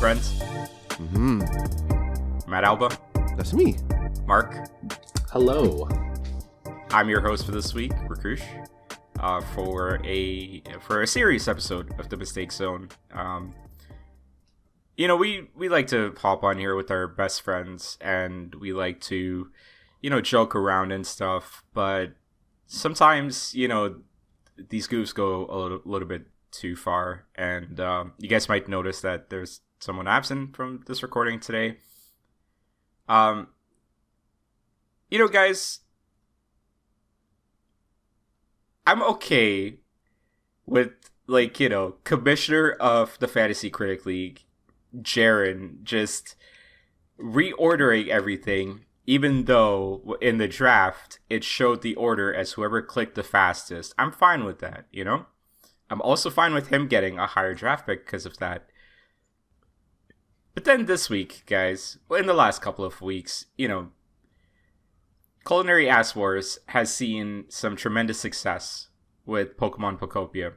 friends. Matt Alba. That's me. Mark. Hello. I'm your host for this week, Rakush, for a series episode of The Mistake Zone. We like to hop on here with our best friends, and we like to, joke around and stuff, but sometimes, these goofs go a little bit too far, and you guys might notice that there's someone absent from this recording today. Guys, I'm okay with, Commissioner of the Fantasy Critic League, Jaren, just reordering everything, even though in the draft it showed the order as whoever clicked the fastest. I'm fine with that, I'm also fine with him getting a higher draft pick because of that. But then this week, guys, in the last couple of weeks, Culinary Ass Wars has seen some tremendous success with Pokemon Pokopia.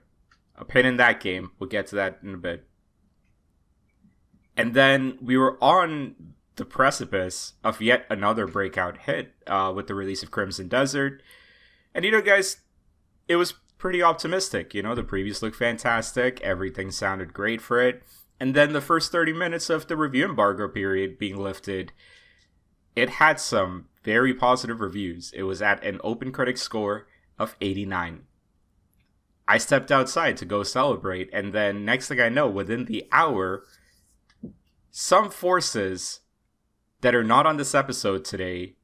A pin in that game. We'll get to that in a bit. And then we were on the precipice of yet another breakout hit with the release of Crimson Desert. And guys, it was pretty optimistic. The previews looked fantastic. Everything sounded great for it. And then the first 30 minutes of the review embargo period being lifted, it had some very positive reviews. It was at an open critic score of 89. I stepped outside to go celebrate, and then next thing I know, within the hour, some forces that are not on this episode today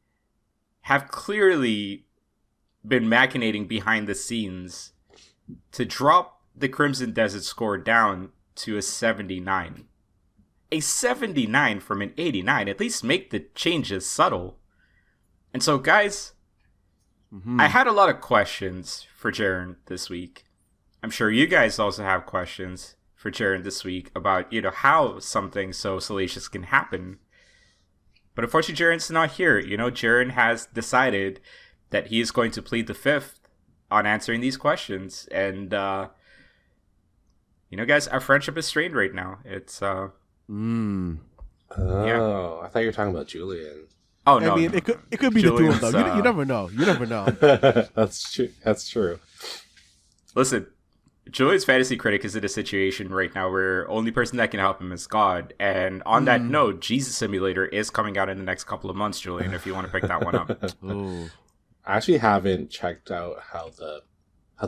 have clearly been machinating behind the scenes to drop the Crimson Desert score down to a 79. A 79 from an 89. At least make the changes subtle. And so, guys, I had a lot of questions for Jaren this week. I'm sure you guys also have questions for Jaren this week about, how something so salacious can happen. But unfortunately, Jaren's not here. Jaren has decided that he is going to plead the fifth on answering these questions. And, guys, our friendship is strained right now. It's, Oh, yeah. I thought you were talking about Julian. Oh, no. I mean, no. it could be Julian's, the two of them. You never know. You never know. That's true. Listen, Julian's fantasy critic is in a situation right now where only person that can help him is God. And on that note, Jesus Simulator is coming out in the next couple of months, Julian, if you want to pick that one up. Ooh. I actually haven't checked out how the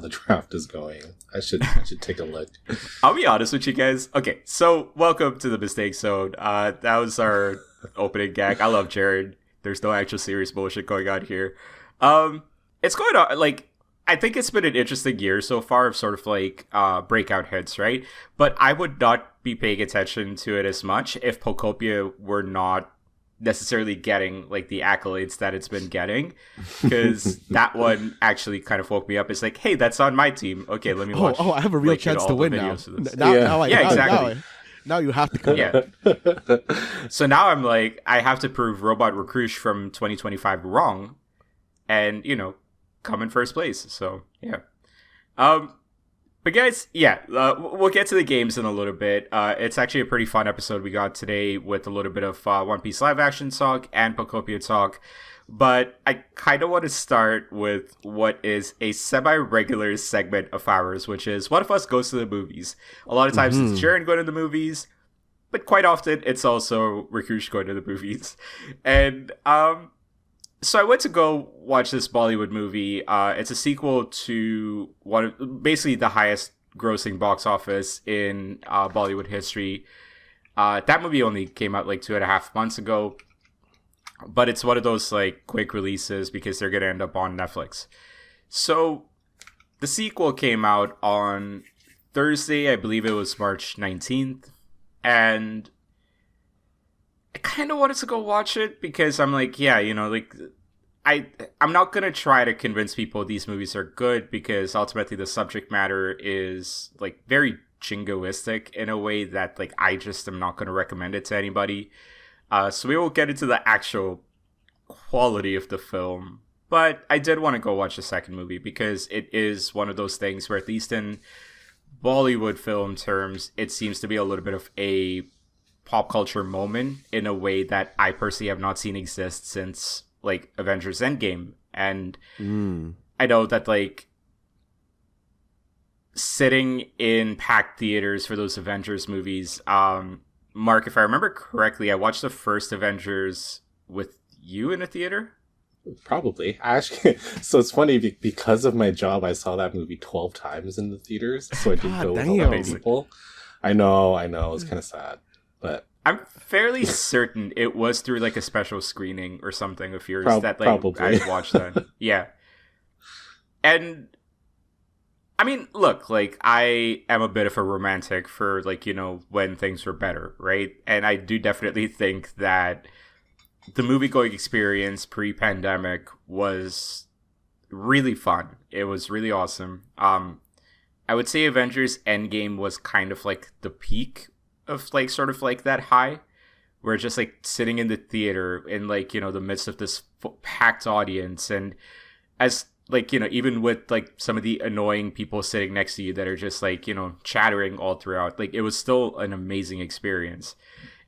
draft is going. I should take a look. I'll be honest with you guys. Okay, so welcome to the Mistake Zone. That was our opening gag. I love Jared. There's no actual serious bullshit going on here. It's going on, I think it's been an interesting year so far of sort of breakout hits, right? But I would not be paying attention to it as much if Pokopia were not necessarily getting the accolades that it's been getting, because that one actually kind of woke me up. It's like, hey, that's on my team. Okay, let me watch. Oh, I have a real chance to win now. Exactly. Now you have to come. Yeah. So now I'm I have to prove Robot Rakush from 2025 wrong, and come in first place. So yeah. But guys, we'll get to the games in a little bit. It's actually a pretty fun episode we got today with a little bit of One Piece live action talk and Pokopia talk. But I kind of want to start with what is a semi-regular segment of ours, which is one of us goes to the movies. A lot of times it's Jaren going to the movies, but quite often it's also Rakush going to the movies. And so I went to go watch this Bollywood movie. It's a sequel to basically the highest grossing box office in Bollywood history. That movie only came out 2.5 months ago, but it's one of those quick releases because they're gonna end up on Netflix. So the sequel came out on Thursday, I believe it was March 19th, and I kind of wanted to go watch it because I'm I'm not going to try to convince people these movies are good, because ultimately the subject matter is very jingoistic in a way that I just am not going to recommend it to anybody. So we will get into the actual quality of the film, but I did want to go watch the second movie because it is one of those things where, at least in Bollywood film terms, it seems to be a little bit of a pop culture moment in a way that I personally have not seen exist since like Avengers Endgame. And I know that like sitting in packed theaters for those Avengers movies, Mark, if I remember correctly, I watched the first Avengers with you in a theater. Probably. Actually, so it's funny because of my job, I saw that movie 12 times in the theaters. So I didn't go with a lot of people. I know. It's kind of sad, but I'm fairly certain it was through like a special screening or something of yours that like probably. I watched that. Yeah, and I mean, look, like I am a bit of a romantic for like when things were better, right? And I do definitely think that the movie-going experience pre-pandemic was really fun. It was really awesome. I would say Avengers Endgame was kind of like the peak of like sort of like that high, where just like sitting in the theater in like the midst of this packed audience, and as like even with like some of the annoying people sitting next to you that are just like chattering all throughout, like it was still an amazing experience.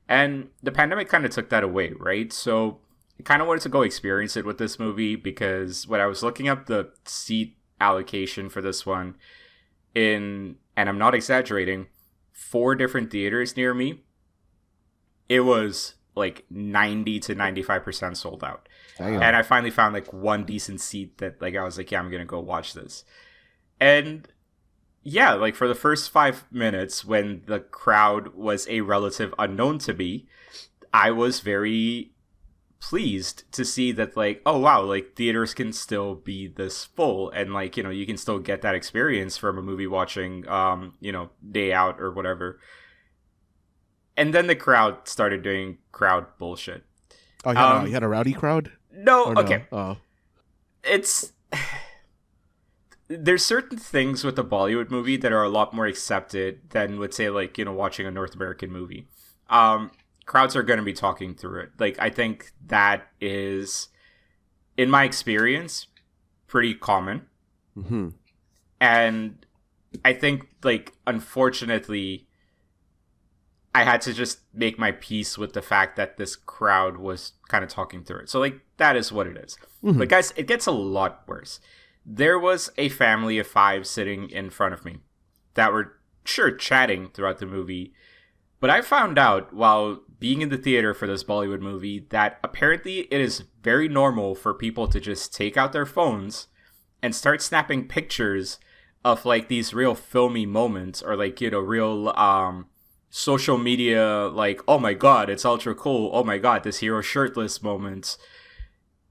And the pandemic kind of took that away, right? So I kind of wanted to go experience it with this movie, because when I was looking up the seat allocation for this one and I'm not exaggerating, 4 different theaters near me, it was like 90 to 95% sold out. Damn. And I finally found like one decent seat that like I was like, yeah, I'm going to go watch this. And yeah, like for the first 5 minutes when the crowd was a relative unknown to me, I was very pleased to see that like, oh wow, like theaters can still be this full, and like you can still get that experience from a movie watching day out or whatever. And then the crowd started doing crowd bullshit. Oh, you had a rowdy crowd? No, Or okay. No? Oh. It's there's certain things with a Bollywood movie that are a lot more accepted than would say like watching a North American movie. Crowds are going to be talking through it. Like I think that is, in my experience, pretty common. Mm-hmm. And I think like unfortunately I had to just make my peace with the fact that this crowd was kind of talking through it. So like that is what it is. Mm-hmm. But guys, it gets a lot worse. There was a family of 5 sitting in front of me that were sure chatting throughout the movie. But I found out while being in the theater for this Bollywood movie that apparently it is very normal for people to just take out their phones and start snapping pictures of like these real filmy moments, or like, real social media, like, oh my God, it's ultra cool. Oh my God, this hero shirtless moments.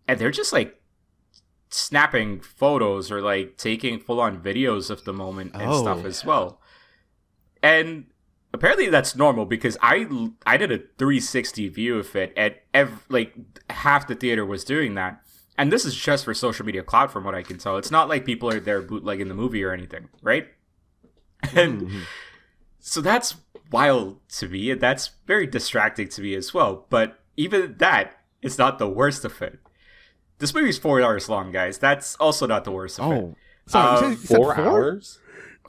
And they're just like snapping photos or like taking full-on videos of the moment and stuff as well. And apparently that's normal, because I did a 360 view of it, and like half the theater was doing that. And this is just for social media clout from what I can tell. It's not like people are there bootlegging the movie or anything, right? And so that's wild to me, and that's very distracting to me as well. But even that is not the worst of it. This movie's 4 hours long, guys. That's also not the worst of it. Sorry, you said 4 hours?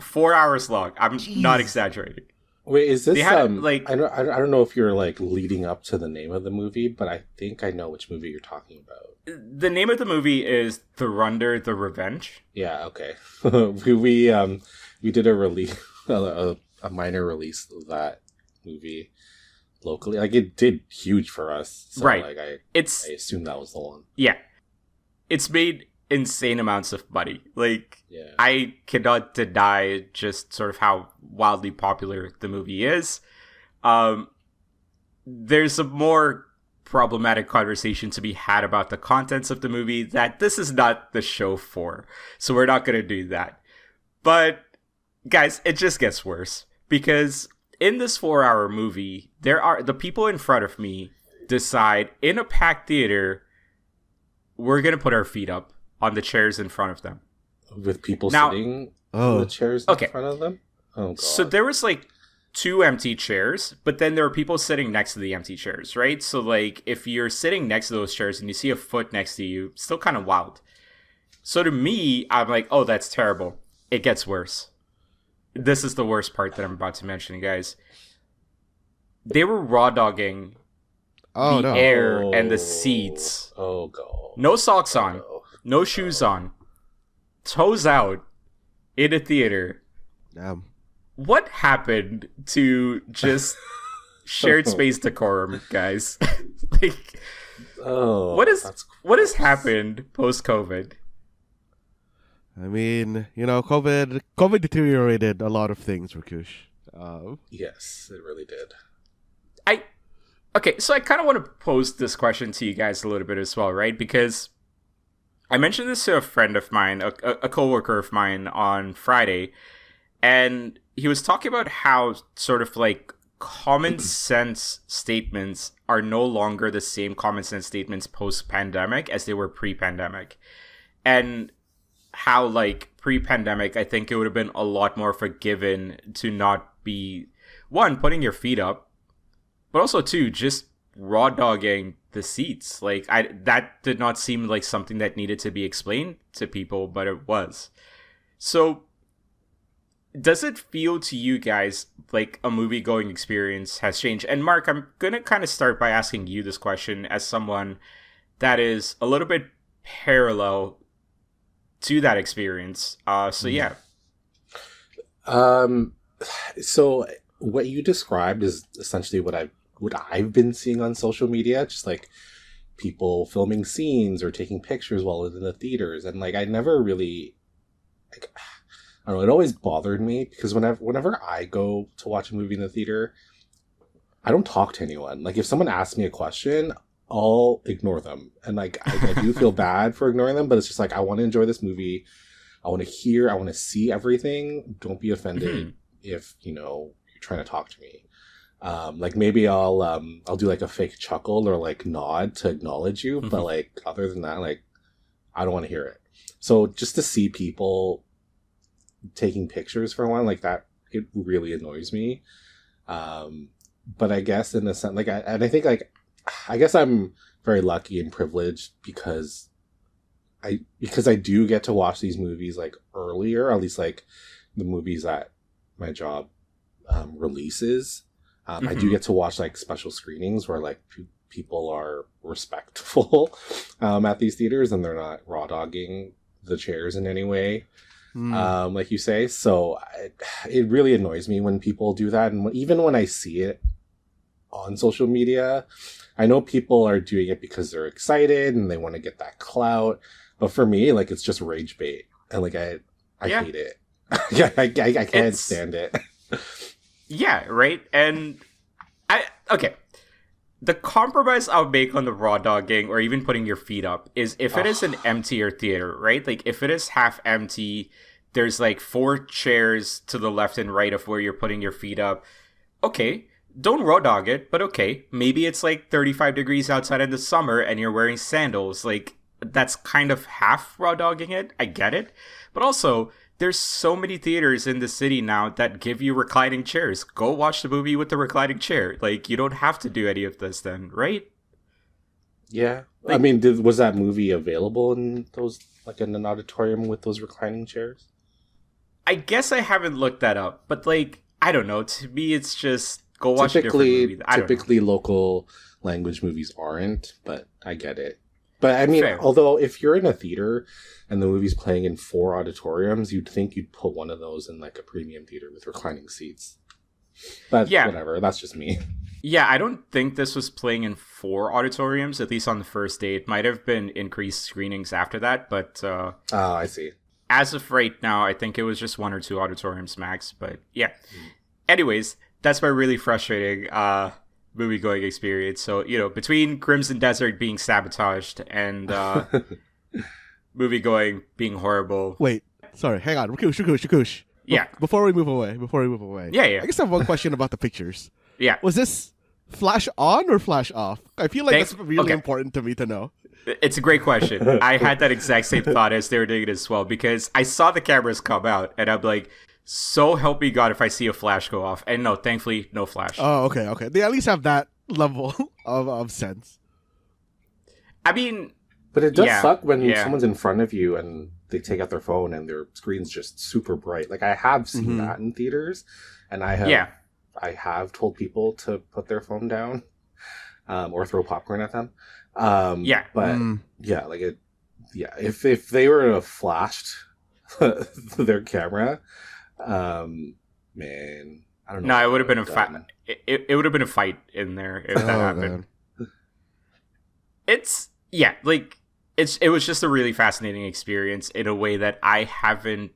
4 hours long. I'm not exaggerating. Wait, is this like I don't know if you're like leading up to the name of the movie, but I think I know which movie you're talking about. The name of the movie is Dhurandhar The Revenge. Yeah, okay. we did a release, a minor release of that movie locally. Like it did huge for us, so right? Like I assume that was the one. Yeah, it's made insane amounts of money. Like, yeah. I cannot deny just sort of how wildly popular the movie is. There's a more problematic conversation to be had about the contents of the movie that this is not the show for. So we're not going to do that. But guys, it just gets worse, because in this 4-hour movie, there are the people in front of me decide in a packed theater, we're going to put our feet up on the chairs in front of them. With people sitting on the chairs in front of them? Oh, God. So there was like 2 empty chairs, but then there were people sitting next to the empty chairs, right? So like if you're sitting next to those chairs and you see a foot next to you, it's still kind of wild. So to me, I'm like, oh, that's terrible. It gets worse. This is the worst part that I'm about to mention, guys. they were raw dogging air and the seats. Oh, God. No socks on, no shoes on, toes out in a theater. Damn. What happened to just shared space decorum, guys? Like, what has happened post-COVID? I mean, COVID deteriorated a lot of things, Rakush. Yes, it really did. Okay, so I kind of want to pose this question to you guys a little bit as well, right? Because I mentioned this to a friend of mine, a coworker of mine on Friday, and he was talking about how sort of like common sense statements are no longer the same common sense statements post-pandemic as they were pre-pandemic. And how like pre-pandemic, I think it would have been a lot more forgiven to not be, one, putting your feet up, but also, two, just raw dogging the seats. Like, that did not seem like something that needed to be explained to people, but it was. So, does it feel to you guys like a movie-going experience has changed? And Mark, I'm going to kind of start by asking you this question as someone that is a little bit parallel to that experience. So, yeah. So, what you described is essentially what I've been seeing on social media, just like people filming scenes or taking pictures while in the theaters. And like, I never really, like, I don't know, it always bothered me because whenever I go to watch a movie in the theater, I don't talk to anyone. Like, if someone asks me a question, I'll ignore them. And like, I do feel bad for ignoring them, but it's just like, I want to enjoy this movie. I want to see everything. Don't be offended if, you're trying to talk to me. Like maybe I'll do like a fake chuckle or like nod to acknowledge you, but like other than that, like I don't want to hear it. So just to see people taking pictures for one like that, it really annoys me. But I guess in a sense, like I think like I guess I'm very lucky and privileged because I do get to watch these movies like earlier, at least like the movies that my job releases. I do get to watch like special screenings where like people are respectful at these theaters and they're not raw dogging the chairs in any way, like you say. So it really annoys me when people do that, and even when I see it on social media, I know people are doing it because they're excited and they want to get that clout. But for me, like it's just rage bait, and like I hate it. I can't stand it. Yeah, right? And the compromise I would make on the raw dogging or even putting your feet up is if it is an emptier theater, right? Like if it is half empty, there's like 4 chairs to the left and right of where you're putting your feet up. Okay, don't raw dog it, but okay, maybe it's like 35 degrees outside in the summer and you're wearing sandals. Like that's kind of half raw dogging it. I get it. But also, there's so many theaters in the city now that give you reclining chairs. Go watch the movie with the reclining chair. Like, you don't have to do any of this then, right? Yeah. Like, I mean, was that movie available in those, like in an auditorium with those reclining chairs? I guess I haven't looked that up, but like, I don't know. To me, it's just go watch a different movie. Typically, local language movies aren't, but I get it. But I mean, Fair. Although if you're in a theater and the movie's playing in 4 auditoriums, you'd think you'd put one of those in like a premium theater with reclining seats. But whatever, that's just me. Yeah, I don't think this was playing in 4 auditoriums, at least on the first day. It might have been increased screenings after that, but I see. As of right now, I think it was just 1 or 2 auditoriums max, but yeah. Anyways, that's my really frustrating movie-going experience. So, between Crimson Desert being sabotaged and movie-going being horrible. Wait, sorry, hang on. Rakush. Yeah. Before we move away. Yeah. I guess I have one question about the pictures. Yeah. Was this flash on or flash off? I feel like that's really important to me to know. It's a great question. I had that exact same thought as they were doing it as well, because I saw the cameras come out, and I'm like, so help me God if I see a flash go off. And no, thankfully, no flash. Oh, okay. They at least have that level of sense. I mean... But it does suck when someone's in front of you and they take out their phone and their screen's just super bright. Like, I have seen that in theaters, and I I have told people to put their phone down, or throw popcorn at them. But yeah, like it. Yeah, if they were to have flashed their camera, man, I don't know. No, it would have been a fight. It would have been a fight in there if that happened. Man. It was just a really fascinating experience in a way that I haven't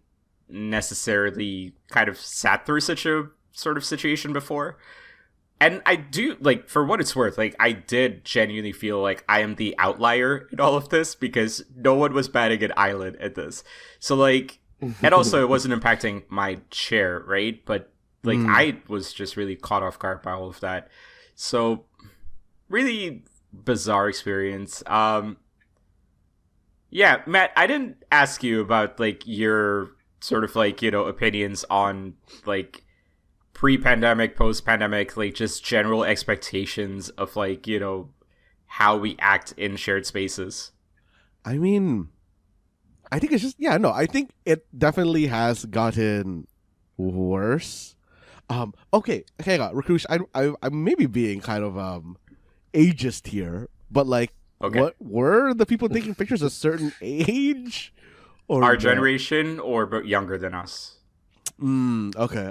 necessarily kind of sat through such a sort of situation before. And I do, like, for what it's worth, like, I did genuinely feel like I am the outlier in all of this because no one was batting an eyelid at this. So, like, and also it wasn't impacting my chair, right? But, like, I was just really caught off guard by all of that. So, really bizarre experience. Yeah, Matt, I didn't ask you about, like, your sort of, like, you know, opinions on, like, pre-pandemic, post-pandemic, like, just general expectations of, like, you know, how we act in shared spaces. I mean, I think it's just, I think it definitely has gotten worse. Okay, hang on, Rakush, I'm maybe being kind of ageist here, but, like, what were the people taking pictures a certain age? Or our generation or younger than us? Okay.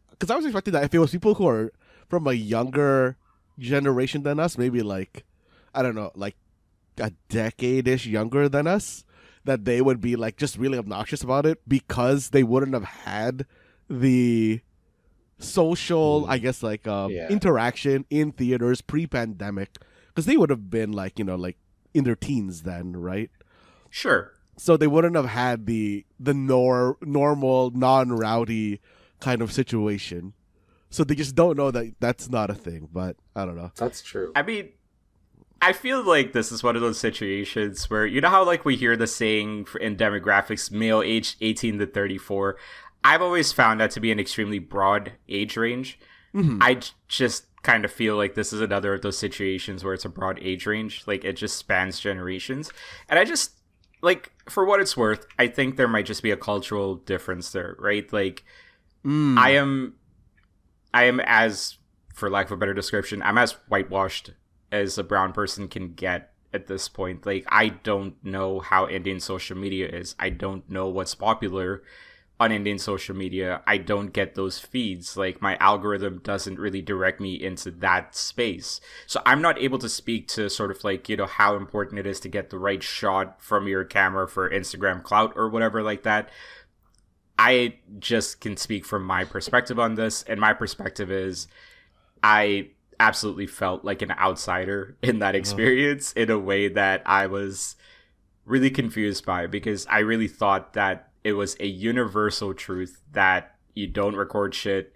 Because I was expecting that if it was people who are from a younger generation than us, maybe like, I don't know, like a decade-ish younger than us, that they would be like just really obnoxious about it because they wouldn't have had the social, I guess, like interaction in theaters pre-pandemic, because they would have been like, you know, like in their teens then, right? Sure. So they wouldn't have had the normal, non-rowdy kind of situation. So they just don't know that that's not a thing. But I don't know. That's true. I mean, I feel like this is one of those situations where, you know how, like, we hear the saying in demographics, male age 18 to 34. I've always found that to be an extremely broad age range. Mm-hmm. I just kind of feel like this is another of those situations where it's a broad age range. Like, it just spans generations. And I just, like, for what it's worth, I think there might just be a cultural difference there, right? Like, I am as, for lack of a better description, I'm as whitewashed as a brown person can get at this point. Like, I don't know how Indian social media is. I don't know what's popular on Indian social media. I don't get those feeds. Like, my algorithm doesn't really direct me into that space. So I'm not able to speak to sort of, like, you know, how important it is to get the right shot from your camera for Instagram clout or whatever like that. I just can speak from my perspective on this, and my perspective is I absolutely felt like an outsider in that experience in a way that I was really confused by, because I really thought that it was a universal truth that you don't record shit,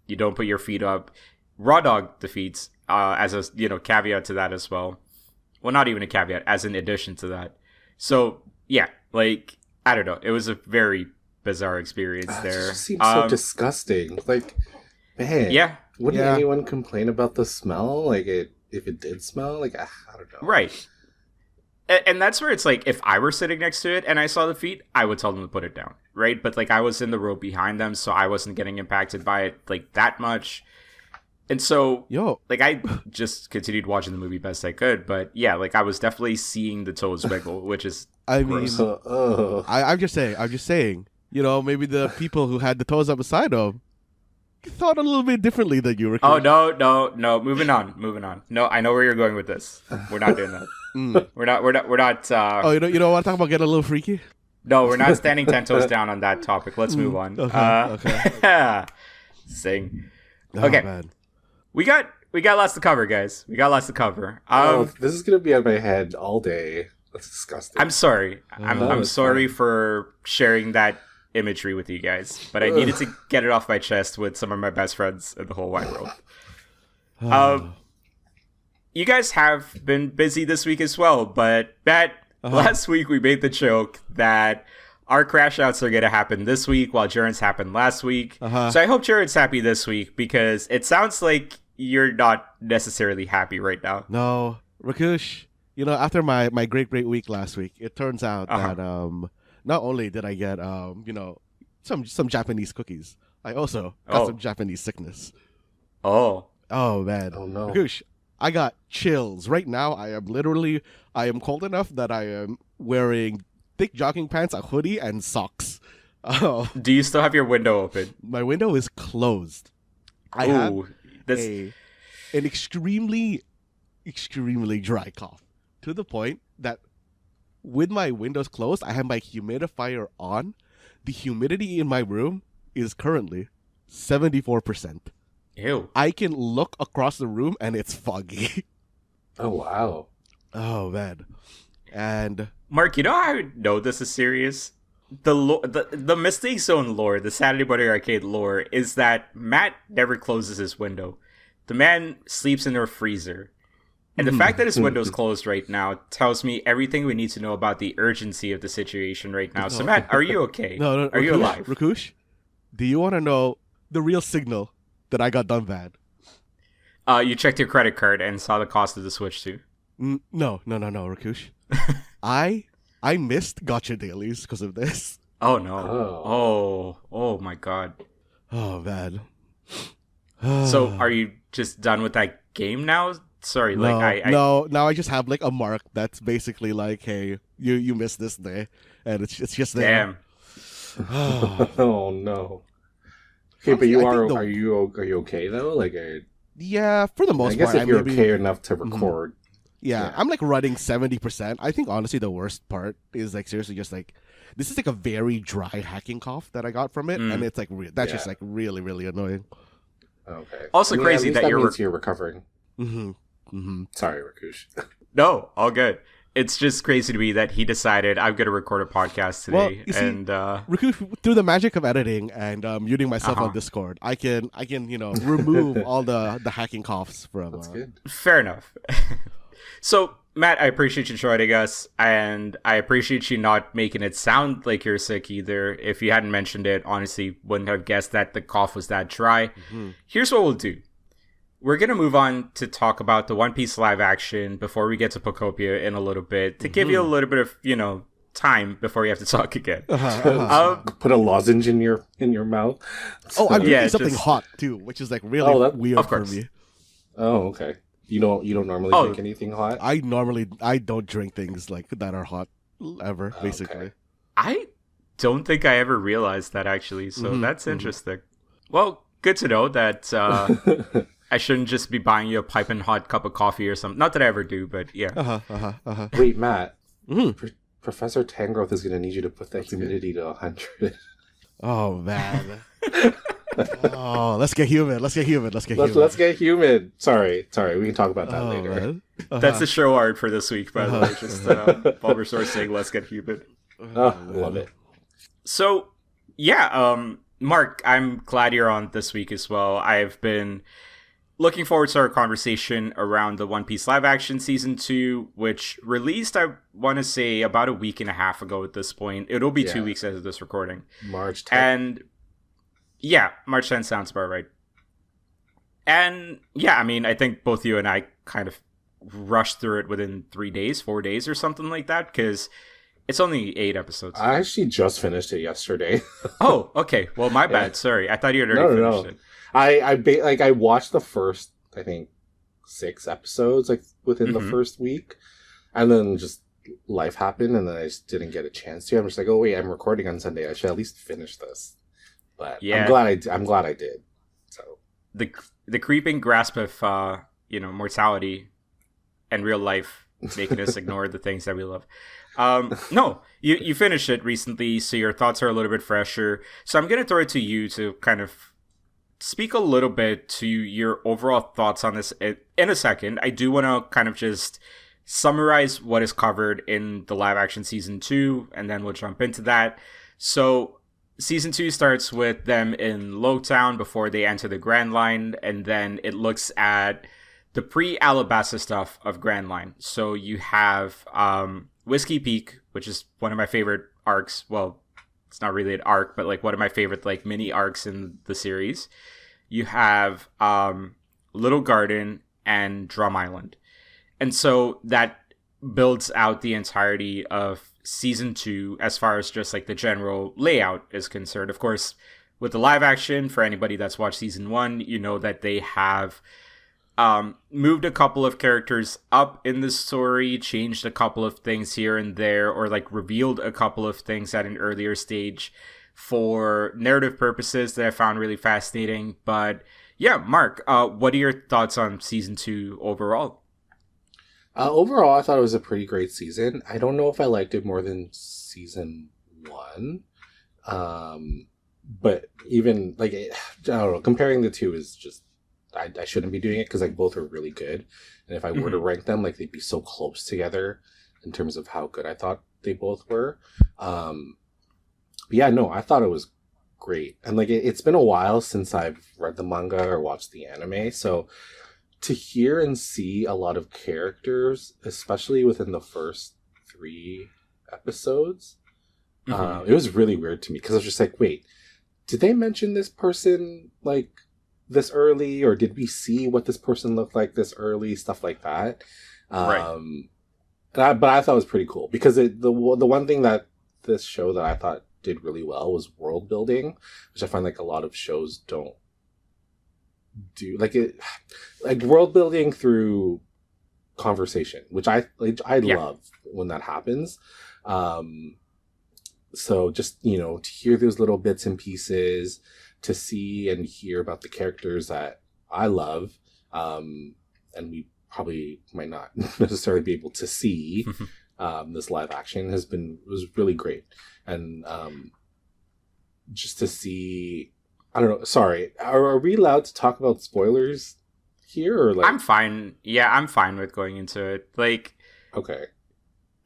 you don't put your feet up. Raw Dog defeats, as a, you know, caveat to that as well. Well, not even a caveat, as an addition to that. So yeah, like, I don't know, it was a very bizarre experience there. It just seems so disgusting. Like, man, yeah, wouldn't anyone complain about the smell? Like, if it did smell, like, I don't know. Right. And that's where it's like, if I were sitting next to it and I saw the feet, I would tell them to put it down, right? But, like, I was in the row behind them, so I wasn't getting impacted by it, like, that much. And so, like, I just continued watching the movie best I could. But yeah, like, I was definitely seeing the toes wiggle, which is gross. I'm just saying, you know, maybe the people who had the toes up beside them thought a little bit differently than you were. Oh, no. Moving on. No, I know where you're going with this. We're not doing that. We're not. Oh, you don't want to talk about getting a little freaky? No, we're not standing 10 toes down on that topic. Let's move on. Okay. Sing. Oh, okay. Man. We got lots to cover, guys. We got lots to cover. This is gonna be on my head all day. That's disgusting. I'm sorry. I'm sorry for sharing that imagery with you guys, but I needed to get it off my chest with some of my best friends in the whole wide world. You guys have been busy this week as well, but last week we made the joke that our crash outs are going to happen this week while Jaren's happened last week. So I hope Jaren's happy this week, because it sounds like you're not necessarily happy right now. No, Rakush, you know, after my great week last week, it turns out that not only did I get you know, some Japanese cookies, I also got some Japanese sickness. Oh, Oh man. Oh no. Rakush, I got chills. Right now I am cold enough that I am wearing thick jogging pants, a hoodie, and socks. Oh, do you still have your window open? my window is closed. I have Ooh, this. an extremely dry cough. To the point that with my windows closed, I have my humidifier on. The humidity in my room is currently 74%. Ew. I can look across the room and it's foggy. Oh wow. Oh man. And Mark, you know how I know this is serious? The Mistake Zone lore, the Saturday Morning Arcade lore, is that Matt never closes his window. The man sleeps in a freezer. And the fact that his window's closed right now tells me everything we need to know about the urgency of the situation right now. So, Matt, are you okay? no, Are you alive? Rakush, do you want to know the real signal that I got done bad? You checked your credit card and saw the cost of the Switch too. No, Rakush. I missed gotcha dailies because of this. Oh no. Oh. Oh my god. Oh man. So are you just done with that game now? Sorry, no, like no. Now I just have like a mark that's basically like, hey, you missed this day, and it's just there. damn. Oh no. Okay, but Honestly, you I are think are you okay though? Like Yeah, for the most I guess part. if you're maybe- okay enough to record. Yeah, I'm like running 70%. I think honestly the worst part is like seriously just like this is like a very dry hacking cough that I got from it, and it's like that's just Yeah. like really really annoying. Okay. Also I mean, crazy at least that you're means you're recovering. Mm-hmm. Sorry, Rakush. No, all good. It's just crazy to me that he decided I'm gonna record a podcast today, Well, you see, and Rakush, through the magic of editing and muting myself on Discord, I can remove all the hacking coughs from. That's good. fair enough. So, Matt, I appreciate you joining us, and I appreciate you not making it sound like you're sick either. If you hadn't mentioned it, honestly, wouldn't have guessed that the cough was that dry. Here's what we'll do. We're going to move on to talk about the One Piece live action before we get to Pokopia in a little bit, to give you a little bit of, time before you have to talk again. Put a lozenge in your mouth. Oh, I'm drinking Yeah, something just- hot too, which is like really weird Of for course. me. Oh, okay. You don't normally Oh. drink anything hot? I don't drink things like that are hot ever, basically. I don't think I ever realized that, actually, so that's interesting. Well, good to know that I shouldn't just be buying you a piping hot cup of coffee or something. Not that I ever do, but yeah. Wait, Matt. Professor Tangrowth is going to need you to put that humidity to 100. Oh man. Oh, let's get human. Let's get human. Let's get humid. Sorry. We can talk about that later. Man. That's the show art for this week, by the way. Just Bulbasaur saying, let's get humid. Oh, love it. So, yeah, Mark, I'm glad you're on this week as well. I've been looking forward to our conversation around the One Piece live action season 2, which released, I want to say, about a week and a half ago at this point. It'll be 2 weeks as of this recording. March 10th. And yeah, March 10th sounds about right. And yeah, I mean, I think both you and I kind of rushed through it within 4 days or something like that, because it's only 8 episodes. I actually just finished it yesterday. Oh, okay. Well, my bad. Sorry. I thought you had already finished it. I watched the first, I think, 6 episodes like within the first week, and then just life happened, and then I just didn't get a chance to. I'm just like, oh wait, I'm recording on Sunday. I should at least finish this. But yeah, I'm glad I did. So the creeping grasp of mortality and real life making us ignore the things that we love. No, you finished it recently, so your thoughts are a little bit fresher. So I'm gonna throw it to you to kind of speak a little bit to your overall thoughts on this in a second. I do want to kind of just summarize what is covered in the live action season 2, and then we'll jump into that. So season 2 starts with them in Lowtown before they enter the Grand Line, and then it looks at the pre-Alabasta stuff of Grand Line. So you have Whiskey Peak, which is one of my favorite arcs. Well, it's not really an arc, but like one of my favorite like mini arcs in the series. You have Little Garden and Drum Island. And so that builds out the entirety of season 2 as far as just like the general layout is concerned. Of course, with the live action, for anybody that's watched season 1, you know that they have moved a couple of characters up in the story, changed a couple of things here and there, or like revealed a couple of things at an earlier stage for narrative purposes that I found really fascinating. But yeah, Mark, what are your thoughts on season 2 overall? Overall, I thought it was a pretty great season. I don't know if I liked it more than season 1. But even, like, I don't know, comparing the two is just, I shouldn't be doing it because, like, both are really good. And if I were to rank them, like, they'd be so close together in terms of how good I thought they both were. But yeah, no, I thought it was great. And, like, it's been a while since I've read the manga or watched the anime. So to hear and see a lot of characters, especially within the first 3 episodes, it was really weird to me because I was just like, wait, did they mention this person, like, this early, or did we see what this person looked like this early, stuff like that. Right. But I thought it was pretty cool because the one thing that this show that I thought did really well was world building, which I find like a lot of shows don't do. Like world building through conversation, which I love when that happens. So just, you know, to hear those little bits and pieces, to see and hear about the characters that I love, and we probably might not necessarily be able to see this live action was really great. And just to see, I don't know, sorry, are we allowed to talk about spoilers here, or like? I'm fine. Yeah, I'm fine with going into it. Like, okay,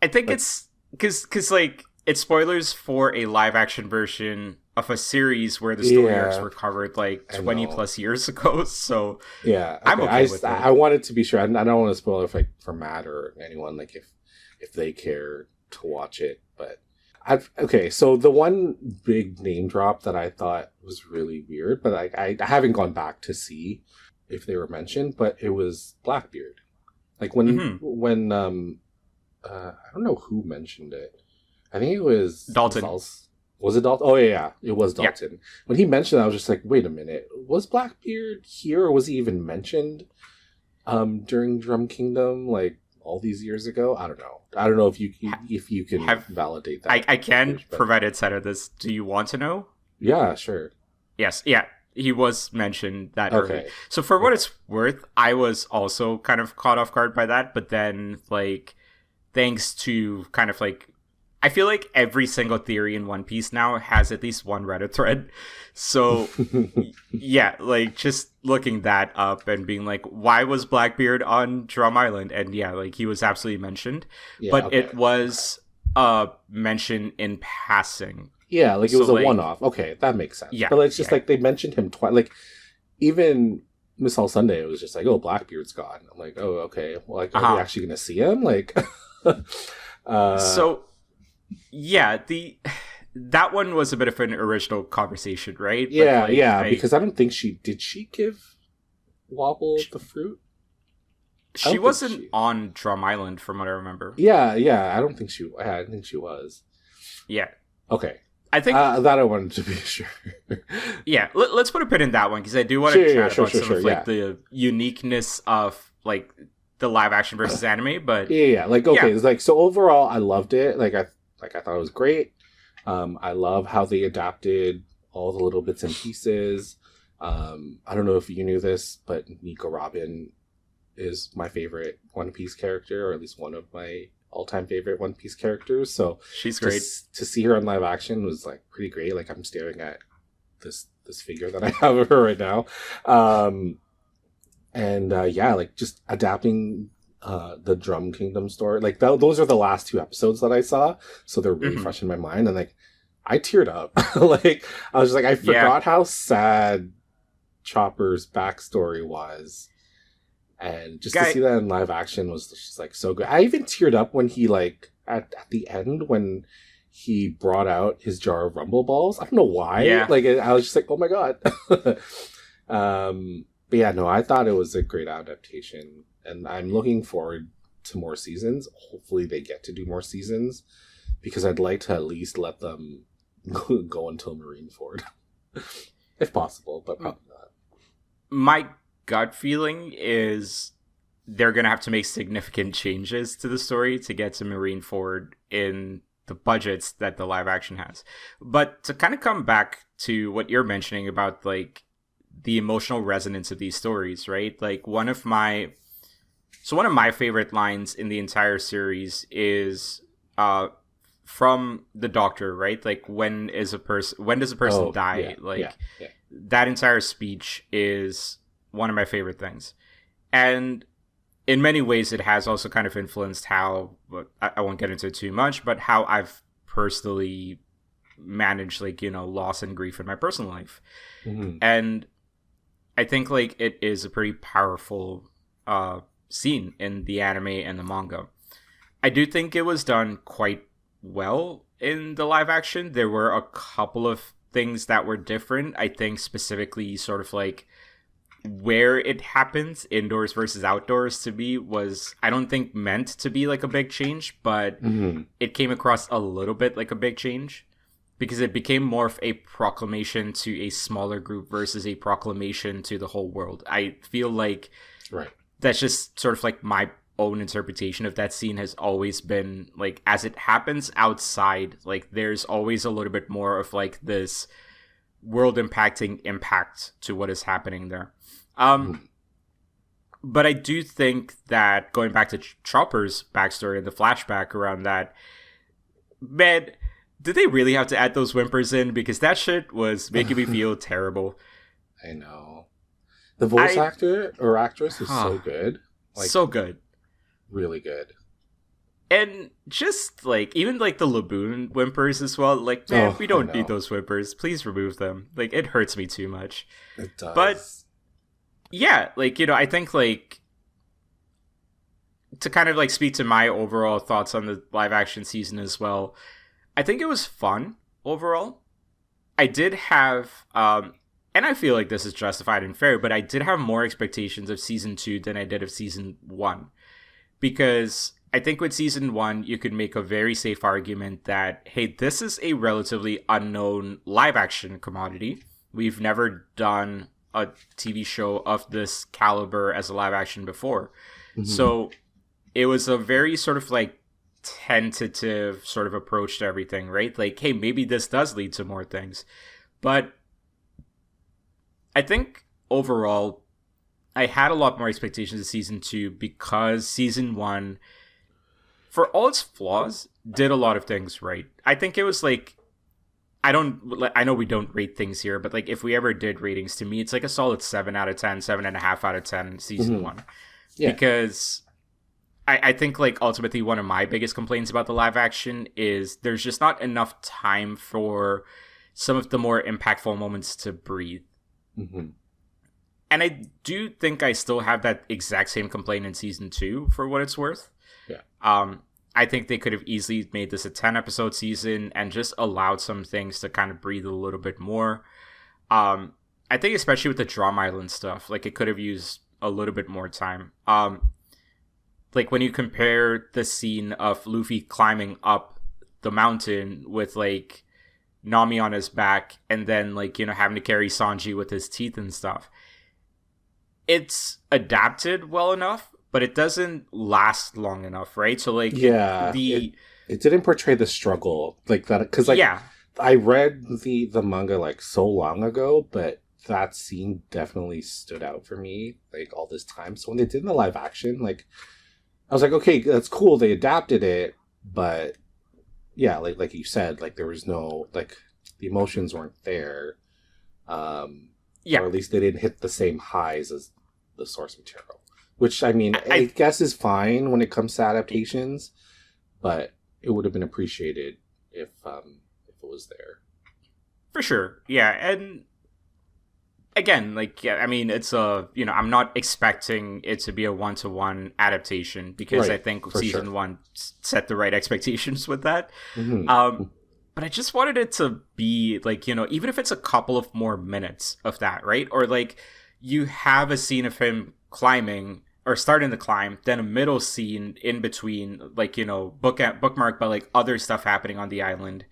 I think it's because like it's spoilers for a live action version of a series where the story arcs were covered like 20 plus years ago. So yeah, okay. I'm okay with it. I wanted to be sure. I don't want to spoil it for Matt or anyone, like if they care to watch it. But so the one big name drop that I thought was really weird, but I haven't gone back to see if they were mentioned, but it was Blackbeard. Like when I don't know who mentioned it. I think it was Dalton. Was it Dalton? Oh yeah, it was Dalton. Yeah. When he mentioned it, I was just like, wait a minute, was Blackbeard here, or was he even mentioned during Drum Kingdom, like all these years ago? I don't know if you can validate that. I can, provided side of this. Do you want to know? Yeah, sure. Yes, yeah. He was mentioned that early. So for what it's worth, I was also kind of caught off guard by that, but then like thanks to kind of like, I feel like every single theory in One Piece now has at least one Reddit thread. So yeah, like just looking that up and being like, why was Blackbeard on Drum Island? And yeah, like he was absolutely mentioned, but it was mentioned in passing. Yeah, like it was a one-off. Okay, that makes sense. Yeah, but it's just like they mentioned him twice. Like even Miss All Sunday, it was just like, oh, Blackbeard's gone. I'm like, oh, okay. Well, like, are we actually gonna see him? Like, so yeah, that one was a bit of an original conversation, right? Yeah, like, because I don't think she give Wobble the fruit. She wasn't on Drum Island, from what I remember. Yeah, I don't think she. I think she was. Yeah. Okay. I think that I wanted to be sure. Yeah, let's put a pin in that one because I do want to chat about some of like the uniqueness of like the live action versus anime. But like okay, it's like so overall, I loved it. I thought it was great. I love how they adapted all the little bits and pieces. I don't know if you knew this, but Nico Robin is my favorite One Piece character, or at least one of my all-time favorite One Piece characters. So she's great. To see her in live action was like pretty great. Like I'm staring at this figure that I have of her right now. Like just adapting the Drum Kingdom story. Like those are the last 2 episodes that I saw, so they're really fresh in my mind, and like I teared up. Like I was just like, I forgot how sad Chopper's backstory was. And just to see that in live action was just like so good. I even teared up when he like at the end when he brought out his jar of Rumble Balls. I don't know why. Yeah. Like I was just like, oh my god. But yeah, no, I thought it was a great adaptation, and I'm looking forward to more seasons. Hopefully, they get to do more seasons because I'd like to at least let them go until Marineford. If possible, but probably not. My gut feeling is they're going to have to make significant changes to the story to get to Marine forward in the budgets that the live action has. But to kind of come back to what you're mentioning about like the emotional resonance of these stories, right? Like one of my favorite lines in the entire series is from the Doctor, right? Like when does a person die? Yeah, like yeah. that entire speech is one of my favorite things. And in many ways, it has also kind of influenced how, I won't get into it too much, but how I've personally managed, like, you know, loss and grief in my personal life. Mm-hmm. And I think, like, it is a pretty powerful scene in the anime and the manga. I do think it was done quite well in the live action. There were a couple of things that were different. I think specifically sort of like where it happens, indoors versus outdoors, to me was, I don't think meant to be like a big change, but it came across a little bit like a big change because it became more of a proclamation to a smaller group versus a proclamation to the whole world. I feel like that's just sort of like my own interpretation of that scene has always been like, as it happens outside, like there's always a little bit more of like this world impacting impact to what is happening there. But I do think that going back to Chopper's backstory and the flashback around that, man, did they really have to add those whimpers in? Because that shit was making me feel terrible. I know. The voice actor or actress is so good. Like, so good. Really good. And just like, even like the Laboon whimpers as well. Like, man, we don't need those whimpers. Please remove them. Like, it hurts me too much. It does. But yeah, like, you know, I think like to kind of like speak to my overall thoughts on the live action season as well, I think it was fun overall. I did have, and I feel like this is justified and fair, but I did have more expectations of season 2 than I did of season 1. Because I think with season 1, you could make a very safe argument that, hey, this is a relatively unknown live action commodity. We've never done a TV show of this caliber as a live action before. Mm-hmm. So it was a very sort of like tentative sort of approach to everything, right? Like, hey, maybe this does lead to more things. But I think overall, I had a lot more expectations of season 2 because season 1, for all its flaws, did a lot of things right. I think it was like, I know we don't rate things here, but like if we ever did ratings, to me, it's like a solid 7 out of 10, 7.5 out of 10 season 1. Yeah. Because I think like ultimately one of my biggest complaints about the live action is there's just not enough time for some of the more impactful moments to breathe. Mm-hmm. And I do think I still have that exact same complaint in season 2 for what it's worth. Yeah. I think they could have easily made this a 10-episode season and just allowed some things to kind of breathe a little bit more. I think especially with the Drum Island stuff, like it could have used a little bit more time. Like when you compare the scene of Luffy climbing up the mountain with like Nami on his back and then like, you know, having to carry Sanji with his teeth and stuff. It's adapted well enough, but it doesn't last long enough, right? So like, it didn't portray the struggle like that, because like I read the manga like so long ago, but that scene definitely stood out for me like all this time. So when they did the live action, like I was like, okay, that's cool, they adapted it, but yeah, like you said, like there was no, like the emotions weren't there, or at least they didn't hit the same highs as the source material. Which, I mean, I guess is fine when it comes to adaptations, but it would have been appreciated if it was there. For sure, yeah. And again, like, yeah, I mean, it's you know, I'm not expecting it to be a 1-to-1 adaptation because I think season 1 set the right expectations with that. Mm-hmm. But I just wanted it to be like, you know, even if it's a couple of more minutes of that, right? Or like you have a scene of him climbing or starting the climb, then a middle scene in between, like, you know, bookmarked by like other stuff happening on the island,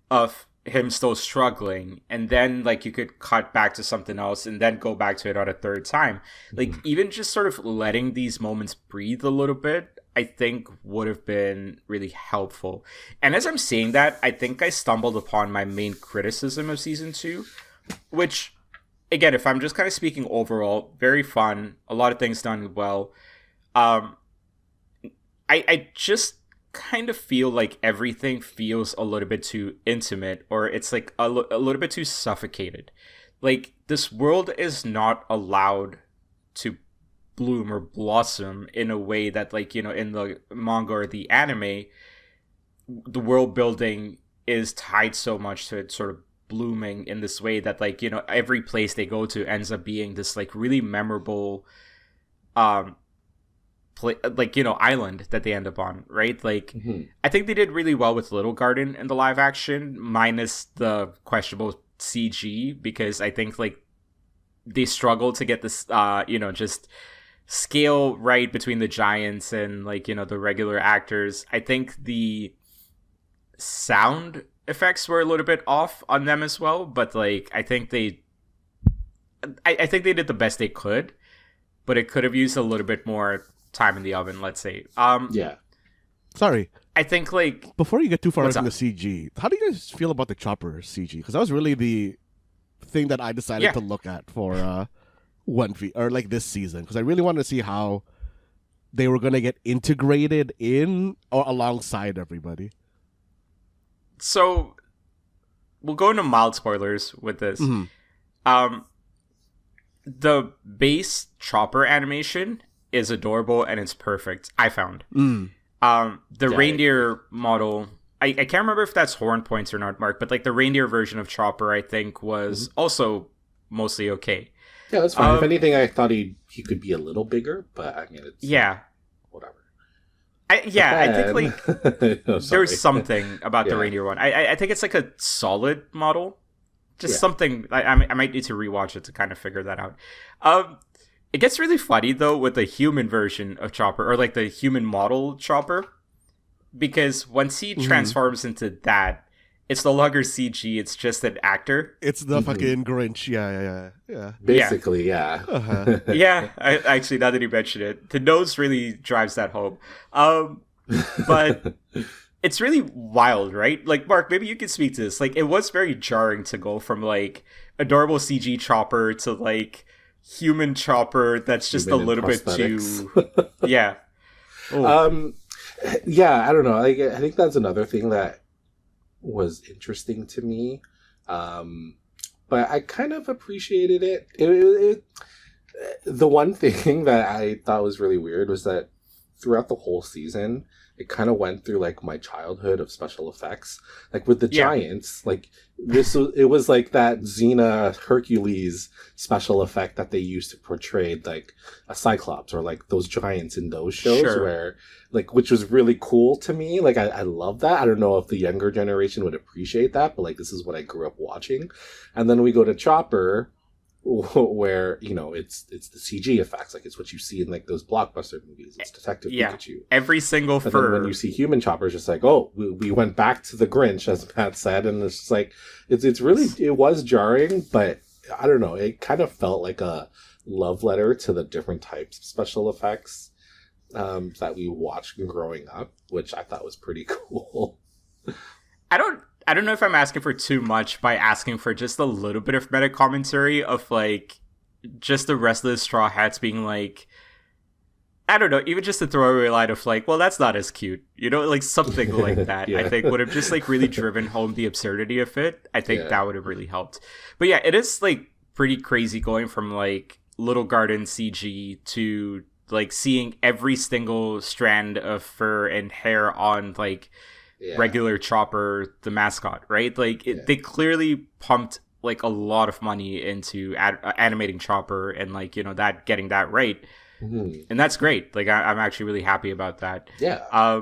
of him still struggling, and then like you could cut back to something else and then go back to it on a third time. Like even just sort of letting these moments breathe a little bit, I think would have been really helpful. And as I'm saying that, I think I stumbled upon my main criticism of season 2, which, again, if I'm just kind of speaking overall, very fun, a lot of things done well. I just kind of feel like everything feels a little bit too intimate, or it's like a little bit too suffocated. Like, this world is not allowed to bloom or blossom in a way that, like, you know, in the manga or the anime, the world building is tied so much to it sort of blooming in this way that, like, you know, every place they go to ends up being this like really memorable like, you know, island that they end up on, right? Like, I think they did really well with Little Garden in the live action, minus the questionable CG, because I think like they struggled to get this you know, just scale right between the giants and, like, you know, the regular actors. I think the sound effects were a little bit off on them as well, but like I think they did the best they could, but it could have used a little bit more time in the oven, let's say. Yeah. Sorry. I think, like, before you get too far What's into up? the CG, how do you guys feel about the Chopper CG? Because that was really the thing that I decided Yeah. to look at for like this season, because I really wanted to see how they were going to get integrated in or alongside everybody. So we'll go into mild spoilers with this. The base Chopper animation is adorable and it's perfect, I found. The reindeer model, I can't remember if that's horn points or not, Mark, but like the reindeer version of Chopper, I think, was also mostly okay. Yeah, that's fine. If anything, I thought he could be a little bigger, but I mean, it's whatever. I think like Oh, there's something about the Yeah. reindeer one. I think it's like a solid model. Just Yeah. something. I might need to rewatch it to kind of figure that out. It gets really funny though with the human version of Chopper, or like the human model Chopper, because once he transforms into that, it's no longer CG. It's just an actor. It's the fucking Grinch. Yeah. Basically, yeah. Uh-huh. Yeah, actually, now that you mention it, the nose really drives that home. But it's really wild, right? Like, Mark, maybe you can speak to this. Like, it was very jarring to go from like adorable CG Chopper to like human Chopper that's just Human a little bit prosthetics. too. Yeah. Oh. Yeah, I don't know. I think that's another thing that was interesting to me. But I kind of appreciated it. The one thing that I thought was really weird was that throughout the whole season, it kind of went through like my childhood of special effects. Like with the giants, like it was like that Xena Hercules special effect that they used to portray like a Cyclops or like those giants in those shows where like, which was really cool to me. Like I love that. I don't know if the younger generation would appreciate that, but like this is what I grew up watching. And then we go to Chopper, where, you know, it's the CG effects, like it's what you see in like those blockbuster movies. It's Detective Pikachu. Every single But fur. then when you see human Chopper, it's just like, oh, we went back to the Grinch, as Matt said, and it's just like it's really, it was jarring, but I don't know, it kind of felt like a love letter to the different types of special effects that we watched growing up, which I thought was pretty cool. I don't know if I'm asking for too much by asking for just a little bit of meta commentary of like just the rest of the Straw Hats being like, I don't know, even just a throwaway line of like, well, that's not as cute, you know, like something like that. Yeah. I think would have just like really driven home the absurdity of it. I think that would have really helped. But yeah, it is like pretty crazy going from like Little Garden CG to like seeing every single strand of fur and hair on like regular Chopper, the mascot, right? Like they clearly pumped like a lot of money into animating Chopper and like, you know, that getting that right. And that's great. Like I'm actually really happy about that. I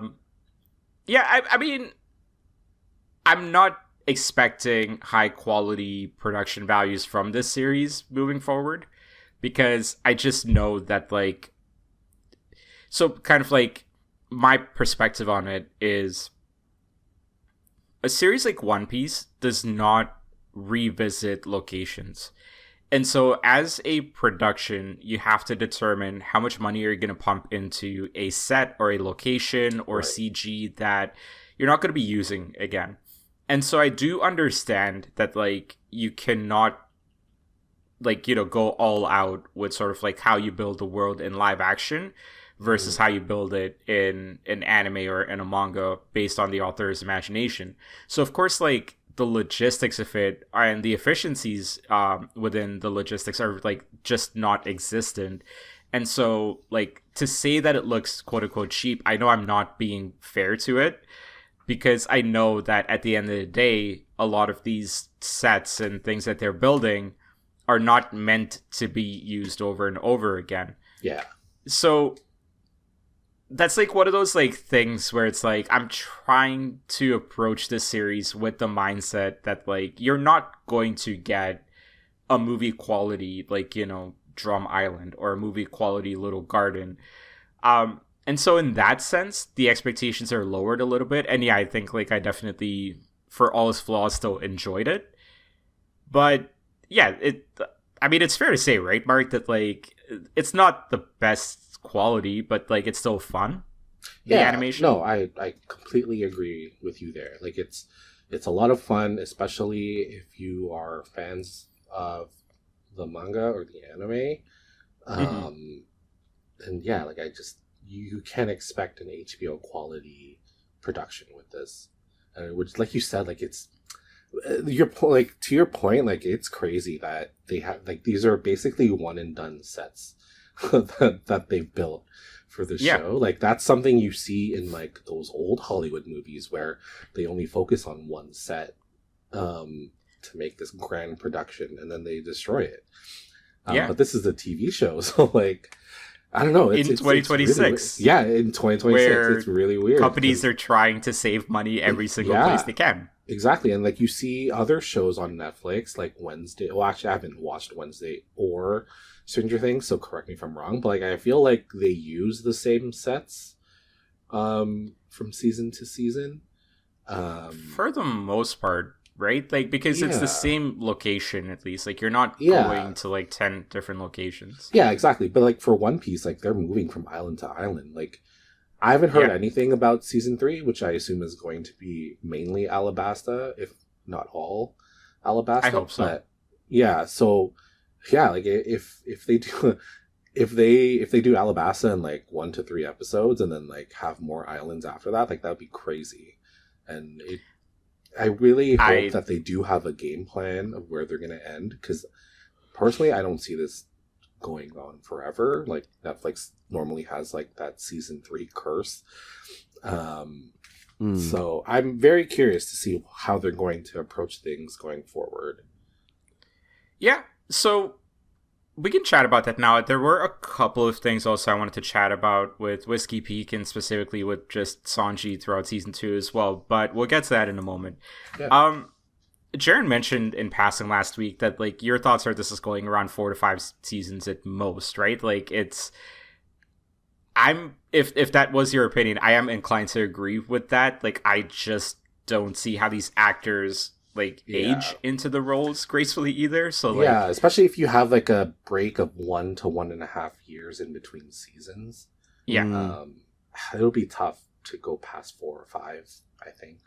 mean, I'm not expecting high quality production values from this series moving forward, because I just know that like, so kind of like my perspective on it is, a series like One Piece does not revisit locations. And so, as a production, you have to determine how much money you're going to pump into a set or a location or Right. CG that you're not going to be using again. And so, I do understand that, like, you cannot, like, you know, go all out with sort of like how you build the world in live action versus how you build it in an anime or in a manga based on the author's imagination. So, of course, like, the logistics of it and the efficiencies within the logistics are like just not existent. And so, like, to say that it looks quote unquote cheap, I know I'm not being fair to it, because I know that at the end of the day, a lot of these sets and things that they're building are not meant to be used over and over again. Yeah. So that's like one of those like things where it's like I'm trying to approach this series with the mindset that like you're not going to get a movie quality like, you know, Drum Island or a movie quality Little Garden. And so in that sense, the expectations are lowered a little bit. And yeah, I think like I definitely, for all its flaws, still enjoyed it. But yeah, I mean, it's fair to say, right, Mark, that like it's not the best quality, but like it's still fun. The animation. No, I completely agree with you there. Like it's a lot of fun, especially if you are fans of the manga or the anime. And yeah, like you can't expect an HBO quality production with this. Which, like you said, like it's to your point, like it's crazy that they have like these are basically one and done sets that they've built for the show. Like that's something you see in like those old Hollywood movies where they only focus on one set to make this grand production and then they destroy it. But this is a TV show, so like I don't know. In 2026. In 2026, it's really weird. Companies are trying to save money every single place they can. Exactly, and like you see other shows on Netflix, like Wednesday. Well, actually, I haven't watched Wednesday or Stranger Things, so correct me if I'm wrong. But like, I feel like they use the same sets from season to season. For the most part, right? Like because it's the same location at least. Like you're not going to like 10 different locations. Yeah, exactly. But like for One Piece, like they're moving from island to island. Like I haven't heard anything about season 3, which I assume is going to be mainly Alabasta, if not all Alabasta. I hope so. But yeah, so yeah, like if they do if they do Alabasta in like 1 to 3 episodes and then like have more islands after that, like that would be crazy. And I really hope that they do have a game plan of where they're going to end, because personally I don't see this going on forever. Like Netflix normally has like that season 3 curse. So I'm very curious to see how they're going to approach things going forward. Yeah, so we can chat about that now. There were a couple of things also I wanted to chat about with Whiskey Peak and specifically with just Sanji throughout season 2 as well, but we'll get to that in a moment. Yeah. Jaren mentioned in passing last week that like your thoughts are this is going around 4 to 5 seasons at most, right? Like it's if that was your opinion, I am inclined to agree with that. Like I just don't see how these actors like age into the roles gracefully either. So like, especially if you have like a break of 1 to 1.5 years in between seasons. It'll be tough to go past 4 or 5, I think.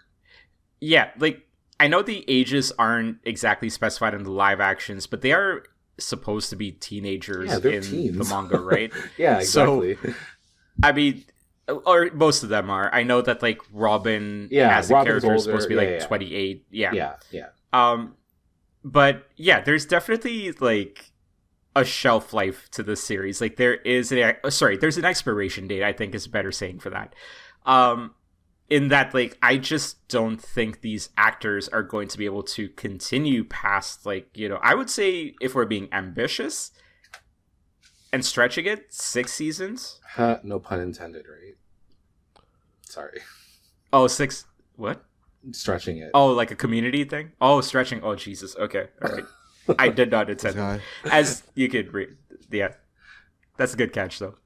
Yeah, like I know the ages aren't exactly specified in the live actions, but they are supposed to be teenagers in teens. The manga, right? Yeah, exactly. So, I mean, or most of them are. I know that like Robin as a character older, is supposed to be like 28. Yeah. But yeah, there's definitely like a shelf life to this series. Like there is there's an expiration date, I think is a better saying for that. In that, like, I just don't think these actors are going to be able to continue past, like, you know, I would say if we're being ambitious and stretching it, 6 seasons. No pun intended, right? Sorry. Oh, 6. What? Stretching it. Oh, like a community thing? Oh, stretching. Oh, Jesus. Okay. All right. I did not intend that. As you could read. Yeah. That's a good catch, though.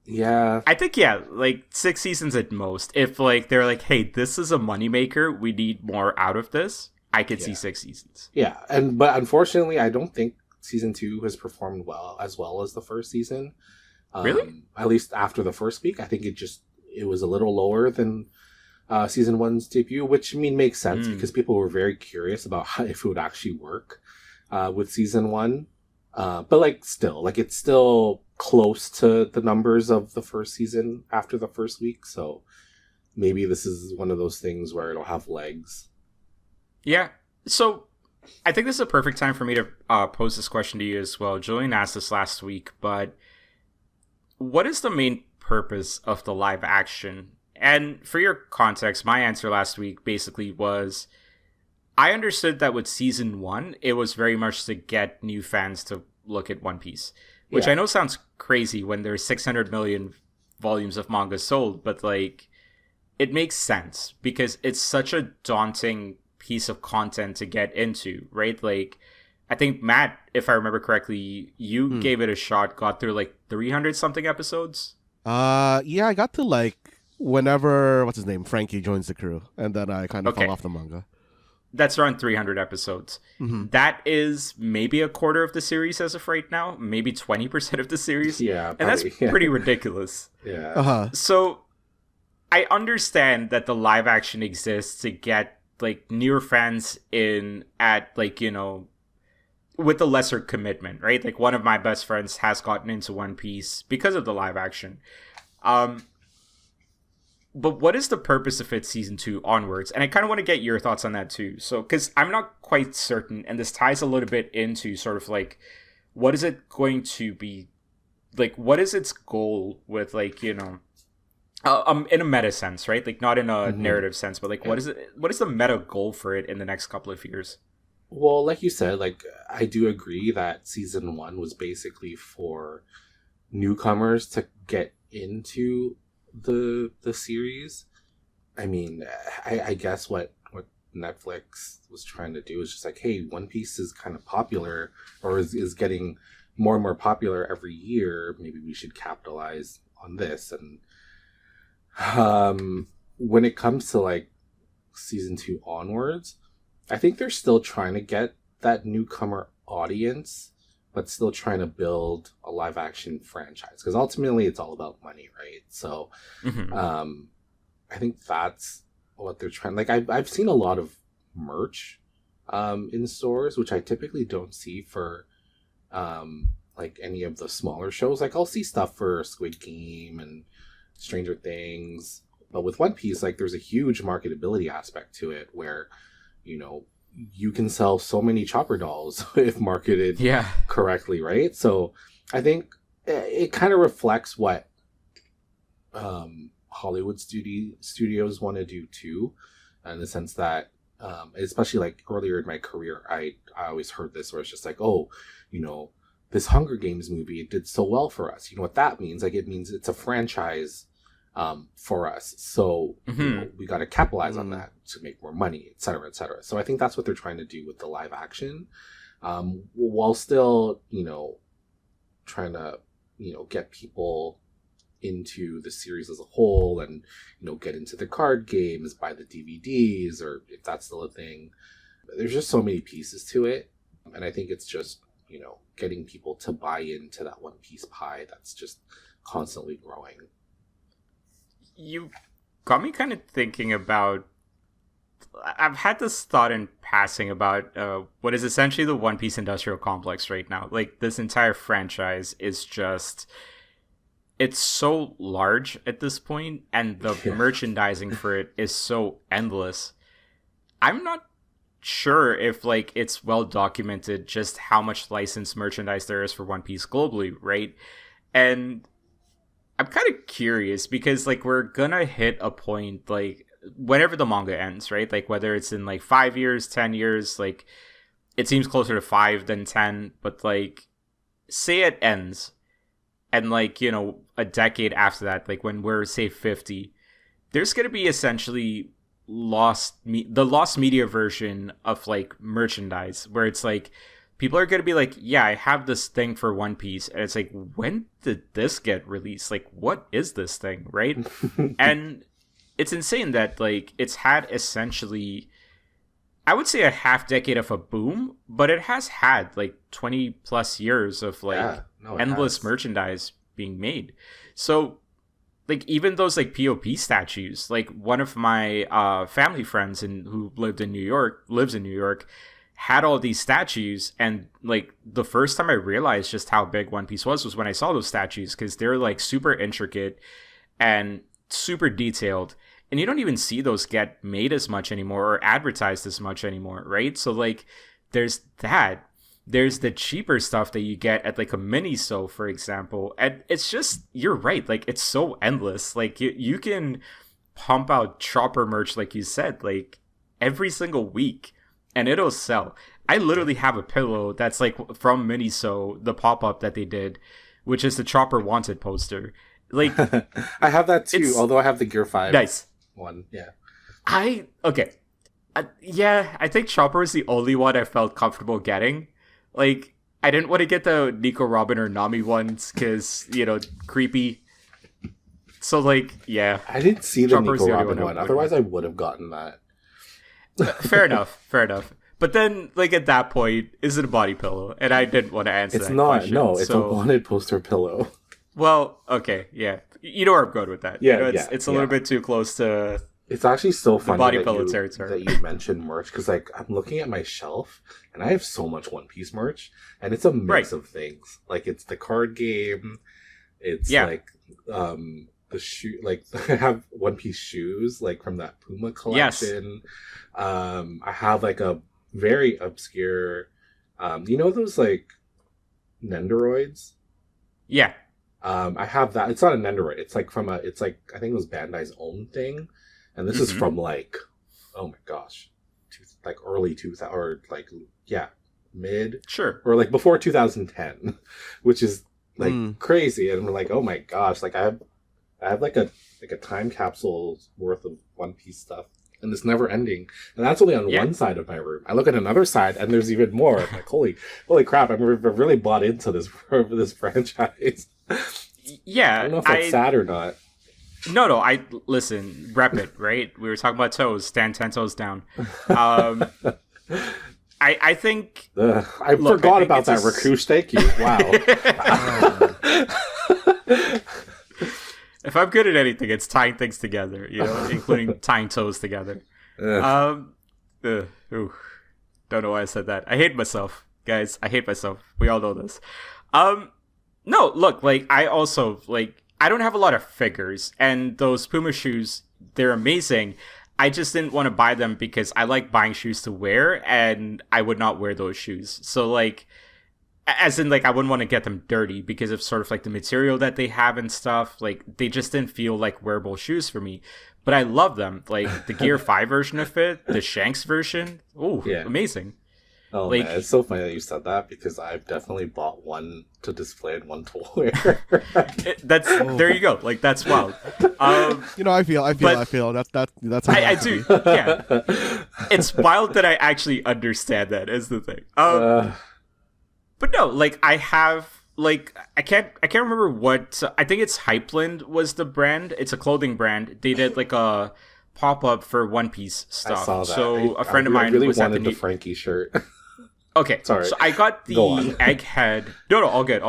Yeah. I think, yeah, like 6 seasons at most. If like they're like, hey, this is a moneymaker, we need more out of this, I could see Yeah. 6 seasons. Yeah, but unfortunately, I don't think season 2 has performed well as the first season. Really? At least after the first week, I think it was a little lower than season 1's debut, which makes sense because people were very curious about if it would actually work with season 1. But like still, like it's still close to the numbers of the first season after the first week. So maybe this is one of those things where it'll have legs. Yeah. So I think this is a perfect time for me to pose this question to you as well. Julian asked this last week, but what is the main purpose of the live action? And for your context, my answer last week basically was I understood that with season 1, it was very much to get new fans to look at One Piece, which Yeah. I know sounds crazy when there's 600 million volumes of manga sold, but like it makes sense because it's such a daunting piece of content to get into, right? Like I think Matt, if I remember correctly, you gave it a shot, got through like 300 something episodes. Yeah, I got to like whenever what's his name, Frankie joins the crew, and then I kind of Okay. fell off the manga. That's around 300 episodes. That is maybe a quarter of the series as of right now, maybe 20% of the series. Yeah, And that's probably, yeah. pretty ridiculous. Yeah. Uh-huh. So I understand that the live action exists to get like newer fans in at like, you know, with a lesser commitment, right? Like one of my best friends has gotten into One Piece because of the live action. But what is the purpose of it season 2 onwards? And I kind of want to get your thoughts on that too. So, because I'm not quite certain, and this ties a little bit into sort of like, what is it going to be? Like, what is its goal with like, you know, in a meta sense, right? Like not in a narrative sense, but like, what is it? What is the meta goal for it in the next couple of years? Well, like you said, like I do agree that season 1 was basically for newcomers to get into the series. I mean, I guess what Netflix was trying to do is just like, hey, One Piece is kind of popular, or is getting more and more popular every year. Maybe we should capitalize on this. And when it comes to like season 2 onwards, I think they're still trying to get that newcomer audience, but still trying to build a live action franchise, because ultimately it's all about money, right? So I think that's what they're trying. Like I've seen a lot of merch in stores, which I typically don't see for like any of the smaller shows. Like I'll see stuff for Squid Game and Stranger Things, but with One Piece, like there's a huge marketability aspect to it where, you know, you can sell so many Chopper dolls if marketed correctly, right? So I think it kind of reflects what Hollywood studios want to do too, in the sense that especially like earlier in my career, I always heard this where it's just like, oh, you know, this Hunger Games movie, it did so well for us. You know what that means? Like it means it's a franchise for us. So you know, we got to capitalize on that to make more money, et cetera, et cetera. So I think that's what they're trying to do with the live action, while still, you know, trying to, you know, get people into the series as a whole and, you know, get into the card games, buy the DVDs, or if that's still a thing. There's just so many pieces to it. And I think it's just, you know, getting people to buy into that One Piece pie that's just constantly growing. You got me kind of thinking about. I've had this thought in passing about what is essentially the One Piece industrial complex right now. Like this entire franchise is just. It's so large at this point, and the merchandising for it is so endless. I'm not sure if like it's well documented just how much licensed merchandise there is for One Piece globally, right? And I'm kind of curious because like we're gonna hit a point like whenever the manga ends, right? Like whether it's in like 5 years, 10 years, like it seems closer to 5 than 10, but like say it ends and like, you know, a decade after that, like when we're say 50, there's gonna be essentially the lost media version of like merchandise where it's like people are going to be like, yeah, I have this thing for One Piece. And it's like, when did this get released? Like, what is this thing, right? And it's insane that, like, it's had essentially, I would say, a half decade of a boom, but it has had, like, 20 plus years of, like, endless merchandise being made. So, like, even those, like, POP statues, like, one of my family friends who lives in New York, had all these statues, and, like, the first time I realized just how big One Piece was when I saw those statues, because they're, like, super intricate and super detailed, and you don't even see those get made as much anymore or advertised as much anymore, right? So, like, there's that. There's the cheaper stuff that you get at, like, a Miniso, for example, and it's just, you're right, like, it's so endless. Like, you can pump out Chopper merch, like you said, like, every single week, and it'll sell. I literally have a pillow that's, like, from Miniso, the pop-up that they did, which is the Chopper Wanted poster. Like, I have that too, although I have the Gear 5 nice one. Yeah. Yeah, I think Chopper was the only one I felt comfortable getting. Like, I didn't want to get the Nico Robin or Nami ones because, you know, creepy. So, like, yeah. I didn't see the Chopper's Nico the only Robin one. Otherwise, I would have gotten that. Fair enough. But then, like, at that point, is it a body pillow? And I didn't want to answer it's that not, question. No, it's a wanted poster pillow. Well, okay, yeah. You know where I'm going with that. Yeah, you know, it's a little bit too close to... It's actually so funny body pillow territory. that you mentioned merch, because, like, I'm looking at my shelf, and I have so much One Piece merch, and it's a mix of things. Like, it's the card game, it's, like, the shoe, like, I have One Piece shoes, like, from that Puma collection. Yes. I have, like, a very obscure, you know those, like, Nendoroids? Yeah. I have that. It's not a Nendoroid. It's, like, it's, like, I think it was Bandai's own thing. And this is from, like, oh my gosh, like early 2000, or like, yeah, mid, sure, or like before 2010, which is like crazy. And we're like, oh my gosh, like I have like a time capsule worth of One Piece stuff, and it's never ending. And that's only on one side of my room. I look at another side, and there's even more. I'm like, holy crap! I've really bought into this franchise. Yeah, I don't know if that's sad or not. No, listen, rep it, right? We were talking about toes, stand 10 toes down. I think... I forgot about that, Rakush, thank you. Wow. If I'm good at anything, it's tying things together, you know, including tying toes together. Don't know why I said that. I hate myself, guys. I hate myself. We all know this. No, look, like, I also, like... I don't have a lot of figures, and those Puma shoes, they're amazing. I just didn't want to buy them because I like buying shoes to wear, and I would not wear those shoes. So, like, as in, like, I wouldn't want to get them dirty because of sort of, like, the material that they have and stuff. Like, they just didn't feel like wearable shoes for me. But I love them. Like, the Gear 5 version of it, the Shanks version. Oh, amazing. Oh, like, man, it's so funny that you said that because I've definitely bought one to display and one to wear. There you go. Like, that's wild. You know, I feel that's how I do. Yeah, it's wild that I actually understand that is the thing. But no, like, I have, like, I can't remember what. I think it's Hypeland was the brand. It's a clothing brand. They did like a pop-up for One Piece stuff. I saw that. So a friend of mine really was wanted the Frankie shirt. Okay, sorry. So I got the Egghead. No, all good.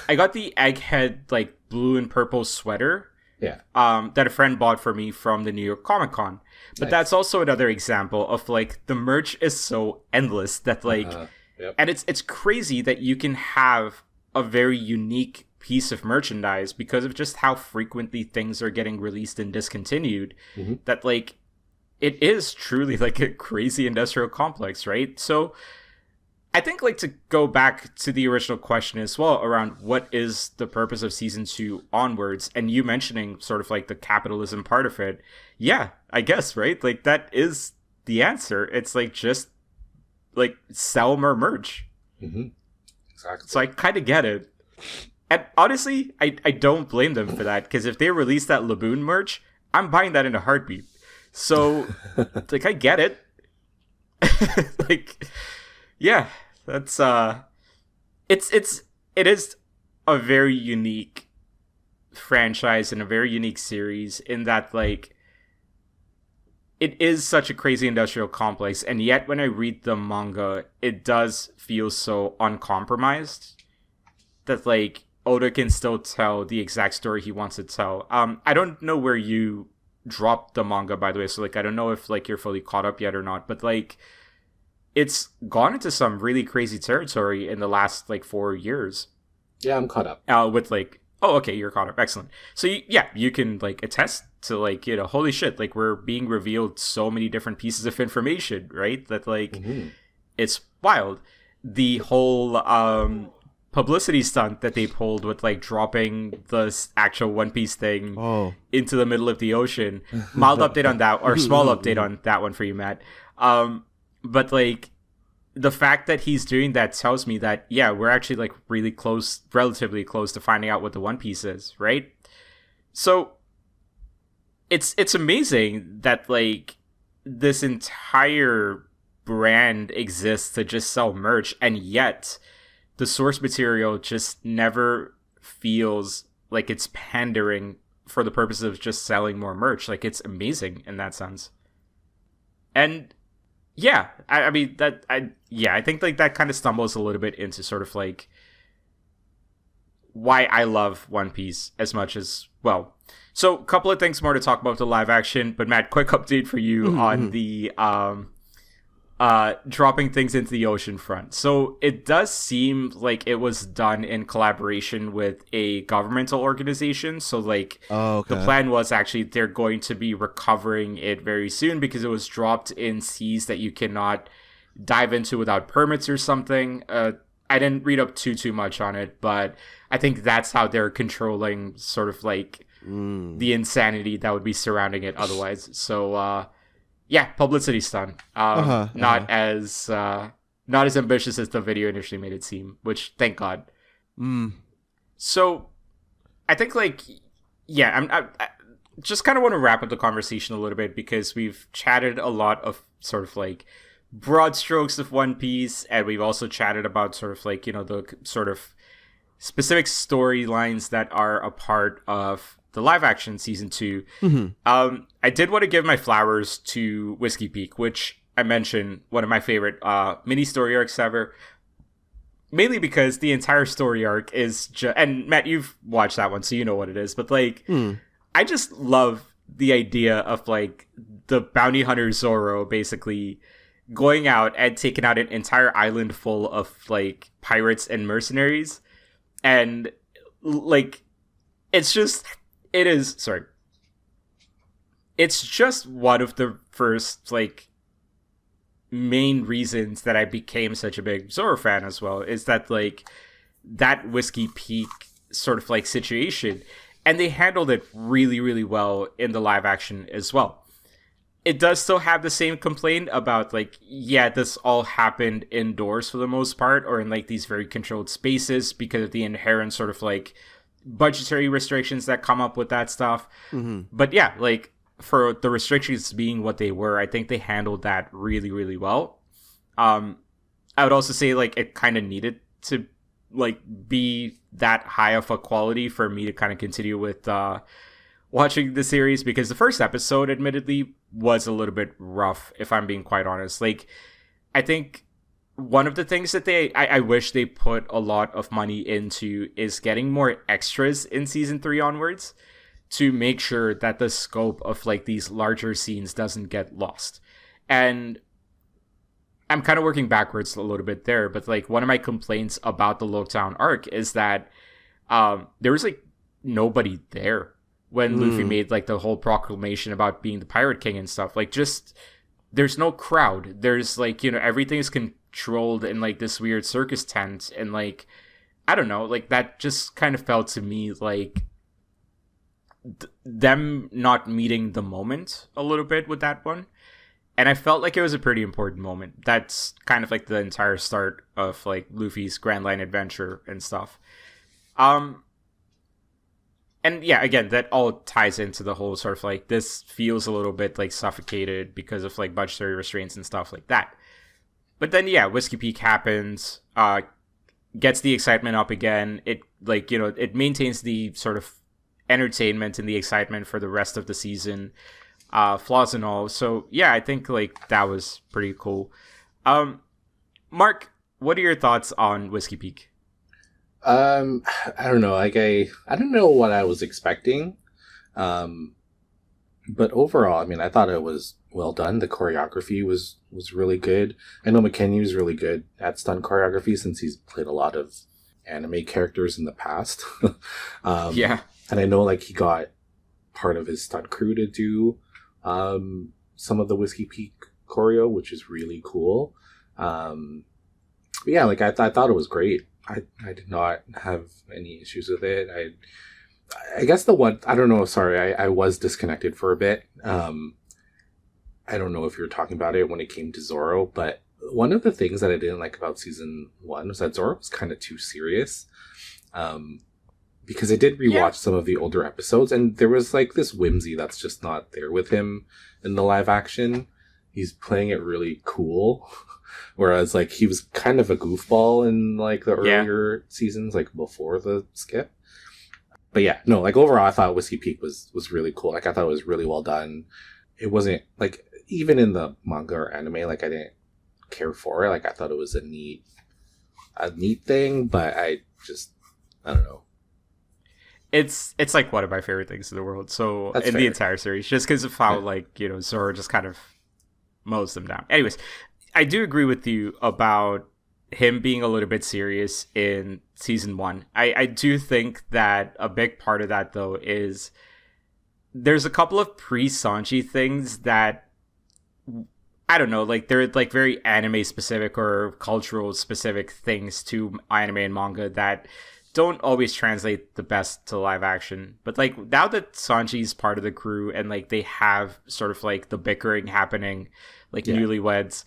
I got the Egghead, like, blue and purple sweater. Yeah. That a friend bought for me from the New York Comic Con. But that's also another example of, like, the merch is so endless that, like, and it's crazy that you can have a very unique piece of merchandise because of just how frequently things are getting released and discontinued. That, like, it is truly like a crazy industrial complex, right? So I think, like, to go back to the original question as well around what is the purpose of season 2 onwards, and you mentioning sort of like the capitalism part of it, yeah, I guess, right? Like, that is the answer. It's like, just like, sell more merch. Exactly. So I kind of get it. And honestly, I don't blame them for that, because if they release that Laboon merch, I'm buying that in a heartbeat. So, like, I get it. Like, yeah, That's it is a very unique franchise and a very unique series in that like it is such a crazy industrial complex, and yet when I read the manga, it does feel so uncompromised that like Oda can still tell the exact story he wants to tell. I don't know where you dropped the manga, by the way, so like I don't know if like you're fully caught up yet or not, but like it's gone into some really crazy territory in the last like 4 years. Yeah, I'm caught up. With like, oh, okay, you're caught up. Excellent. So you can like attest to like, holy shit, like we're being revealed so many different pieces of information, right? That like it's wild. The whole publicity stunt that they pulled with like dropping the actual One Piece thing into the middle of the ocean. Mild update on that, or small update on that one for you, Matt. But like the fact that he's doing that tells me that we're actually like really close, relatively close to finding out what the One Piece is, right? So it's amazing that like this entire brand exists to just sell merch, and yet the source material just never feels like it's pandering for the purpose of just selling more merch. Like it's amazing in that sense. And I think like that kind of stumbles a little bit into sort of like why I love One Piece as much as well. So a couple of things more to talk about the live action, but Matt, quick update for you on the dropping things into the ocean front. So it does seem like it was done in collaboration with a governmental organization. So like the plan was actually they're going to be recovering it very soon because it was dropped in seas that you cannot dive into without permits or something. I didn't read up too much on it, but I think that's how they're controlling sort of like the insanity that would be surrounding it otherwise. So publicity stunt. Not as ambitious as the video initially made it seem, which thank God. So I think like I just kind of want to wrap up the conversation a little bit because we've chatted a lot of sort of like broad strokes of One Piece, and we've also chatted about sort of like the sort of specific storylines that are a part of the live action season 2. I did want to give my flowers to Whiskey Peak, which I mentioned one of my favorite mini story arcs ever, mainly because the entire story arc is and Matt, you've watched that one so you know what it is, but like I just love the idea of like the bounty hunter Zoro basically going out and taking out an entire island full of like pirates and mercenaries, and like it's just one of the first like main reasons that I became such a big Zoro fan as well, is that like that Whiskey Peak sort of like situation, and they handled it really, really well in the live action as well. It does still have the same complaint about like, this all happened indoors for the most part, or in like these very controlled spaces because of the inherent sort of like budgetary restrictions that come up with that stuff. But like for the restrictions being what they were, I think they handled that really, really well. I would also say like it kind of needed to like be that high of a quality for me to kind of continue with watching the series, because the first episode admittedly was a little bit rough, if I'm being quite honest. Like I think one of the things that I wish they put a lot of money into is getting more extras in season 3 onwards to make sure that the scope of like these larger scenes doesn't get lost. And I'm kind of working backwards a little bit there, but like one of my complaints about the Loketown arc is that there was like nobody there when Luffy made like the whole proclamation about being the Pirate King and stuff. Like just there's no crowd. There's like, everything is controlled in like this weird circus tent, and like I don't know, like that just kind of felt to me like them not meeting the moment a little bit with that one. And I felt like it was a pretty important moment. That's kind of like the entire start of like Luffy's Grand Line adventure and stuff. And again, that all ties into the whole sort of like this feels a little bit like suffocated because of like budgetary restraints and stuff like that. But then, yeah, Whiskey Peak happens, gets the excitement up again. It, like, you know, it maintains the sort of entertainment and the excitement for the rest of the season, flaws and all. So, yeah, I think, like, that was pretty cool. Mark, what are your thoughts on Whiskey Peak? I don't know. Like, I don't know what I was expecting. But overall, I mean, I thought it was well done. The choreography was really good. I know McKinney was really good at stunt choreography since he's played a lot of anime characters in the past. Yeah. And I know, like, he got part of his stunt crew to do some of the Whiskey Peak choreo, which is really cool. But yeah, like, I thought it was great. I did not have any issues with it. I guess the one, I don't know, sorry, I was disconnected for a bit. I don't know if you were talking about it when it came to Zoro, but one of the things that I didn't like about season 1 was that Zoro was kind of too serious. Because I did rewatch some of the older episodes, and there was like this whimsy that's just not there with him in the live action. He's playing it really cool. Whereas, like, he was kind of a goofball in, like, the earlier seasons, like, before the skip. But yeah, no, like, overall, I thought Whiskey Peak was really cool. Like, I thought it was really well done. It wasn't, like, even in the manga or anime, like, I didn't care for it. Like, I thought it was a neat thing, but I don't know. It's like one of my favorite things in the world. So That's in fair. the entire series, just because of how like, you know, Zoro just kind of mows them down. Anyways, I do agree with you about him being a little bit serious in season 1. I do think that a big part of that, though, is there's a couple of pre-Sanji things that, I don't know, like, they're like very anime specific or cultural specific things to anime and manga that don't always translate the best to live action. But like, now that Sanji's part of the crew and like they have sort of like the bickering happening, like newlyweds,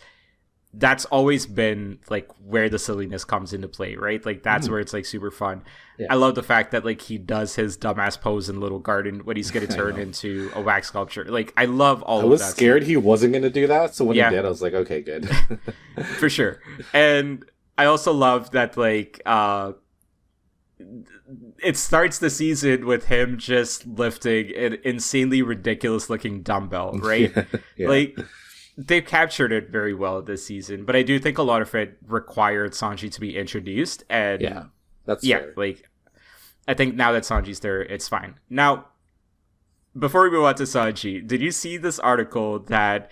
that's always been like where the silliness comes into play, right? Like, that's where it's like super fun. I love the fact that like he does his dumbass pose in Little Garden when he's gonna turn into a wax sculpture. Like, I love all of that. I was scared he wasn't gonna do that, so when he did, I was like, okay, good. For sure. And I also love that, like, it starts the season with him just lifting an insanely ridiculous looking dumbbell, right? Like, they've captured it very well this season, but I do think a lot of it required Sanji to be introduced, and that's fair. Like, I think now that Sanji's there, it's fine. Now, before we move on to Sanji, did you see this article that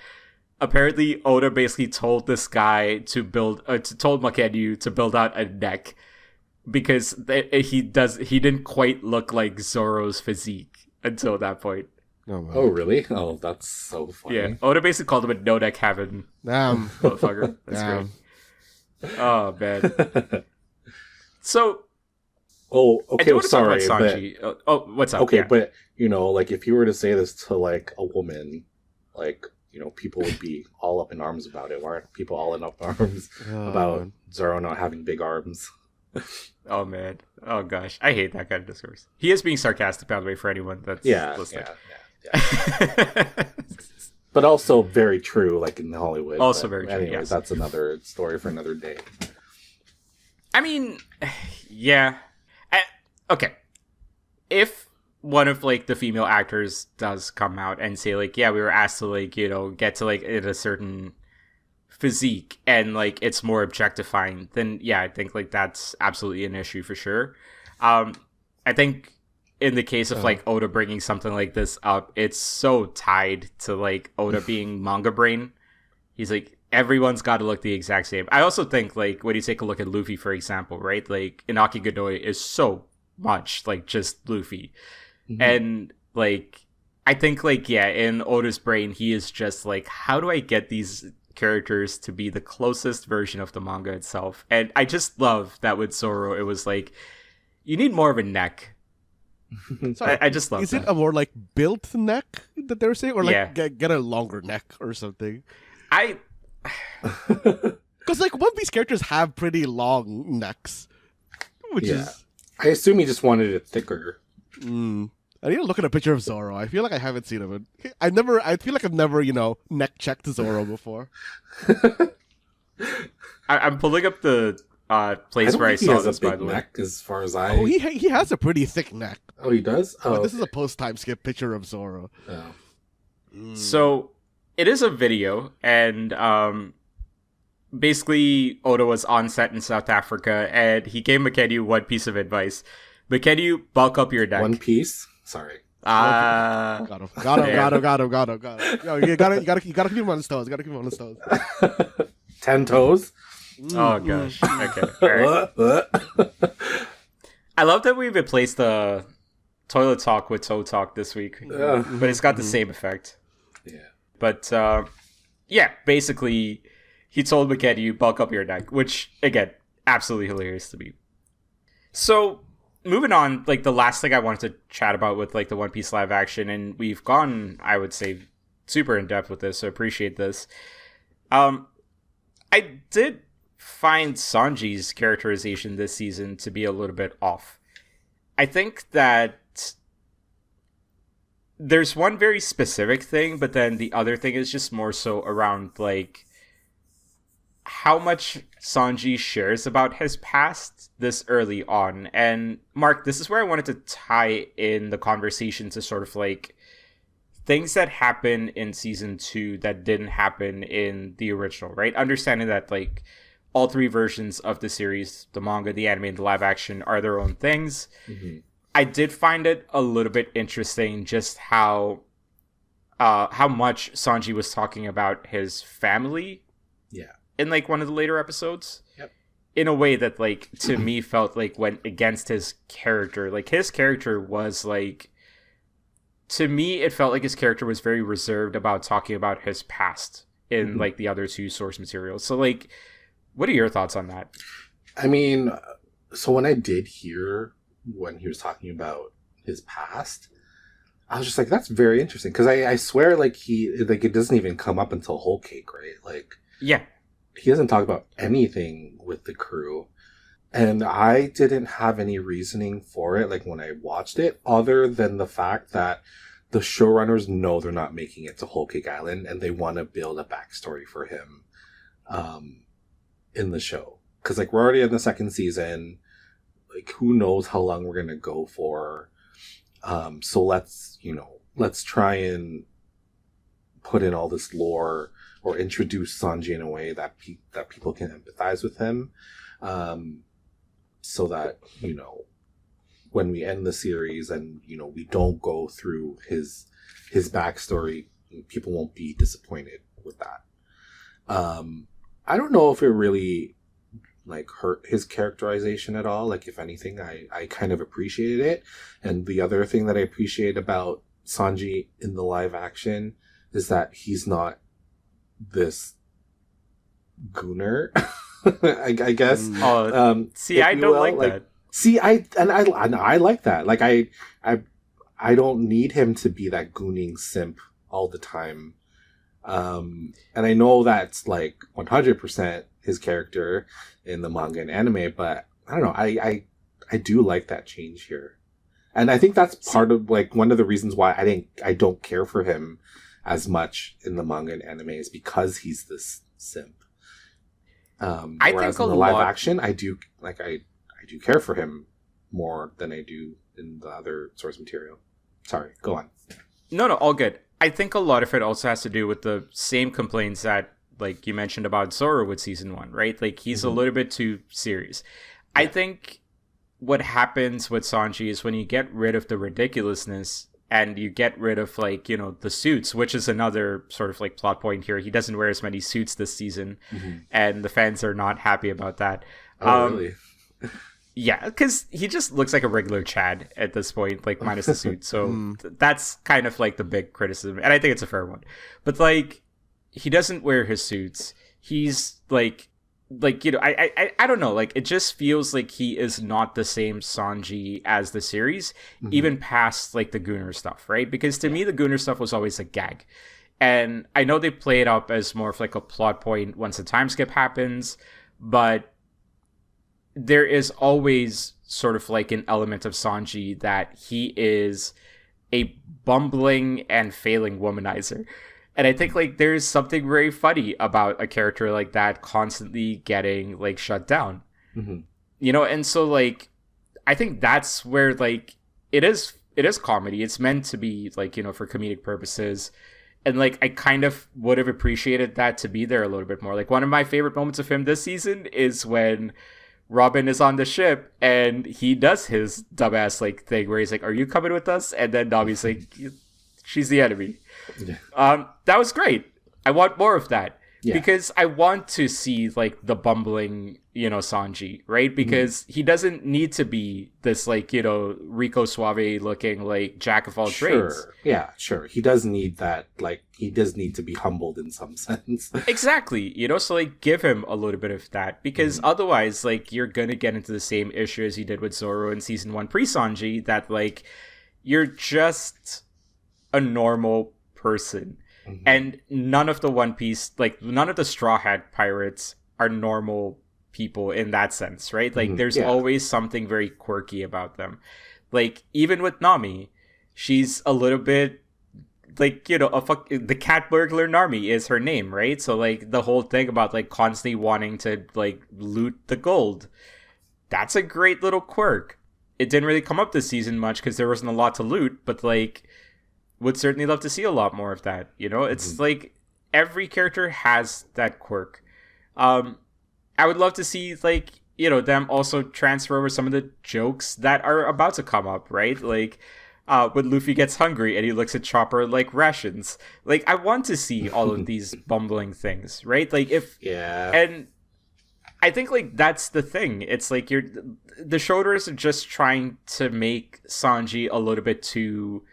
apparently Oda basically told this guy to told Makenyu to build out a neck because he didn't quite look like Zoro's physique until that point. Oh, really? Oh, that's so funny. Yeah, Oda basically called him a no-neck having motherfucker. That's great. Oh, man. So... Oh, okay, sorry. But, what's up? Okay, but, you know, like, if you were to say this to, like, a woman, like, you know, people would be all up in arms about it. Why aren't people all in up arms about Zoro not having big arms? Oh, man. Oh, gosh. I hate that kind of discourse. He is being sarcastic, by the way, for anyone that's listening. Yeah. But also very true, like, in Hollywood. Also very true, anyways, that's another story for another day. I mean, yeah. Okay. If one of, like, the female actors does come out and say, like, yeah, we were asked to, like, you know, get to, like, at a certain physique and, like, it's more objectifying, then, yeah, I think, like, that's absolutely an issue for sure. I think in the case of, like, Oda bringing something like this up, it's so tied to, like, Oda being manga brain. He's like, everyone's got to look the exact same. I also think, like, when you take a look at Luffy, for example, right? Like, Inaki Godoy is so much, like, just Luffy. Mm-hmm. And, like, I think, like, yeah, in Oda's brain, he is just, like, how do I get these characters to be the closest version of the manga itself? And I just love that with Zoro, it was like, you need more of a neck. Sorry, I just love Is that. it a more, like, built neck that they were saying? Or, like, get a longer neck or something? Because, like, One Piece characters have pretty long necks. Which is... I assume he just wanted it thicker. I need to look at a picture of Zoro. I feel like I haven't seen him. I feel like I've never, you know, neck checked Zoro before. I'm pulling up the place where I he saw has this, a by big the way. neck, as far as I. Oh, he has a pretty thick neck. Oh, he does. Oh, But this is a post-time skip picture of Zoro. Oh. So it is a video, and basically Oda was on set in South Africa, and he gave Makenyu one piece of advice. Makenyu, bulk up your deck. One Piece. Sorry. Got him. Yo, you gotta keep him on his toes. Gotta keep him on his toes. 10 toes. Oh gosh. Okay. All right. I love that we replaced the toilet talk with toe talk this week, but it's got the same effect. Yeah. But yeah, basically, he told Makenyu, bulk up your deck, which again, absolutely hilarious to me. So moving on, like the last thing I wanted to chat about with like the One Piece live action, and we've gone, I would say, super in depth with this, so appreciate this. I did find Sanji's characterization this season to be a little bit off. I think that there's one very specific thing, but then the other thing is just more so around like how much Sanji shares about his past this early on. And Mark, this is where I wanted to tie in the conversation to sort of like things that happen in season 2 that didn't happen in the original, right? Understanding that like all three versions of the series, the manga, the anime, and the live action, are their own things. Mm-hmm. I did find it a little bit interesting just how much Sanji was talking about his family. Yeah. In like one of the later episodes. Yep. In a way that like to me felt like went against his character. Like his character was like, to me it felt like his character was very reserved about talking about his past in like the other two source materials. So like, what are your thoughts on that? I mean, so when I did hear when he was talking about his past, I was just like, that's very interesting. Because I swear, like, it doesn't even come up until Whole Cake, right? Like, yeah. He doesn't talk about anything with the crew. And I didn't have any reasoning for it, like, when I watched it, other than the fact that the showrunners know they're not making it to Whole Cake Island, and they want to build a backstory for him in the show. Because, like, we're already in the second season. Like, who knows how long we're going to go for. So let's try and put in all this lore or introduce Sanji in a way that that people can empathize with him. So that, when we end the series and, we don't go through his backstory, people won't be disappointed with that. I don't know if it really like hurt his characterization at all. Like, if anything, I kind of appreciated it. And the other thing that I appreciate about Sanji in the live action is that he's not this gooner, I guess. See, I don't like that. See, I like that. Like, I don't need him to be that gooning simp all the time. And I know that's like 100% his character in the manga and anime, but I don't know. I do like that change here. And I think that's part of like one of the reasons why I don't care for him as much in the manga and anime is because he's this simp. I whereas think in the live action, I do care for him more than I do in the other source material. Sorry, go on. No, all good. I think a lot of it also has to do with the same complaints that, like you mentioned about Zoro with season 1, right? Like, he's a little bit too serious. Yeah. I think what happens with Sanji is when you get rid of the ridiculousness and you get rid of, like, the suits, which is another sort of, like, plot point here. He doesn't wear as many suits this season, and the fans are not happy about that. Oh, really? Yeah, because he just looks like a regular Chad at this point, like, minus the suit. So that's kind of, like, the big criticism. And I think it's a fair one. But, like, he doesn't wear his suits. He's, like, I don't know. Like, it just feels like he is not the same Sanji as the series, even past, like, the Gooner stuff, right? Because to me, the Gooner stuff was always a gag. And I know they play it up as more of, like, a plot point once a time skip happens, but there is always sort of like an element of Sanji that he is a bumbling and failing womanizer. And I think like there's something very funny about a character like that constantly getting like shut down. Mm-hmm. You know, and so like I think that's where like it is comedy. It's meant to be like, you know, for comedic purposes. And like I kind of would have appreciated that to be there a little bit more. Like one of my favorite moments of him this season is when Robin is on the ship and he does his dumbass like thing where he's like, "Are you coming with us?" And then Nami's like, "She's the enemy." Yeah. That was great. I want more of that. Yeah. Because I want to see like the bumbling, you know, Sanji, right? Because he doesn't need to be this like, you know, Rico Suave looking like jack of all trades. Yeah, sure. He does need that. Like he does need to be humbled in some sense. Exactly. You know, so like give him a little bit of that because otherwise like you're going to get into the same issue as you did with Zoro in season 1 pre-Sanji that like you're just a normal person. And none of the One Piece, like none of the Straw Hat pirates are normal people in that sense, right? Like there's always something very quirky about them. Like even with Nami, she's a little bit like, you know, the cat burglar Nami is her name, right? So like the whole thing about like constantly wanting to like loot the gold, that's a great little quirk. It didn't really come up this season much because there wasn't a lot to loot, but like would certainly love to see a lot more of that. You know, it's like every character has that quirk. I would love to see like, you know, them also transfer over some of the jokes that are about to come up, right? Like when Luffy gets hungry and he looks at Chopper like rations. Like I want to see all of these bumbling things, right? Like and I think like that's the thing. It's like the shoulders are just trying to make Sanji a little bit too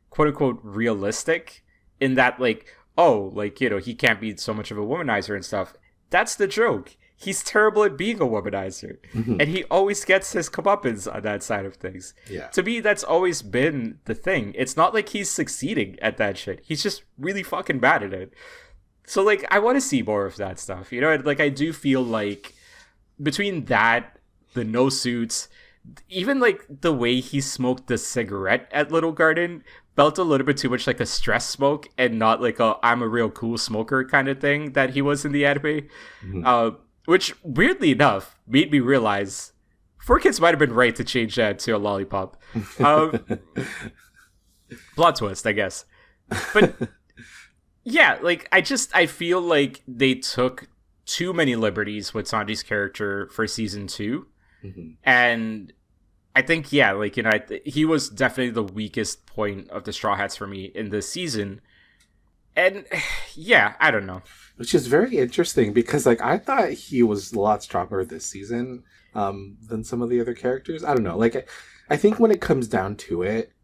quote unquote realistic in that like, oh, like, you know, he can't be so much of a womanizer and stuff. That's the joke. He's terrible at being a womanizer. And he always gets his comeuppance on that side of things. Yeah. To me, that's always been the thing. It's not like he's succeeding at that shit. He's just really fucking bad at it. So like I want to see more of that stuff. You know, like I do feel like between that, the no suits, even like the way he smoked the cigarette at Little Garden felt a little bit too much like a stress smoke and not like a I'm a real cool smoker kind of thing that he was in the anime. Which weirdly enough made me realize 4Kids might have been right to change that to a lollipop. Plot twist, I guess. But yeah, like I feel like they took too many liberties with Sanji's character for season 2. And I think, yeah, like, you know, he was definitely the weakest point of the Straw Hats for me in this season. And yeah, I don't know. Which is very interesting because, like, I thought he was a lot stronger this season than some of the other characters. I don't know. Like, I think when it comes down to it,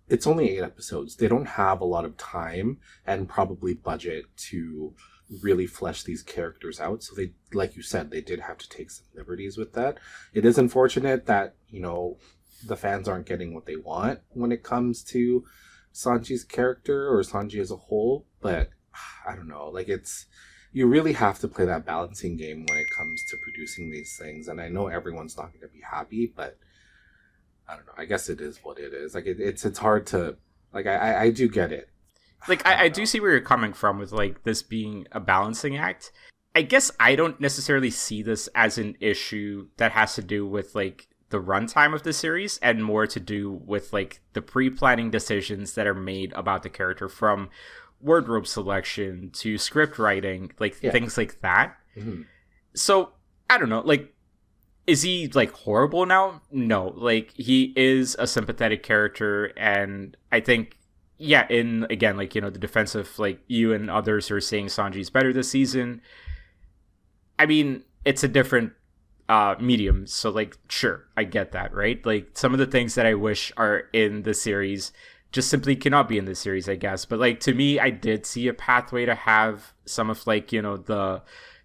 it's only 8 episodes. They don't have a lot of time and probably budget to really flesh these characters out. So they, like you said, they did have to take some liberties with that. It is unfortunate that, you know, the fans aren't getting what they want when it comes to Sanji's character or Sanji as a whole. But I don't know, like you really have to play that balancing game when it comes to producing these things. And I know everyone's not going to be happy, but I don't know. I guess it is what it is. Like it's hard to, like, I do get it. Like, I do see where you're coming from with, like, this being a balancing act. I guess I don't necessarily see this as an issue that has to do with, like, the runtime of the series and more to do with, like, the pre-planning decisions that are made about the character from wardrobe selection to script writing, like, things like that. So, I don't know, like, is he, like, horrible now? No. Like, he is a sympathetic character, and I think, yeah, in, again, like, you know, the defense of, like, you and others who are saying Sanji's better this season, I mean, it's a different medium, so, like, sure, I get that, right? Like, some of the things that I wish are in the series just simply cannot be in the series, I guess. But, like, to me, I did see a pathway to have some of, like, you know, the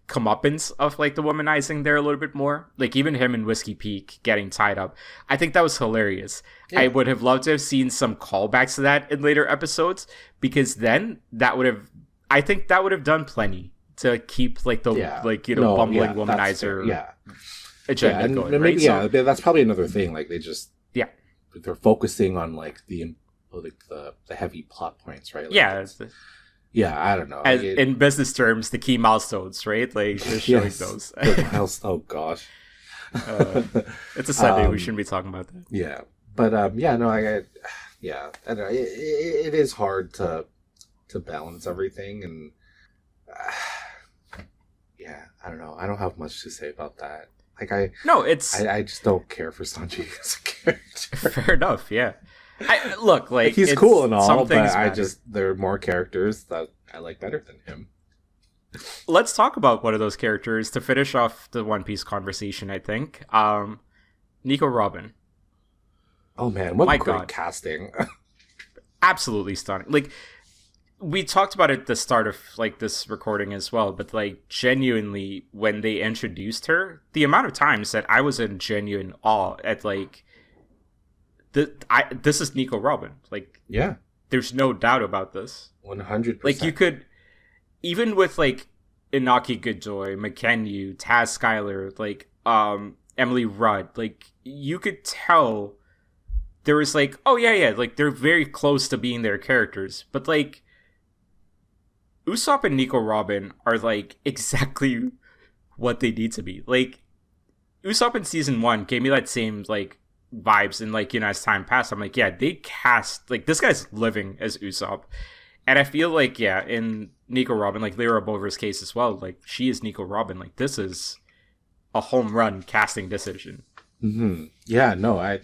comeuppance of, like, the womanizing there a little bit more. Like, even him in Whiskey Peak getting tied up. I think that was hilarious. Yeah. I would have loved to have seen some callbacks to that in later episodes, because then that would have, I think that would have done plenty to keep, like, the, like, you know, bumbling womanizer agenda and going, maybe, right? Yeah, that's probably another thing. Like, they just, they're focusing on, like, the heavy plot points, right? Like, Yeah, I don't know. As, in business terms, the key milestones, right? Like they're showing those. The oh gosh. It's a Sunday. We shouldn't be talking about that. Yeah, but yeah, no, yeah, I don't know. It is hard to balance everything, and yeah, I don't know. I don't have much to say about that. Like I just don't care for Sanji as a character. Fair enough. Yeah. Look, like he's cool and all, but there are more characters that I like better than him. Let's talk about one of those characters to finish off the One Piece conversation. I think, Nico Robin. Oh man, what great casting! Absolutely stunning. Like we talked about it at the start of like this recording as well, but like genuinely, when they introduced her, the amount of times that I was in genuine awe at like. This is Nico Robin. Like, yeah, there's no doubt about this. 100%. Like, you could, even with like Inaki Godoy, McKenyu, Taz Skylar, like Emily Rudd, like you could tell there was like, oh yeah, like they're very close to being their characters, but like Usopp and Nico Robin are like exactly what they need to be. Like Usopp in season 1 gave me that same like vibes, and like, you know, as time passed, I'm like, yeah, they cast like this guy's living as Usopp, and I feel like in Nico Robin, like Lyra Bover's case as well, like she is Nico Robin. Like this is a home run casting decision. Mm-hmm. Yeah, no,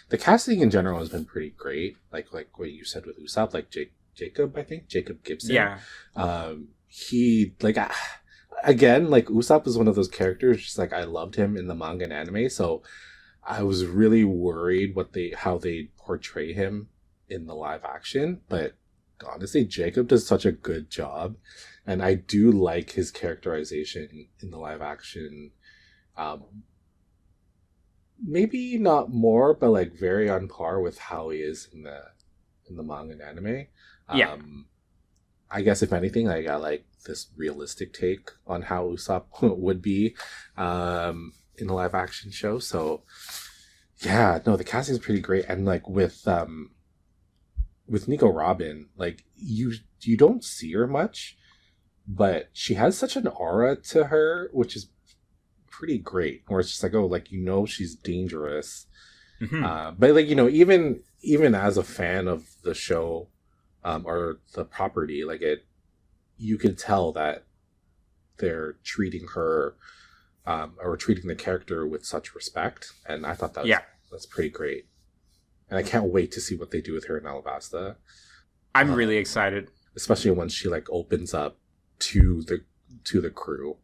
the casting in general has been pretty great. Like what you said with Usopp, like Jacob Gibson. Yeah, he like. Again, like Usopp is one of those characters. Just like I loved him in the manga and anime, so I was really worried how they portray him in the live action, but honestly, Jacob does such a good job, and I do like his characterization in the live action. Maybe not more, but like very on par with how he is in the manga and anime. Yeah. I guess if anything, I got like this realistic take on how Usopp would be in a live action show. So yeah, no, the casting is pretty great, and like with Nico Robin, like you don't see her much, but she has such an aura to her, which is pretty great. Where it's just like, oh, like, you know, she's dangerous. Mm-hmm. But like, you know, even as a fan of the show or the property, like you can tell that they're treating her or treating the character with such respect, and I thought that's pretty great, and I can't wait to see what they do with her in Alabasta. I'm really excited, especially when she like opens up to the crew.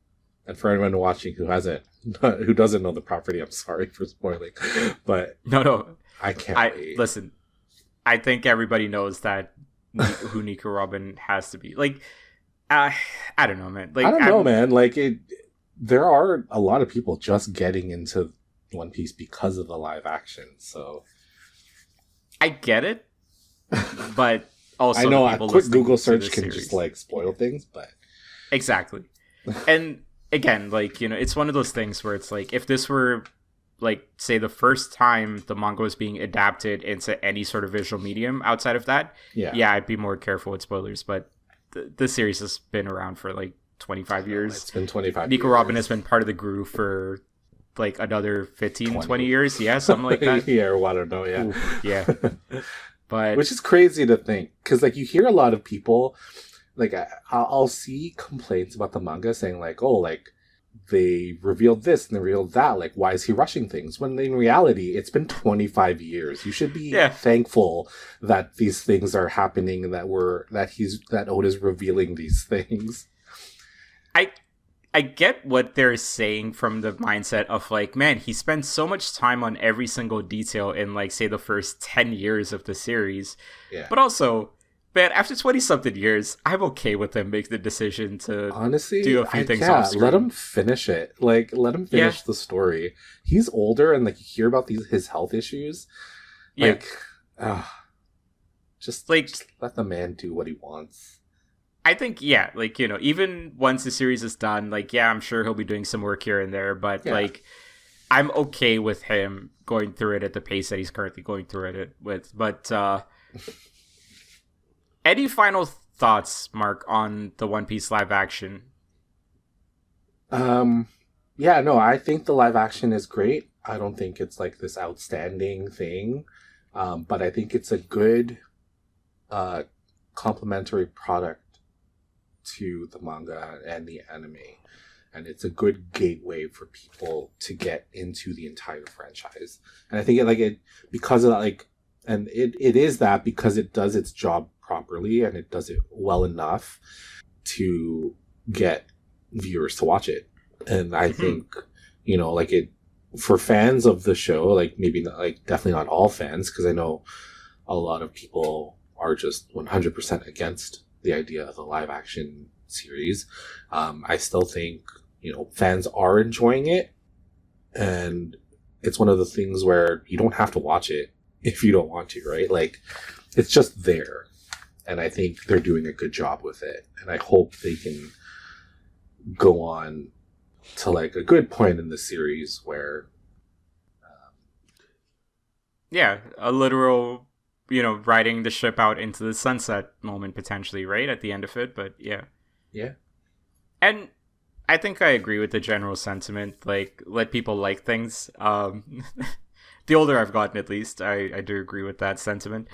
And for anyone watching who doesn't know the property, I'm sorry for spoiling, but no, I can't wait. Listen, I think everybody knows that who Nico Robin has to be. Like, I don't know, man. Like, I don't know, man. Like there are a lot of people just getting into One Piece because of the live action. So I get it, but also I know a quick Google search can just like spoil things, but exactly. And again, like, you know, it's one of those things where it's like, if this were like, say, the first time the manga was being adapted into any sort of visual medium outside of that, yeah, I'd be more careful with spoilers. But the series has been around for like 25 years. It's been 25 Nico years. Robin has been part of the crew for like another 15, 20 years. Yeah, something like that. Yeah, or I don't know. Yeah. Ooh, yeah. But which is crazy to think, because like you hear a lot of people, like I'll see complaints about the manga saying like, oh, like they revealed this and they revealed that. Like, why is he rushing things? When in reality, it's been 25 years. You should be thankful that these things are happening and that Oda's revealing these things. I get what they're saying from the mindset of like, man, he spent so much time on every single detail in like, say, the first 10 years of the series. Yeah. But also, man, after 20-something years, I'm okay with him making the decision to honestly do a few things off screen. Let him finish it. Like, let him finish the story. He's older, and like you hear about his health issues. Like, just let the man do what he wants. I think, like, you know, even once the series is done, like, I'm sure he'll be doing some work here and there, but like, I'm okay with him going through it at the pace that he's currently going through it with. But any final thoughts, Mark, on the One Piece live action? Yeah, no, I think the live action is great. I don't think it's like this outstanding thing, but I think it's a good complementary product to the manga and the anime, and it's a good gateway for people to get into the entire franchise. And I think it because of that, and it is that because it does its job properly and it does it well enough to get viewers to watch it. And I think, it for fans of the show, maybe not, definitely not all fans, because I know a lot of people are just 100% against the idea of the live action series. I still think, fans are enjoying it, and it's one of the things where you don't have to watch it if you don't want to, right? It's just there. And I think they're doing a good job with it. And I hope they can go on to a good point in the series where a literal, riding the ship out into the sunset moment potentially, right, at the end of it. But yeah and I think I agree with the general sentiment, let people like things. The older I've gotten, at least, I do agree with that sentiment.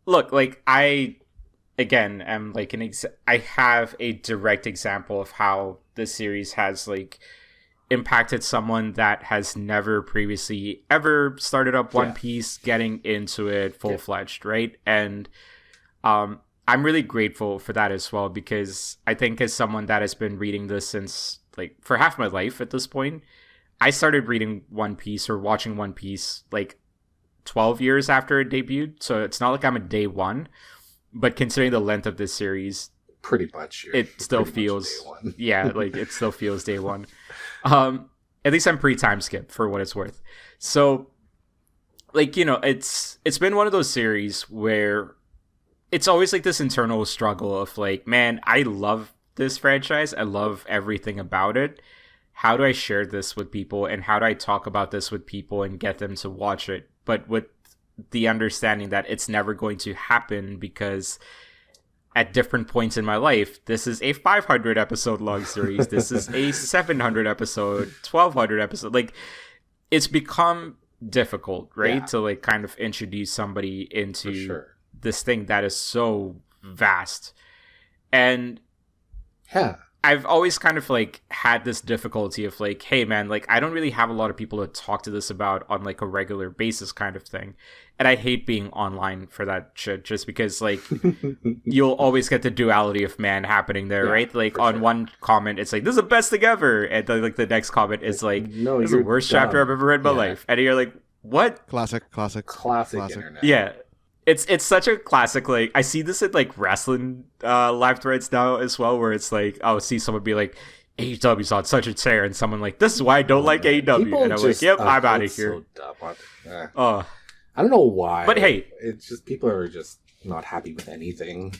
Look, I again am I have a direct example of how this series has impacted someone that has never previously ever started up One Piece, getting into it full-fledged, right? And I'm really grateful for that as well, because I think as someone that has been reading this since for half my life at this point, I started reading One Piece or watching One Piece 12 years after it debuted, so it's not like I'm a day one. But considering the length of this series, pretty much, it still feels it still feels day one. At least I'm pre-time skip for what it's worth. So, it's been one of those series where it's always this internal struggle of man, I love this franchise, I love everything about it. How do I share this with people, and how do I talk about this with people and get them to watch it? But with the understanding that it's never going to happen, because at different points in my life, this is a 500 episode long series, this is a 700 episode, 1200 episode, it's become difficult, right? To kind of introduce somebody into this thing that is so vast. And I've always kind of had this difficulty of hey man, I don't really have a lot of people to talk to this about on a regular basis kind of thing. And I hate being online for that shit, just because you'll always get the duality of man happening there, right? On one comment it's this is the best thing ever, and then the next comment is no, this is the worst chapter I've ever read in my life, and you're what? Classic internet. Yeah. It's such a classic. I see this in wrestling live threads now as well, where it's I'll see someone be AEW's on such a tear, and someone this is why I don't like AEW, and I'm yep, I'm out of here. So dumb. I don't know why, but hey, it's just people are just not happy with anything.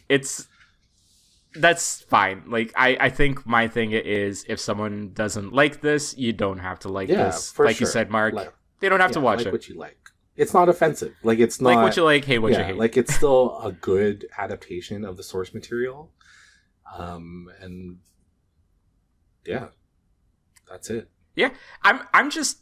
That's fine. I think my thing is, if someone doesn't like this, you don't have to like this. For you said, Mark, they don't have to watch it. What you like. It's not offensive. It's not what you like, hate what you hate. It's still a good adaptation of the source material. And yeah, that's it. Yeah, I'm just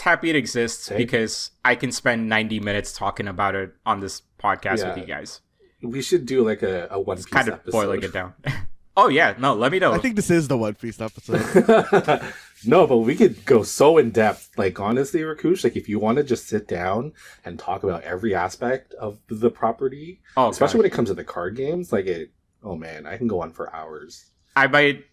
happy it exists because I can spend 90 minutes talking about it on this podcast with you guys. We should do a One Piece kind of episode. boiling it down. Oh yeah, no, let me know. I think this is the One Piece episode. No, but we could go so in depth. Honestly, Rakush, if you want to just sit down and talk about every aspect of the property, especially when it comes to the card games, oh man, I can go on for hours. I might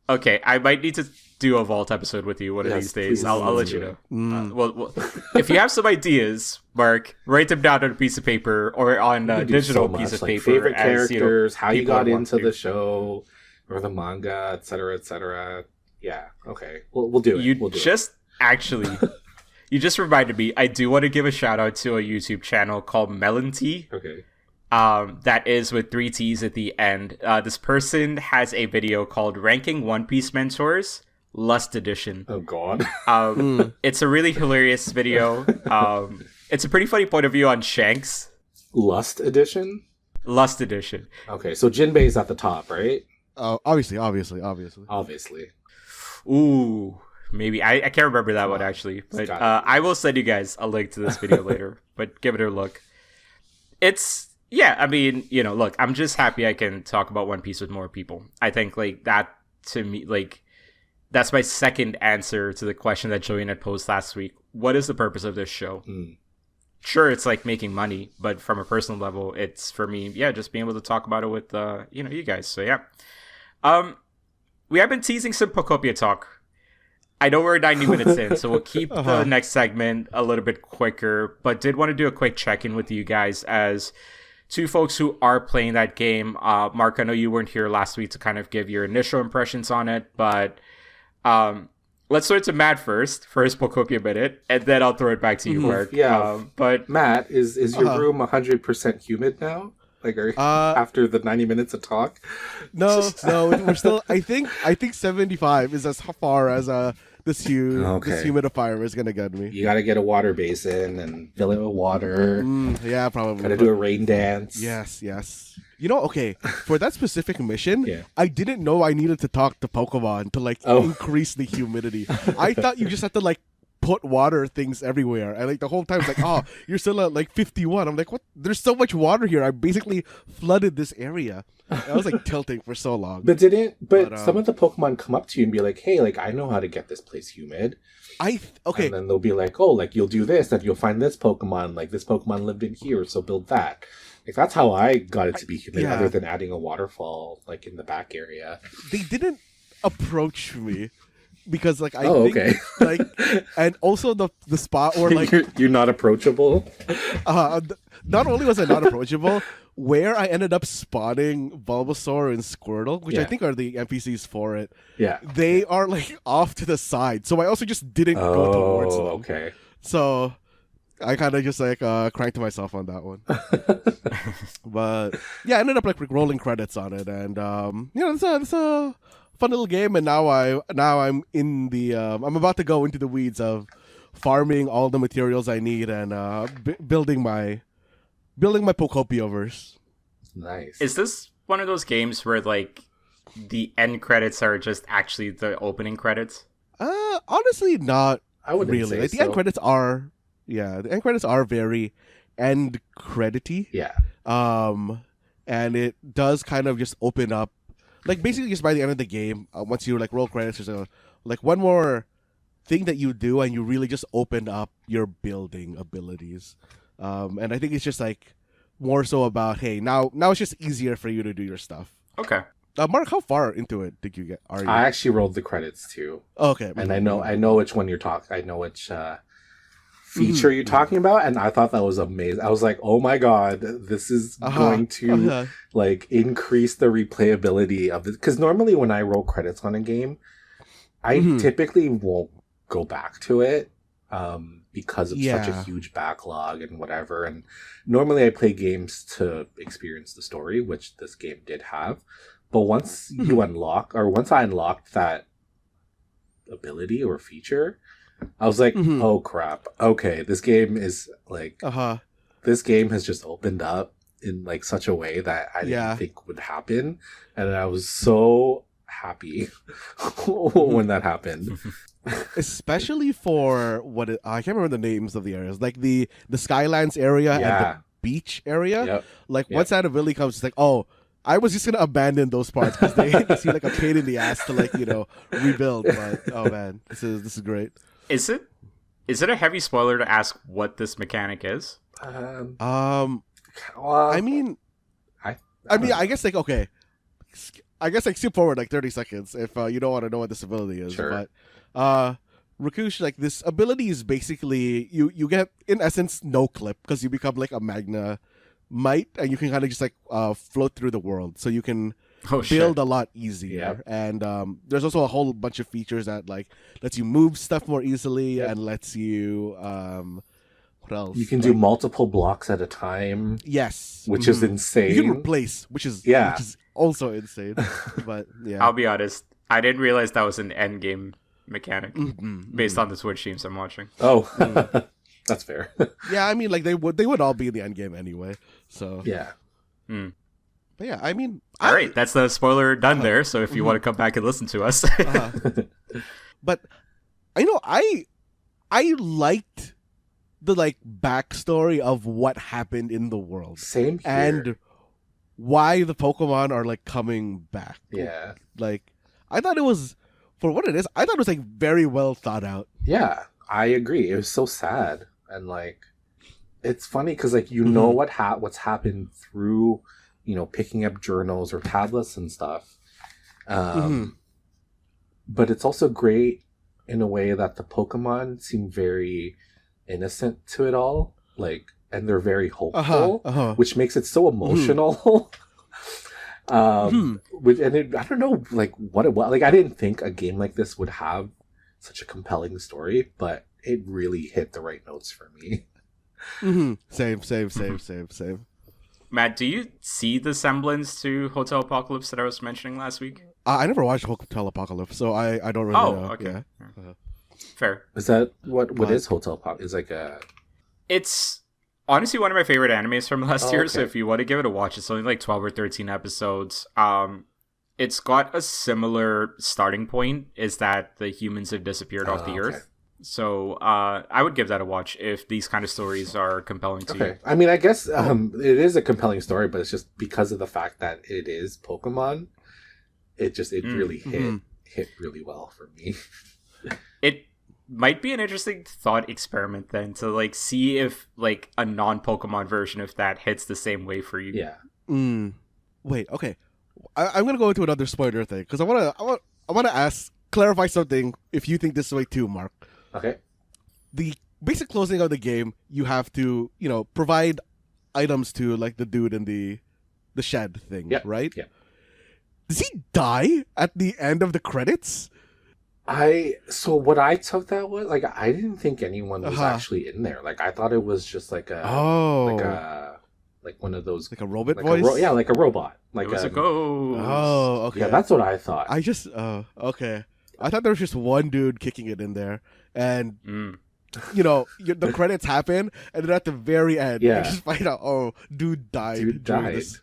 need to do a Vault episode with you one of these days. I'll let you know. Well, if you have some ideas, Mark, write them down on a piece of paper or on a digital piece of paper. Favorite characters, how you got into the show or the manga, etc., etc. Yeah, okay. We'll do it. You just reminded me, I do want to give a shout out to a YouTube channel called Melon Tea. Okay. That is with 3 T's at the end. This person has a video called Ranking One Piece Mentors, Lust Edition. Oh, God. It's a really hilarious video. It's a pretty funny point of view on Shanks. Lust Edition? Lust Edition. Okay, so Jinbei's at the top, right? Obviously. Obviously. Ooh, maybe I can't remember that one actually, but I will send you guys a link to this video later. But give it a look. It's I mean, look, I'm just happy I can talk about One Piece with more people. I think like that to me, like that's my second answer to the question that Julian had posed last week. What is the purpose of this show? Sure, it's like making money, but from a personal level, it's for me, just being able to talk about it with you guys. So we have been teasing some Pokopia talk. I know we're 90 minutes in, so we'll keep the next segment a little bit quicker, but did want to do a quick check-in with you guys as two folks who are playing that game. Mark, I know you weren't here last week to kind of give your initial impressions on it, but let's throw it to Matt first for his Pokopia minute, and then I'll throw it back to you, Mark. But Matt, is your room 100% humid now? Like, after the 90 minutes of talk? No, we're still. I think 75 is as far as this humidifier is gonna get me. You gotta get a water basin and fill it with water. Yeah, probably. Gotta do a rain dance. Yes. Okay, for that specific mission, I didn't know I needed to talk to Pokemon to increase the humidity. I thought you just had to put water things everywhere, and the whole time it's you're still at 51. I'm like, what? There's so much water here. I basically flooded this area. I was tilting for so long. But some of the Pokemon come up to you and be like, hey, I know how to get this place humid. Okay. And then they'll be like, oh, you'll do this, and you'll find this Pokemon, this Pokemon lived in here, so build that. That's how I got it to be humid, other than adding a waterfall in the back area. They didn't approach me. Because I think and also the spot where you're not approachable. Not only was I not approachable, where I ended up spawning Bulbasaur and Squirtle, which I think are the NPCs for it. Yeah, they are off to the side, so I also just didn't go towards them. Okay, so I kind of just cranked myself on that one. But I ended up rolling credits on it, and it's a fun little game, and now I'm in the I'm about to go into the weeds of farming all the materials I need and building my Pokopia-verse. Nice. Is this one of those games where the end credits are just actually the opening credits? Honestly, not. I wouldn't really. say the so. end credits are the end credits are very end credity. Yeah. And it does kind of just open up. Basically, just by the end of the game, once you roll credits, there's one more thing that you do, and you really just open up your building abilities. And I think it's just more so about, hey, now it's just easier for you to do your stuff. Okay. Mark, how far into it did you get? Are you? I actually rolled the credits too. Okay. And I know which one you're talking. I know which feature you're talking about, and I thought that was amazing. I was like, oh my god, this is going to increase the replayability of it, because normally when I roll credits on a game, I typically won't go back to it because of such a huge backlog and whatever, and normally I play games to experience the story, which this game did have. But once once I unlocked that ability or feature, I was like, oh crap. Okay, this game is this game has just opened up in such a way that I didn't think would happen. And I was so happy when that happened. Especially for I can't remember the names of the areas. The Skylands area and the beach area. Yep. Once that ability comes, it's I was just gonna abandon those parts because they seem like a pain in the ass to rebuild. But oh man, this is great. Is it a heavy spoiler to ask what this mechanic is? Well, I mean, I guess okay. I guess skip forward 30 seconds if you don't want to know what this ability is. Sure. But Rakush, this ability is basically you get in essence no clip because you become a magna mite, and you can kind of just float through the world, so you can build a lot easier. And there's also a whole bunch of features that lets you move stuff more easily and lets you what else? You can do multiple blocks at a time. Yes, which is insane. You can replace, which is also insane. But I'll be honest, I didn't realize that was an end game mechanic based on the Twitch streams I'm watching. Oh, that's fair. Yeah, I mean, they would all be in the end game anyway. So yeah. Mm. But yeah, I mean, All right, that's the spoiler done there. So if you want to come back and listen to us, but I know I liked the like backstory of what happened in the world. Same here. And why the Pokemon are like coming back. Yeah. Like, I thought it was, for what it is, I thought it was like very well thought out. Yeah, I agree. It was so sad, and like, it's funny because like you know what's happened through, picking up journals or tablets and stuff. But it's also great in a way that the Pokemon seem very innocent to it all, like, and they're very hopeful, which makes it so emotional. Which, and I don't know, like what it was. Like, I didn't think a game like this would have such a compelling story, but it really hit the right notes for me. Same. Matt, do you see the semblance to Hotel Apocalypse that I was mentioning last week? I never watched Hotel Apocalypse, so I don't really know. Okay. Yeah. Fair. Is that what is Hotel Pop? Is like a... It's honestly one of my favorite animes from last year. Okay. So if you want to give it a watch, it's only like 12 or 13 episodes. It's got a similar starting point, is that the humans have disappeared off the Earth. So I would give that a watch if these kind of stories are compelling to you. I mean, I guess it is a compelling story, but it's just because of the fact that it is Pokemon, it really hit really well for me. It might be an interesting thought experiment then to like see if like a non-Pokemon version of that hits the same way for you. Yeah. Wait, okay. I'm gonna go into another spoiler thing because I wanna clarify something. If you think this way too, Mark. Okay. The basic closing of the game, you have to provide items to like the dude in the shed thing, right? Yeah. Does he die at the end of the credits? So what I took that was like I didn't think anyone was actually in there. Like I thought it was just like like one of those like a robot like voice. Like a robot. Like it was a ghost. Oh, okay. Yeah, that's what I thought. I just okay. I thought there was just one dude kicking it in there, and the credits happen, and then at the very end, you just find out, dude died. During this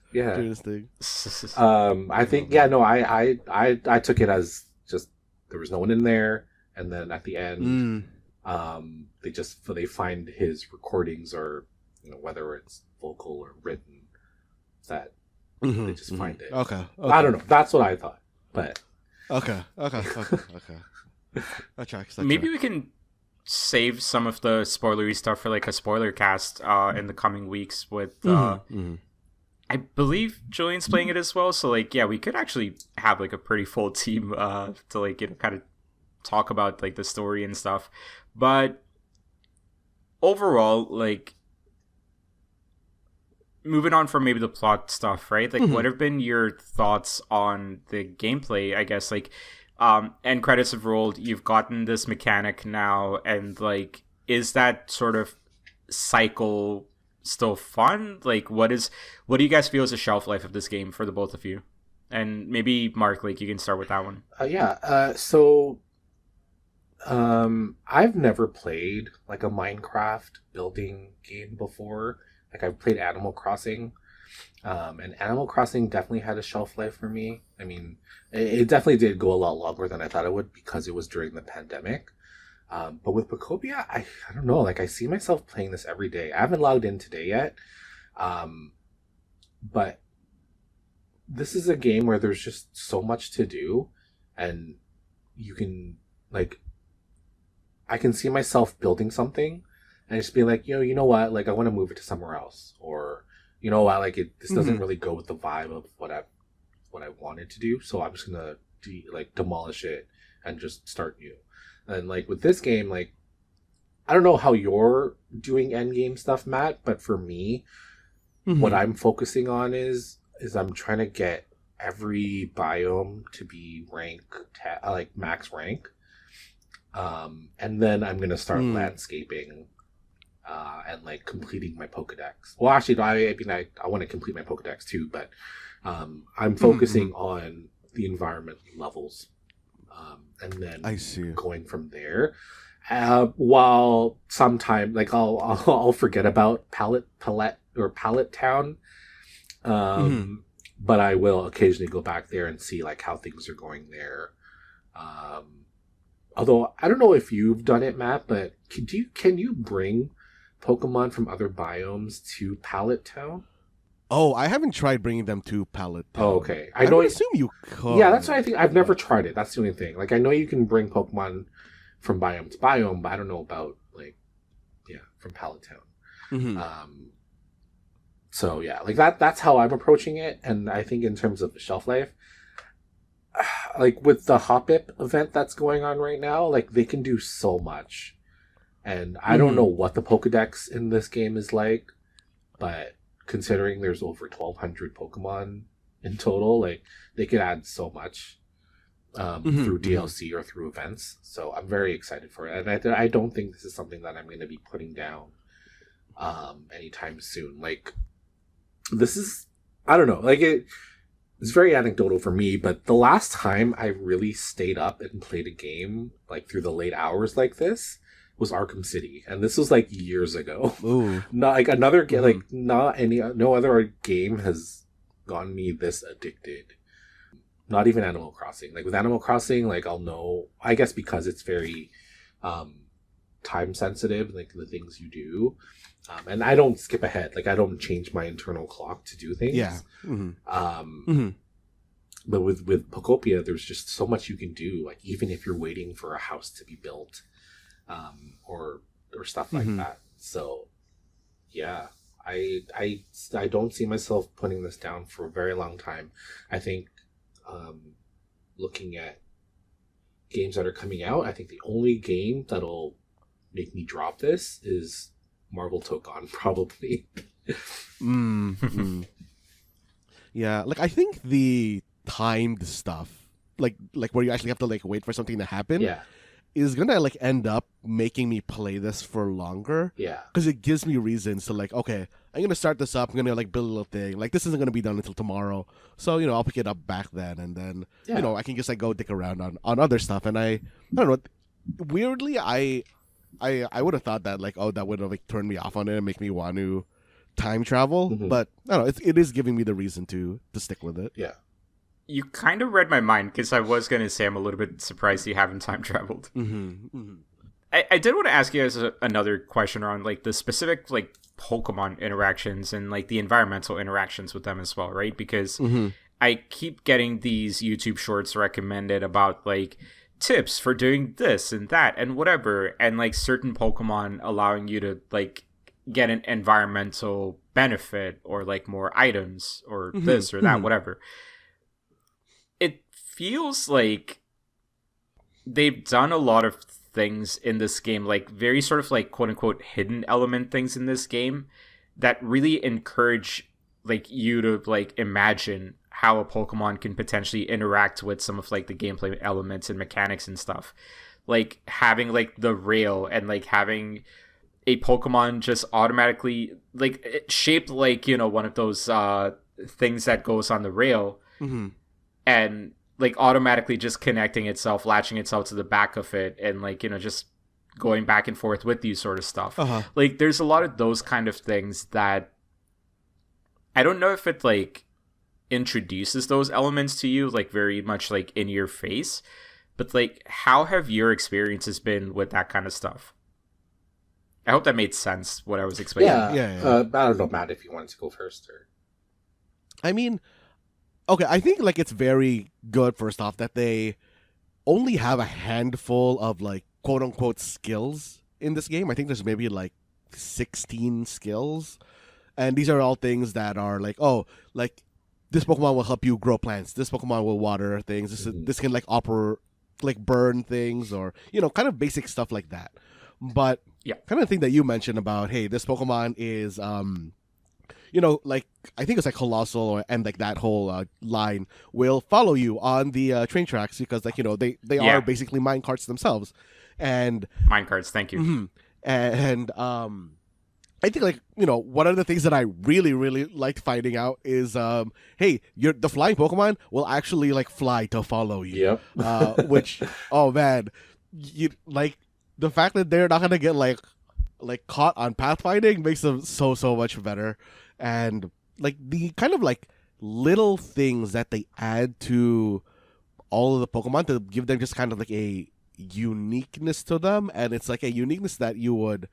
thing. I think I took it as just there was no one in there, and then at the end, they find his recordings, or whether it's vocal or written, that they just find it. Okay. I don't know. That's what I thought, but okay. That tracks. Maybe we can save some of the spoilery stuff for like a spoiler cast in the coming weeks with I believe Julian's playing it as well, so like we could actually have like a pretty full team to like kind of talk about like the story and stuff. But overall, like, moving on from maybe the plot stuff, right? Like, what have been your thoughts on the gameplay? I guess like end credits have rolled, you've gotten this mechanic now, and like, is that sort of cycle still fun? Like, what do you guys feel is the shelf life of this game for the both of you? And maybe Mark, like, you can start with that one. So I've never played like a Minecraft building game before. Like, I've played Animal Crossing, and Animal Crossing definitely had a shelf life for me. I mean, it definitely did go a lot longer than I thought it would because it was during the pandemic. But with Pokopia, I don't know. Like, I see myself playing this every day. I haven't logged in today yet, but this is a game where there's just so much to do, and you can like, I can see myself building something and just be like, you know what, like, I want to move it to somewhere else, or you know what, like, this doesn't really go with the vibe of what I wanted to do, so I'm just gonna demolish it and just start new. And like with this game, like, I don't know how you're doing end game stuff, Matt, but for me, what I'm focusing on is I'm trying to get every biome to be like max rank, and then I'm gonna start landscaping and like completing my Pokedex. Well, actually, I want to complete my Pokedex too, but I'm focusing on the environment levels, and then I see. Going from there. While sometime like I'll forget about Pallet Town, But I will occasionally go back there and see like how things are going there. Although I don't know if you've done it, Matt, but can you bring Pokemon from other biomes to Pallet Town? Oh, I haven't tried bringing them to Pallet Town. Oh, okay. I would assume you could. Yeah, that's what I think. I've never tried it. That's the only thing. Like, I know you can bring Pokemon from biome to biome, but I don't know about, like, from Pallet Town. So, yeah, like, that's how I'm approaching it. And I think in terms of the shelf life, like, with the Hoppip event that's going on right now, like, they can do so much. And I don't know what the Pokedex in this game is like, but considering there's over 1,200 Pokemon in total, like, they could add so much through DLC or through events. So I'm very excited for it. And I don't think this is something that I'm going to be putting down anytime soon. Like, this is, I don't know, like, it's very anecdotal for me, but the last time I really stayed up and played a game, like, through the late hours like this, was Arkham City, and this was like years ago. Ooh. Not like another game, like no other game has gotten me this addicted. Not even Animal Crossing. Like with Animal Crossing, like I'll know, I guess because it's very time sensitive, like the things you do, and I don't skip ahead. Like I don't change my internal clock to do things. Yeah. But with Pokopia, there's just so much you can do. Like even if you're waiting for a house to be built. Or stuff like that. So, yeah, I don't see myself putting this down for a very long time. I think, looking at games that are coming out, I think the only game that'll make me drop this is Marvel Tokon, probably. Yeah, like I think the timed stuff, like where you actually have to like wait for something to happen, is gonna like end up making me play this for longer. Yeah. Because it gives me reasons to like, okay, I'm gonna start this up, I'm gonna like build a little thing. Like this isn't gonna be done until tomorrow. So, I'll pick it up back then and then I can just like go dick around on other stuff. And I don't know. Weirdly I would have thought that like, oh, that would have like turned me off on it and make me want to time travel. But I don't know, it is giving me the reason to stick with it. Yeah. You kind of read my mind because I was going to say I'm a little bit surprised you haven't time traveled. I did want to ask you guys another question around like the specific like Pokemon interactions and like the environmental interactions with them as well, right? Because I keep getting these YouTube shorts recommended about like tips for doing this and that and whatever, and like certain Pokemon allowing you to like get an environmental benefit or like more items or this or that, whatever. It feels like they've done a lot of things in this game, like very sort of like quote unquote hidden element things in this game that really encourage like you to like imagine how a Pokemon can potentially interact with some of like the gameplay elements and mechanics and stuff. Like having like the rail and like having a Pokemon just automatically like shaped like, one of those things that goes on the rail. And like automatically just connecting itself, latching itself to the back of it, and like just going back and forth with you sort of stuff. Like there's a lot of those kind of things that I don't know if it like introduces those elements to you like very much like in your face, but like how have your experiences been with that kind of stuff? I hope that made sense what I was explaining. Yeah. I don't know, Matt, if you wanted to go first or. I mean, okay, I think like it's very good first off that they only have a handful of like quote unquote skills in this game. I think there's maybe like 16 skills. And these are all things that are like, oh, like this Pokemon will help you grow plants. This Pokemon will water things. This can like burn things or, kind of basic stuff like that. But kind of thing that you mentioned about, hey, this Pokemon is like I think it's like Colossal and like that whole line will follow you on the train tracks because like they are basically minecarts themselves, and minecarts. Thank you. And I think like one of the things that I really really liked finding out is hey, the flying Pokemon will actually like fly to follow you. Yep. Which oh man, you like the fact that they're not gonna get like caught on pathfinding makes them so much better. And like the kind of like little things that they add to all of the Pokemon to give them just kind of like a uniqueness to them, and it's like a uniqueness that you would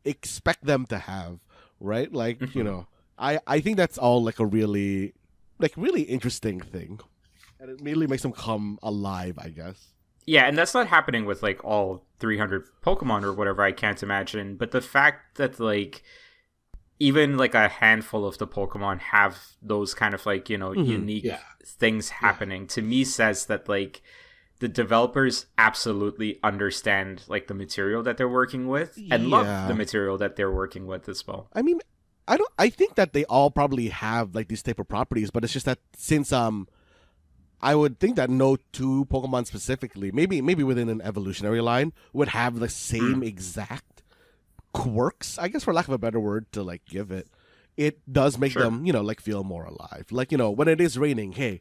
expect them to have, right? Like, I think that's all like a really interesting thing, and it really makes them come alive, I guess. Yeah, and that's not happening with like all 300 Pokemon or whatever, I can't imagine. But the fact that like even like a handful of the Pokemon have those kind of like, unique things happening to me says that like the developers absolutely understand like the material that they're working with and love the material that they're working with as well. I mean, I think that they all probably have like these type of properties, but it's just that since I would think that no two Pokemon specifically, maybe within an evolutionary line, would have the same exact quirks, I guess, for lack of a better word to like give it. It does make them, like feel more alive. Like, when it is raining, hey,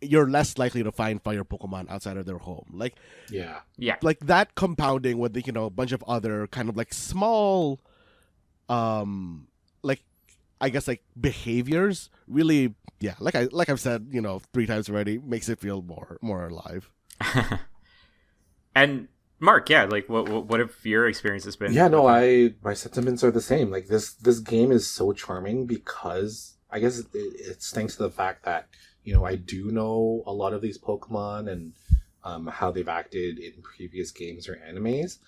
you're less likely to find fire Pokemon outside of their home. Like, yeah, like that compounding with the, a bunch of other kind of like small, like, I guess like behaviors really, like I've said, 3 times already, makes it feel more alive. And Mark, like what have your experiences been? Yeah, no, my sentiments are the same. Like this game is so charming because I guess it's thanks to the fact that I do know a lot of these Pokemon and how they've acted in previous games or animes,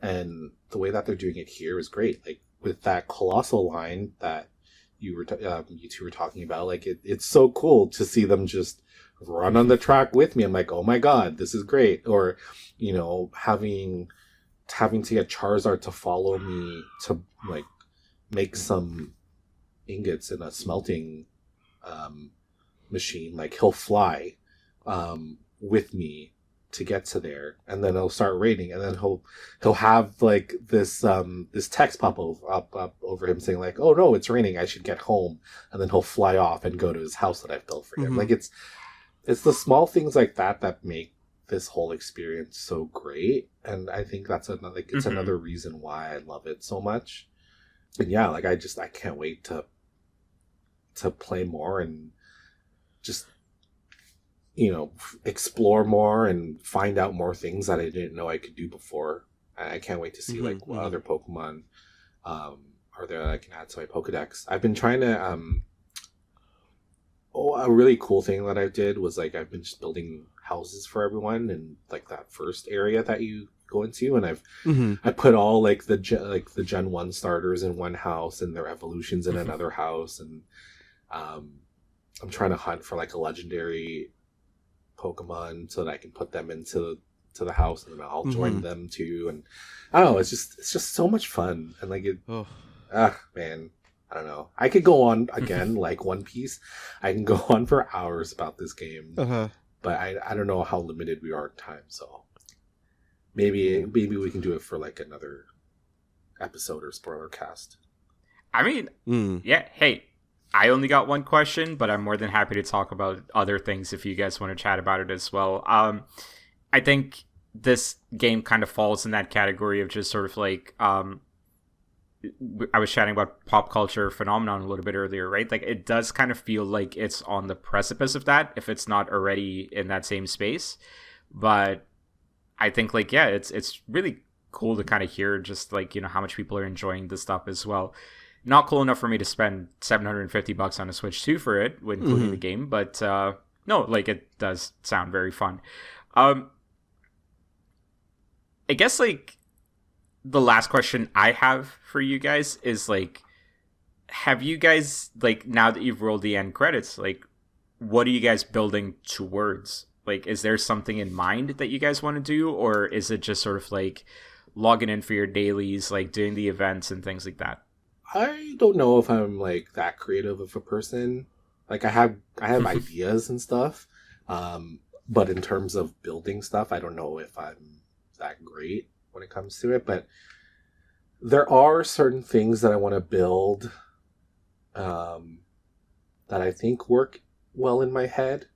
and the way that they're doing it here is great. Like with that colossal line that you two were talking about, like it's so cool to see them just run on the track with me. I'm like, oh my god, this is great. Or having to get Charizard to follow me to like make some ingots in a smelting machine. Like he'll fly with me to get to there, and then he'll start raiding, and then he'll have like this text pop up over him saying like, oh no, it's raining, I should get home, and then he'll fly off and go to his house that I've built for him. Like it's the small things like that make this whole experience so great, and I think that's another reason why I love it so much. And yeah, like I can't wait to play more and just explore more and find out more things that I didn't know I could do before. I can't wait to see like what other Pokemon are there that I can add to my Pokedex. I've been trying to a really cool thing that I did was like I've been just building houses for everyone in like that first area that you go into, and I put all like the Gen 1 starters in one house and their evolutions in another house, and I'm trying to hunt for like a legendary Pokemon so that I can put them into the house, and then I'll join them too. And I don't know, it's just so much fun, and like it man, I don't know, I could go on again like One Piece. I can go on for hours about this game, but I don't know how limited we are in time, so maybe we can do it for like another episode or spoiler cast. I mean, yeah, hey, I only got one question, but I'm more than happy to talk about other things if you guys want to chat about it as well. I think this game kind of falls in that category of just sort of like, I was chatting about pop culture phenomenon a little bit earlier, right? Like it does kind of feel like it's on the precipice of that, if it's not already in that same space. But I think like, yeah, it's really cool to kind of hear just like, how much people are enjoying this stuff as well. Not cool enough for me to spend $750 on a Switch 2 for it, including the game, but no, like it does sound very fun. I guess like the last question I have for you guys is like, have you guys, like, now that you've rolled the end credits, like, what are you guys building towards? Like, is there something in mind that you guys want to do, or is it just sort of like logging in for your dailies, like doing the events and things like that? I don't know if I'm like that creative of a person. Like I have ideas and stuff, but in terms of building stuff, I don't know if I'm that great when it comes to it. But there are certain things that I want to build that I think work well in my head,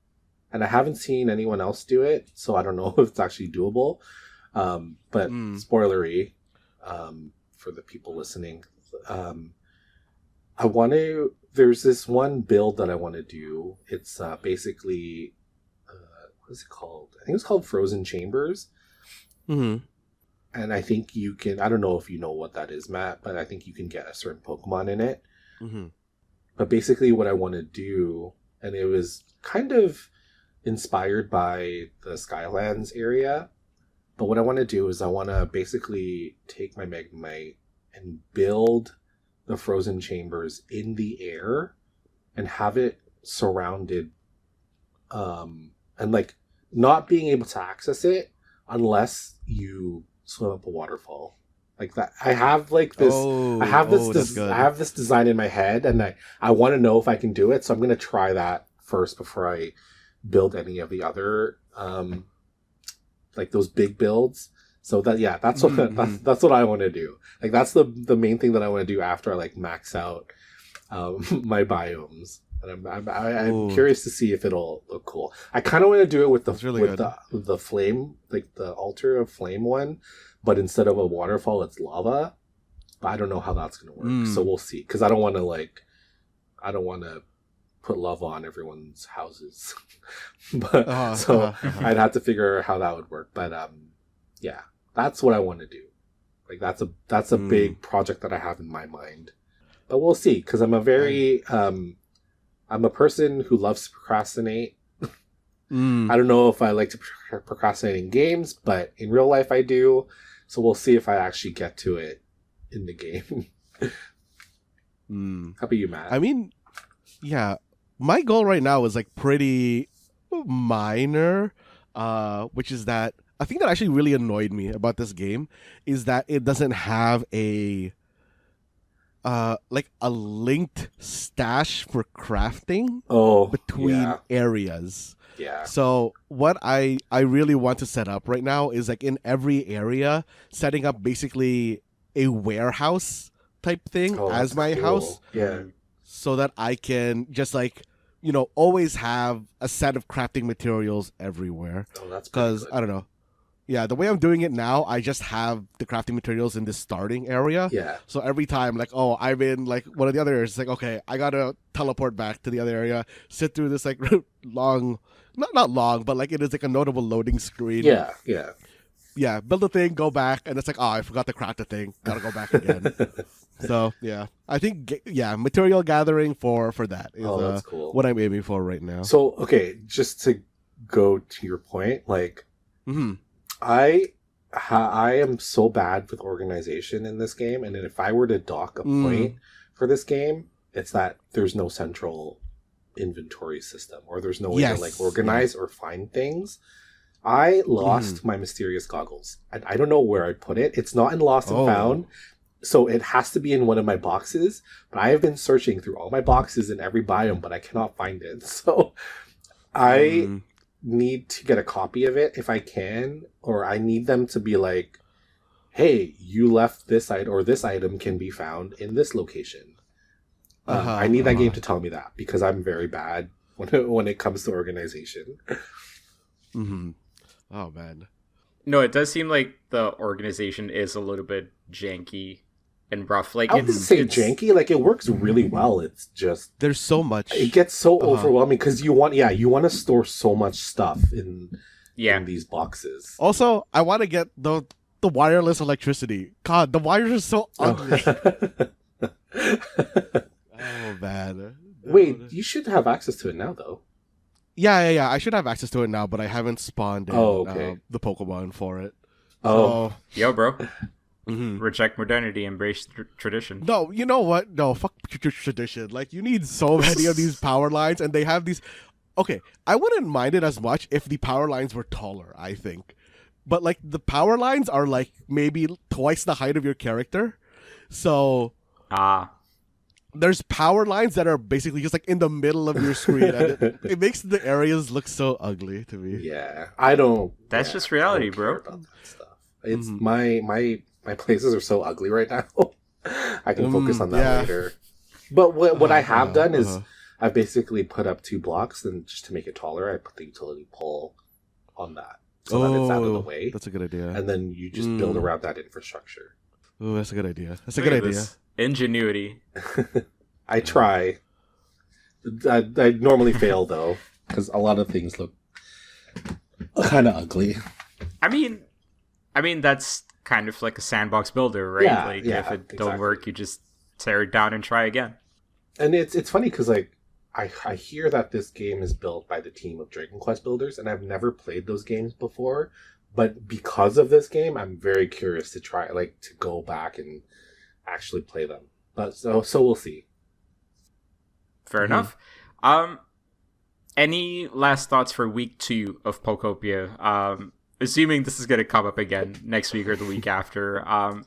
and I haven't seen anyone else do it, so I don't know if it's actually doable. But spoilery for the people listening. I want to there's this one build that I want to do. It's basically, what is it called? I think it's called Frozen Chambers. Mm-hmm. And I think you can, I don't know if you know what that is, Matt, but I think you can get a certain Pokemon in it. Mm-hmm. But basically what I want to do, and it was kind of inspired by the Skylands area, but what I want to do is I want to basically take my Magnemite and build the Frozen Chambers in the air and have it surrounded, and like not being able to access it unless you swim up a waterfall. Like that, I have like this. I have this design in my head, and I want to know if I can do it. So I'm going to try that first before I build any of the other like those big builds. So that's what that's what I want to do. Like that's the main thing that I want to do after I like max out my biomes. And I'm curious to see if it'll look cool. I kind of want to do it with the flame, like the altar of flame one, but instead of a waterfall, it's lava. But I don't know how that's going to work. So we'll see. Because I don't want to put lava on everyone's houses. But I'd have to figure out how that would work. But yeah, that's what I want to do. Like that's a big project that I have in my mind. But we'll see. Because I'm a person who loves to procrastinate. I don't know if I like to procrastinate in games, but in real life I do. So we'll see if I actually get to it in the game. How about you, Matt? I mean, yeah, my goal right now is like pretty minor, which is that I think that actually really annoyed me about this game is that it doesn't have a like a linked stash for crafting between areas. Yeah. So what I really want to set up right now is like in every area, setting up basically a warehouse type thing as my house. Yeah. So that I can just like, always have a set of crafting materials everywhere. Oh, that's because I don't know. Yeah, the way I'm doing it now, I just have the crafting materials in the starting area. Yeah. So every time, like, I'm in like one of the other areas, it's like, okay, I gotta teleport back to the other area, sit through this like long, not long, but like it is like a notable loading screen. Yeah. Yeah, build a thing, go back, and it's like, I forgot to craft the thing, gotta go back again. So yeah, I think material gathering for that is that's cool. What I'm aiming for right now. So okay, just to go to your point, like. Mm-hmm. I am so bad with organization in this game, and if I were to dock a point for this game, it's that there's no central inventory system, or there's no way to like organize or find things. I lost my mysterious goggles. I don't know where I put it. It's not in Lost and Found, so it has to be in one of my boxes. But I have been searching through all my boxes in every biome, but I cannot find it. So I need to get a copy of it if I can, or I need them to be like, hey, you left this item, or this item can be found in this location. I need that game to tell me that, because I'm very bad when it comes to organization. Oh man. No, it does seem like the organization is a little bit janky and rough. Like, I wouldn't say janky. Like, it works really well. It's just there's so much. It gets so overwhelming because you want to store so much stuff in these boxes. Also, I want to get the wireless electricity. God, the wires are so ugly. Oh man. Wait, you should have access to it now, though. Yeah. I should have access to it now, but I haven't spawned in, the Pokemon for it. Oh, yo, bro. Reject modernity, embrace tradition. No, you know what? No, fuck tradition. Like, you need so many of these power lines, and they have these. Okay, I wouldn't mind it as much if the power lines were taller, I think. But like the power lines are like maybe twice the height of your character. So there's power lines that are basically just like in the middle of your screen, and it makes the areas look so ugly to me. Yeah, I don't. That's just reality, bro. About that stuff. It's my places are so ugly right now. I can focus on that later. But what I have done is I've basically put up 2 blocks, and just to make it taller, I put the utility pole on that, so that it's out of the way. That's a good idea. And then you just build around that infrastructure. Oh, that's a good idea. That's a good idea. Ingenuity. I try. I normally fail though, because a lot of things look kind of ugly. I mean that's kind of like a sandbox builder, right? Yeah, like yeah, if it exactly. don't work, you just tear it down and try again. And it's funny because like I hear that this game is built by the team of Dragon Quest builders, and I've never played those games before. But because of this game, I'm very curious to try, like, to go back and actually play them. But so we'll see. Fair enough. Any last thoughts for week 2 of Pokopia? Assuming this is going to come up again next week or the week after.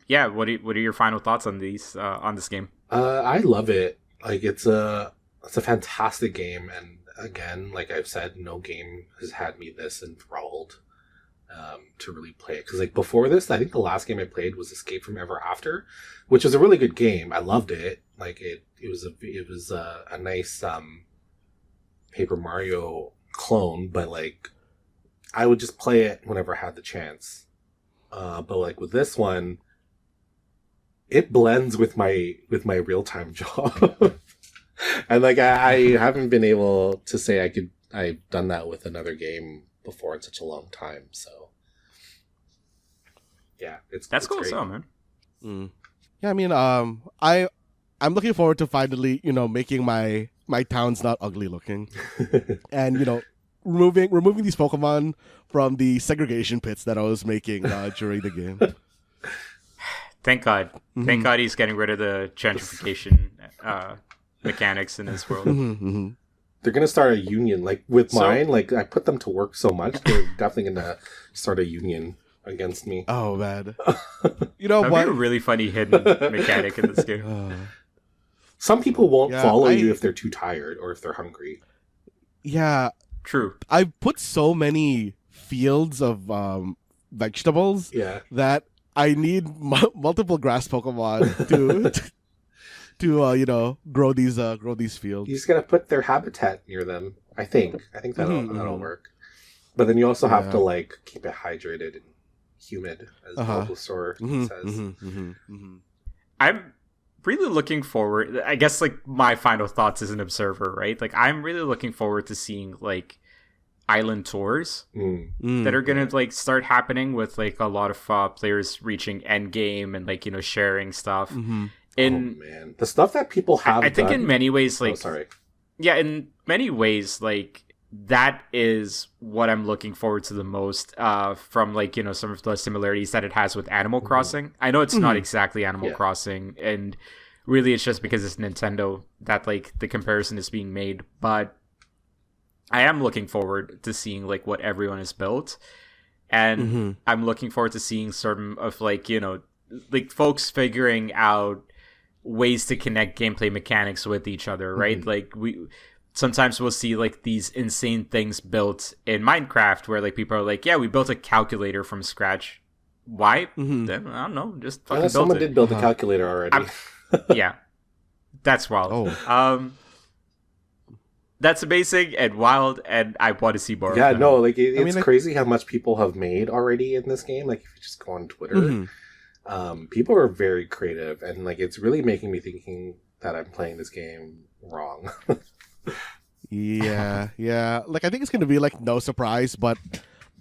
Yeah, what are your final thoughts on these on this game? I love it. Like it's a fantastic game, and again, like I've said, no game has had me this enthralled to really play it. Because like before this, I think the last game I played was Escape from Ever After, which was a really good game. I loved it. Like it was a nice Paper Mario clone, but like I would just play it whenever I had the chance. But like with this one, it blends with my real-time job. And like I haven't been able to say I've done that with another game before in such a long time. So yeah, That's it's cool, great. so man. Yeah, I mean, I'm looking forward to finally, making my towns not ugly looking, and removing these Pokemon from the segregation pits that I was making during the game. Thank God. Thank God he's getting rid of the gentrification mechanics in his world. They're gonna start a union, like with mine. Like I put them to work so much, they're definitely gonna start a union against me. Oh man, you know That'd what? be a really funny hidden mechanic in this game. Some people won't Yeah, follow you if they're too tired or if they're hungry. Yeah, True. I put so many fields of vegetables Yeah. that I need multiple grass Pokemon to grow these fields. You just gotta put their habitat near them. I think that'll work. But then you also have to like keep it hydrated and humid, as Bulbasaur says. I'm really looking forward. I guess like my final thoughts as an observer, right? Like I'm really looking forward to seeing like island tours that are gonna like start happening with like a lot of players reaching end game and like sharing stuff. Oh man, the stuff that people have. I think in many ways, like yeah, in many ways, like that is what I'm looking forward to the most. From like some of the similarities that it has with Animal Crossing. I know it's not exactly Animal Crossing, and really it's just because it's Nintendo that like the comparison is being made, but I am looking forward to seeing like what everyone has built, and I'm looking forward to seeing some of like like folks figuring out ways to connect gameplay mechanics with each other, right? Like sometimes we'll see like these insane things built in Minecraft where like people are like, yeah, we built a calculator from scratch. Why? Then, I don't know, just fucking built someone it. did build a calculator already. Yeah, that's wild. That's amazing and wild, and I want to see more. Yeah, of them. no, like it's crazy how much people have made already in this game. Like if you just go on Twitter, people are very creative, and like it's really making me thinking that I'm playing this game wrong. Yeah. Like I think it's gonna be like no surprise, but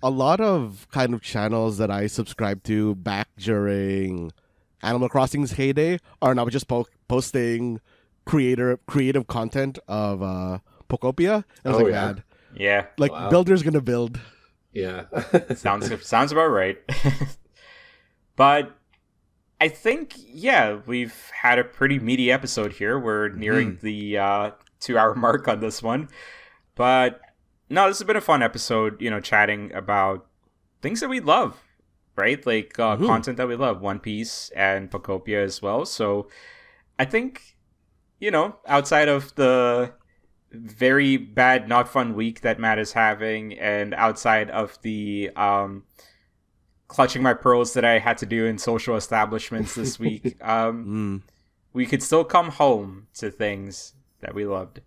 a lot of kind of channels that I subscribed to back during Animal Crossing's heyday are now just posting creative content of Pokopia. And I was man, yeah, like builders gonna build. Yeah, sounds about right. But I think we've had a pretty meaty episode here. We're nearing the 2-hour mark on this one, but no, this has been a fun episode. Chatting about things that we love, right? Like content that we love, One Piece and Pokopia as well. So I think outside of the very bad, not fun week that Matt is having, and outside of the clutching my pearls that I had to do in social establishments this week, we could still come home to things that we loved,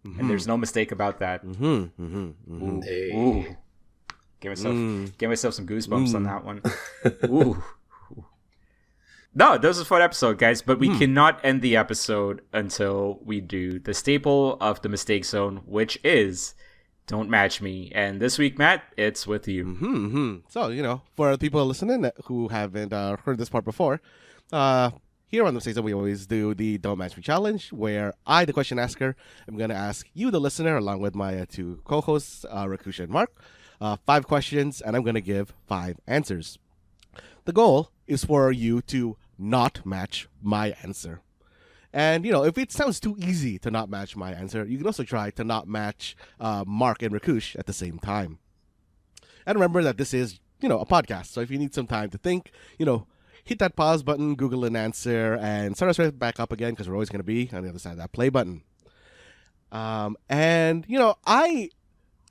and there's no mistake about that. Ooh. Give myself some goosebumps on that one. Ooh. No, this was a fun episode, guys, but we cannot end the episode until we do the staple of the Mistake Zone, which is Don't Match Me. And this week, Matt, it's with you. So, for the people listening who haven't heard this part before, here on the Mistake Zone, we always do the Don't Match Me challenge, where I, the question asker, am going to ask you, the listener, along with my two co-hosts, Rakush and Mark, 5 questions, and I'm going to give 5 answers. The goal is for you to not match my answer. And, if it sounds too easy to not match my answer, you can also try to not match Mark and Rakush at the same time. And remember that this is, a podcast. So if you need some time to think, hit that pause button, Google an answer, and start us right back up again, because we're always going to be on the other side of that play button. I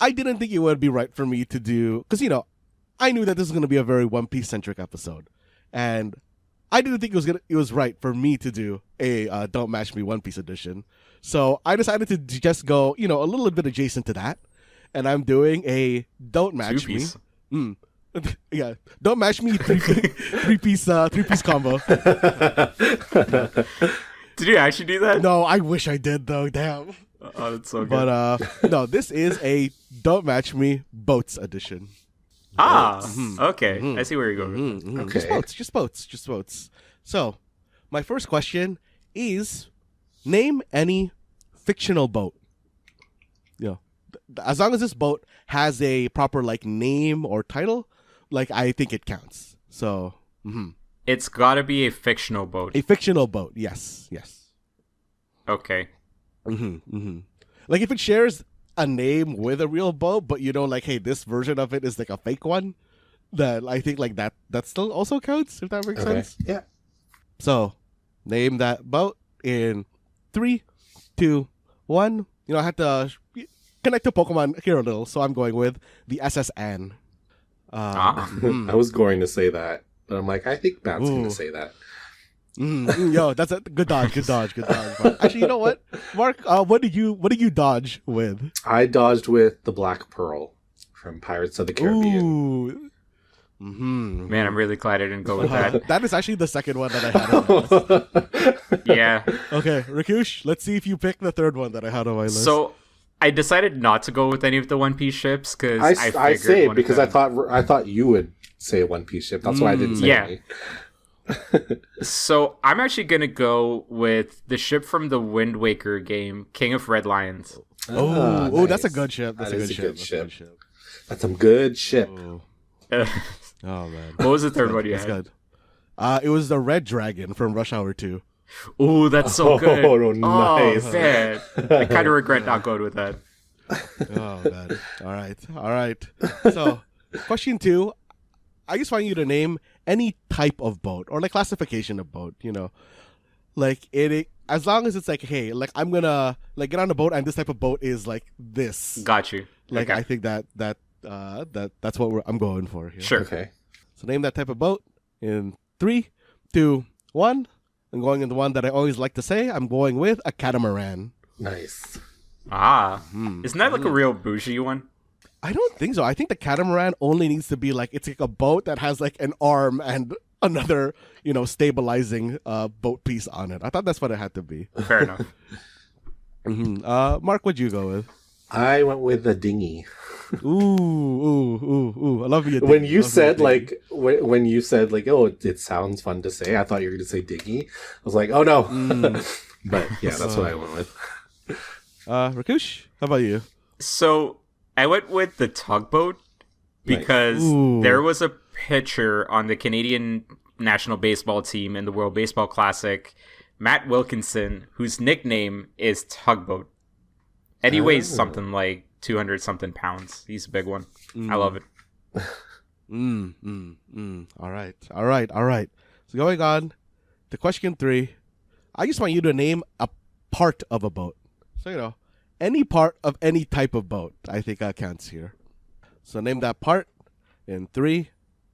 didn't think it would be right for me to do, because, I knew that this was going to be a very One Piece centric episode. And I didn't think it was right for me to do a Don't Match Me One Piece edition. So I decided to just go, a little bit adjacent to that. And I'm doing a Don't Match Me. Yeah, Don't Match Me three piece combo. Did you actually do that? No, I wish I did though. Damn. Oh, that's so good. But no, this is a Don't Match Me Boats edition. Okay. I see where you're going. Okay. Just boats. So, my first question is, name any fictional boat. As long as this boat has a proper name or title, I think it counts. So, It's got to be a fictional boat. A fictional boat, yes. Okay. If it shares a name with a real boat, but hey, this version of it is a fake one, then I think that still also counts, if that makes sense. Yeah. So, name that boat in 3, 2, 1. I had to connect to Pokemon here a little, so I'm going with the SS Anne. I was going to say that, but I'm like, I think Matt's going to say that. Yo, that's a good dodge. But actually, you know what, Mark? What did you dodge with? I dodged with the Black Pearl from Pirates of the Caribbean. Ooh. Man, I'm really glad I didn't go with that. That is actually the second one that I had on my list. Yeah. Okay, Rakush, let's see if you pick the third one that I had on my list. So, I decided not to go with any of the One Piece ships because I say it because I thought you would say a One Piece ship. That's why I didn't say any. So I'm actually gonna go with the ship from the Wind Waker game, King of Red Lions. Nice. That's a good ship. That's a good ship. That's some good ship. Oh man, what was the third one you had? Good. It was the Red Dragon from Rush Hour 2. Ooh, that's so good. Oh, nice. Oh, man. I kind of regret not going with that. Oh man. All right. So, question 2. I just want you to name any type of boat or classification of boat, it as long as it's hey, I'm gonna get on a boat and this type of boat is this. Got you. Okay. I think that's what I'm going for here. Sure. Okay. So name that type of boat in 3, 2, 1. I'm going in the one that I always like to say. I'm going with a catamaran. Nice. Isn't that a real bougie one? I don't think so. I think the catamaran only needs to be it's a boat that has an arm and another, stabilizing boat piece on it. I thought that's what it had to be. Fair enough. Mark, what'd you go with? I went with the dinghy. Ooh! I love you. When you said when you said oh, it sounds fun to say, I thought you were going to say dinghy. I was like, oh no. But yeah, that's what I went with. Rakush, how about you? So I went with the tugboat because there was a pitcher on the Canadian national baseball team in the World Baseball Classic, Matt Wilkinson, whose nickname is Tugboat. And he weighs something 200 something pounds. He's a big one. I love it. All right. So going on to question 3, I just want you to name a part of a boat. So any part of any type of boat, I think counts here. So name that part in 3,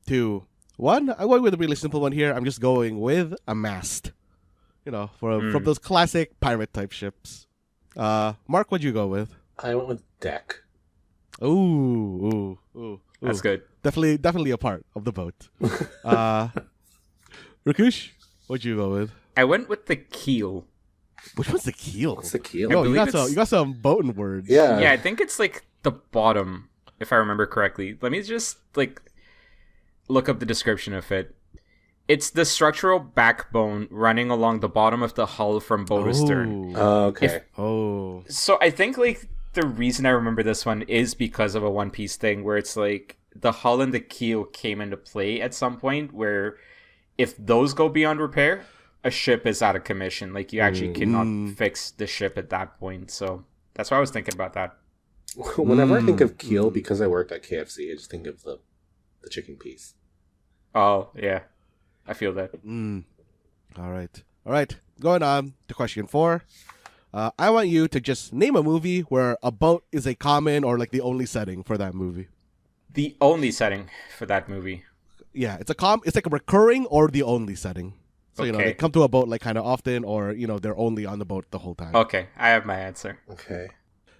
2, 1. I'm going with a really simple one here. I'm just going with a mast. From those classic pirate type ships. Mark, what'd you go with? I went with deck. Ooh. That's good. Definitely a part of the boat. Rakush? What'd you go with? I went with the keel. Which one's the keel? What's the keel? Yo, believe you got some boating words. Yeah. Yeah, I think it's like the bottom, if I remember correctly. Let me just like look up the description of it. It's the structural backbone running along the bottom of the hull from bow to stern. Okay. So I think like the reason I remember this one is because of a One Piece thing where it's like the hull and the keel came into play at some point where if those go beyond repair, a ship is out of commission. Like you actually cannot fix the ship at that point. So that's why I was thinking about that. Whenever I think of keel, because I worked at KFC, I just think of the chicken piece. Oh, yeah. I feel that. All right. Going on to question 4. I want you to just name a movie where a boat is a common or like the only setting for that movie. The only setting for that movie. Yeah, it's like a recurring or the only setting. So, you know, Okay. they come to a boat like kind of often or, you know, they're only on the boat the whole time. Okay, I have my answer. Okay.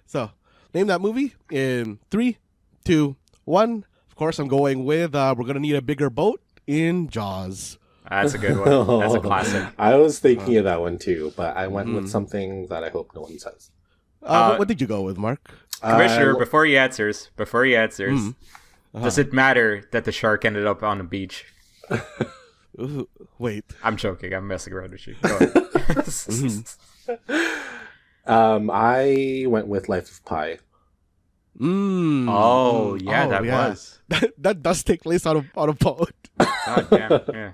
So, name that movie in 3, 2, 1. Of course, I'm going with we're going to need a bigger boat in Jaws. That's a good one. That's a classic. I was thinking of that one too, but I went with something that I hope no one says. What did you go with, Mark? Commissioner, before he answers, does it matter that the shark ended up on the beach? Ooh, wait. I'm joking. I'm messing around with you. Go ahead. I went with Life of Pi. Oh, yeah, that was. that does take place on a boat. God damn, yeah.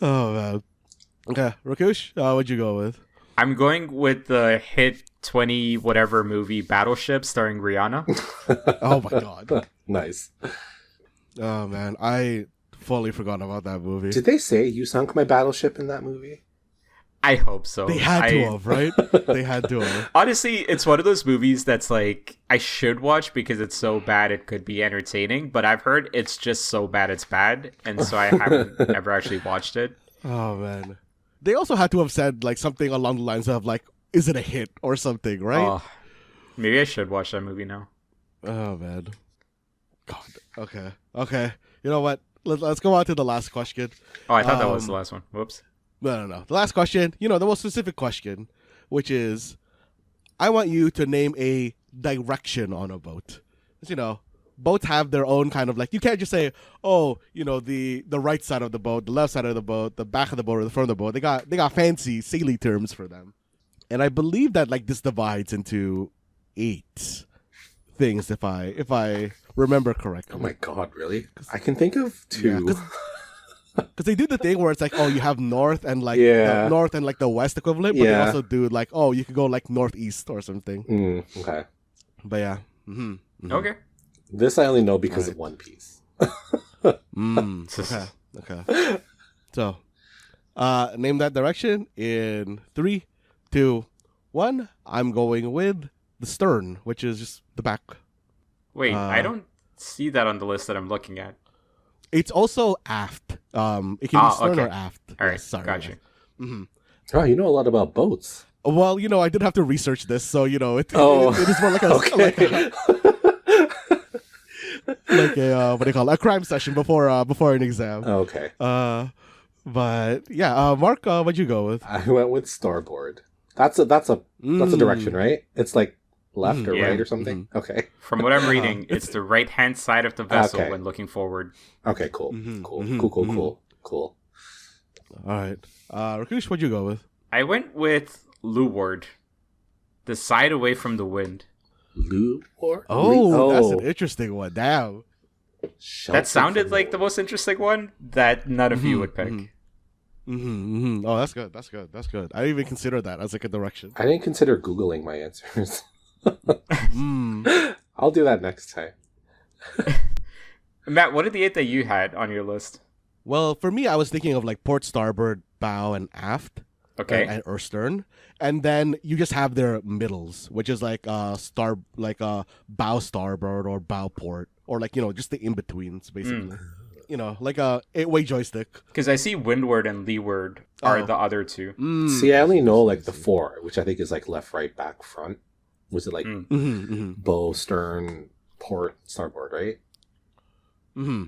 Oh, man. Okay, Rakush, what'd you go with? I'm going with the hit 20 whatever movie Battleship starring Rihanna. Oh, my God. Nice. Oh, man. I fully forgot about that movie. Did they say you sunk my battleship in that movie? I hope so. They had to have, right? They had to have. Honestly, it's one of those movies that's like, I should watch because it's so bad it could be entertaining, but I've heard it's just so bad it's bad, and so I haven't ever actually watched it. Oh, man. They also had to have said like something along the lines of like, is it a hit or something, right? Oh, maybe I should watch that movie now. Oh, man. God. Okay. You know what? Let's go on to the last question. Oh, I thought that was the last one. Whoops. No. The last question, you know, the most specific question, which is, I want you to name a direction on a boat. 'Cause, you know, boats have their own kind of like, you can't just say, oh, you know, the right side of the boat, the left side of the boat, the back of the boat, or the front of the boat. They got fancy, saily terms for them. And I believe that like this divides into 8 things if I remember correctly. Oh my god, really? I can think of 2. Because they do the thing where it's like, oh, you have north and like Yeah. the north and like the west equivalent, but they Yeah. also do like, oh, you could go like northeast or something. Okay. But yeah. Okay. This I only know because of One Piece. Okay. So, name that direction in 3, 2, 1. I'm going with the stern, which is just the back. Wait, I don't see that on the list that I'm looking at. It's also aft. It can be stern or aft. All right, Yes, sorry. gotcha. Oh, you know a lot about boats. Well, you know, I did have to research this, so you know, it is more like a Okay. like a what do you call it? A crime session before an exam. Okay. But yeah, Mark, what'd you go with? I went with starboard. That's a direction, right? It's like left or Yeah. right or something. Okay. From what I'm reading, it's the right-hand side of the vessel Okay. when looking forward. Okay. Cool. Cool. All right, Rakush, what'd you go with? I went with leeward, the side away from the wind. Leeward. Oh, that's an interesting one. Damn. That sounded like the most interesting one that none of you would pick. Oh, that's good. I didn't even consider that as like a direction. I didn't consider Googling my answers. I'll do that next time. Matt, what are the 8 that you had on your list? Well, for me, I was thinking of like port, starboard, bow, and aft. Okay. Or stern, and then you just have their middles, which is like bow starboard or bow port, or like, you know, just the in betweens basically. You know, like a 8-way joystick. Because I see windward and leeward are the other 2. See, I only know like the 4, which I think is like left, right, back, front. Was it like bow, stern, port, starboard, right?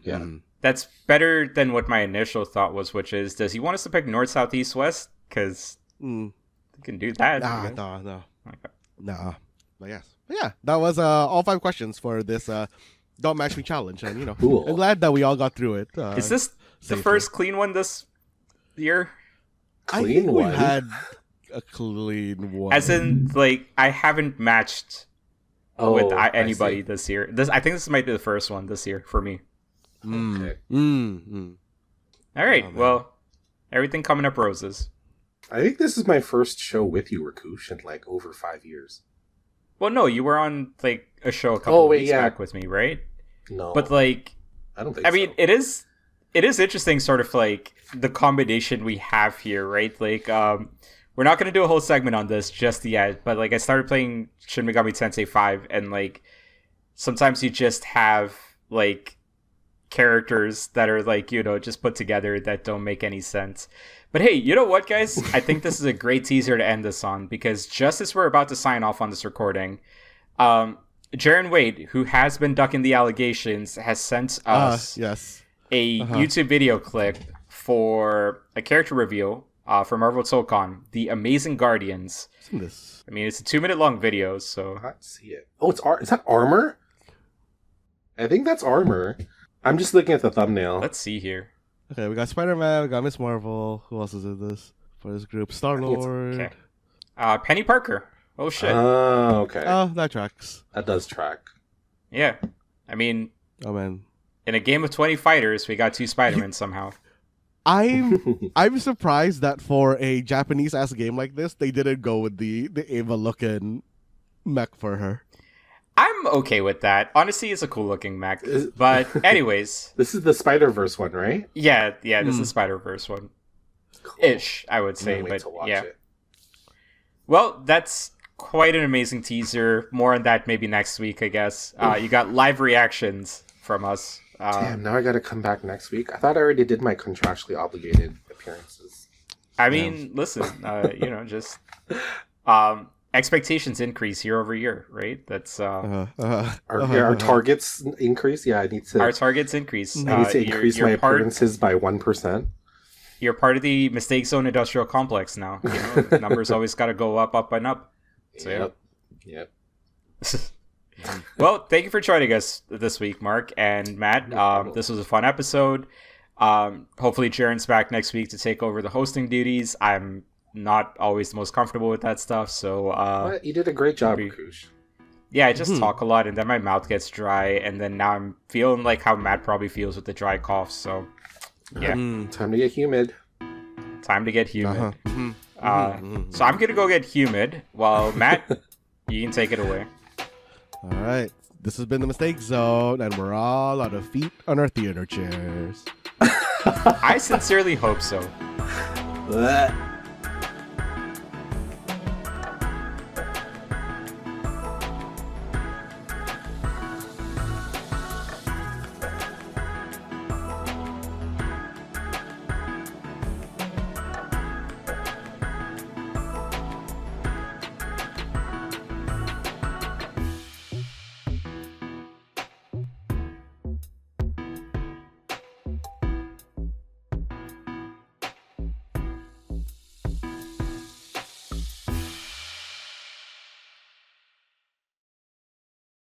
Yeah. that's better than what my initial thought was, which is, does he want us to pick north, south, east, west? Because we can do that. No. But yes. But yeah, that was all 5 questions for this Don't Match Me challenge. And, you know, Cool. I'm glad that we all got through it. Is this the safely. first clean one this year? I Clean think one? we had a clean one. As in, like, I haven't matched with anybody this year. I think this might be the first one this year for me. Okay. All right. Oh, man. Well, everything coming up roses. I think this is my first show with you, Rakush, in like over 5 years. Well, no, you were on like a show a couple of weeks back with me, right? No, But like, I don't think. I mean, so. it is interesting, sort of like the combination we have here, right? Like, we're not gonna do a whole segment on this just yet, but like, I started playing Shin Megami Tensei 5, and like, sometimes you just have like characters that are like, you know, just put together that don't make any sense. But hey, you know what, guys? I think this is a great teaser to end this on, because just as we're about to sign off on this recording, Jaren Wade, who has been ducking the allegations, has sent us a YouTube video clip for a character review for Marvel Tokon, The Amazing Guardians. This. I mean, it's a 2-minute long video, so... I can't see it. Oh, is that armor? I think that's armor. I'm just looking at the thumbnail. Let's see here. Okay, we got Spider-Man, we got Miss Marvel. Who else is in this for this group? Star-Lord. Okay. Penny Parker. Oh, shit. Oh, okay. Oh, that tracks. That does track. Yeah. I mean, Oh, man. in a game of 20 fighters, we got 2 Spider-Men somehow. I'm surprised that for a Japanese-ass game like this, they didn't go with the Ava-looking mech for her. I'm okay with that. Honestly, it's a cool-looking mech. But anyways... This is the Spider-Verse one, right? Yeah, this is the Spider-Verse one. Cool. Ish, I would I'm say, gonna wait but to watch yeah. it. Well, that's quite an amazing teaser. More on that maybe next week, I guess. You got live reactions from us. Damn, now I gotta come back next week. I thought I already did my contractually obligated appearances. I mean, listen, you know, just expectations increase year over year, right? That's Our targets increase. Yeah, I need to. our targets increase. I need to increase my appearances by 1%. You're part of the Mistake Zone industrial complex now. You know, the numbers always got to go up, and up. So, Yep. Well, thank you for joining us this week, Mark and Matt. This was a fun episode. Hopefully Jaren's back next week to take over the hosting duties. I'm not always the most comfortable with that stuff, so But you did a great job, Rakush. yeah, I just talk a lot, and then my mouth gets dry, and then now I'm feeling like how Matt probably feels with the dry cough. So yeah, Time to get humid. time to get humid. So I'm gonna go get humid while Matt, you can take it away. All right. This has been the Mistake Zone, and we're all on our feet on our theater chairs. I sincerely hope so. Blech.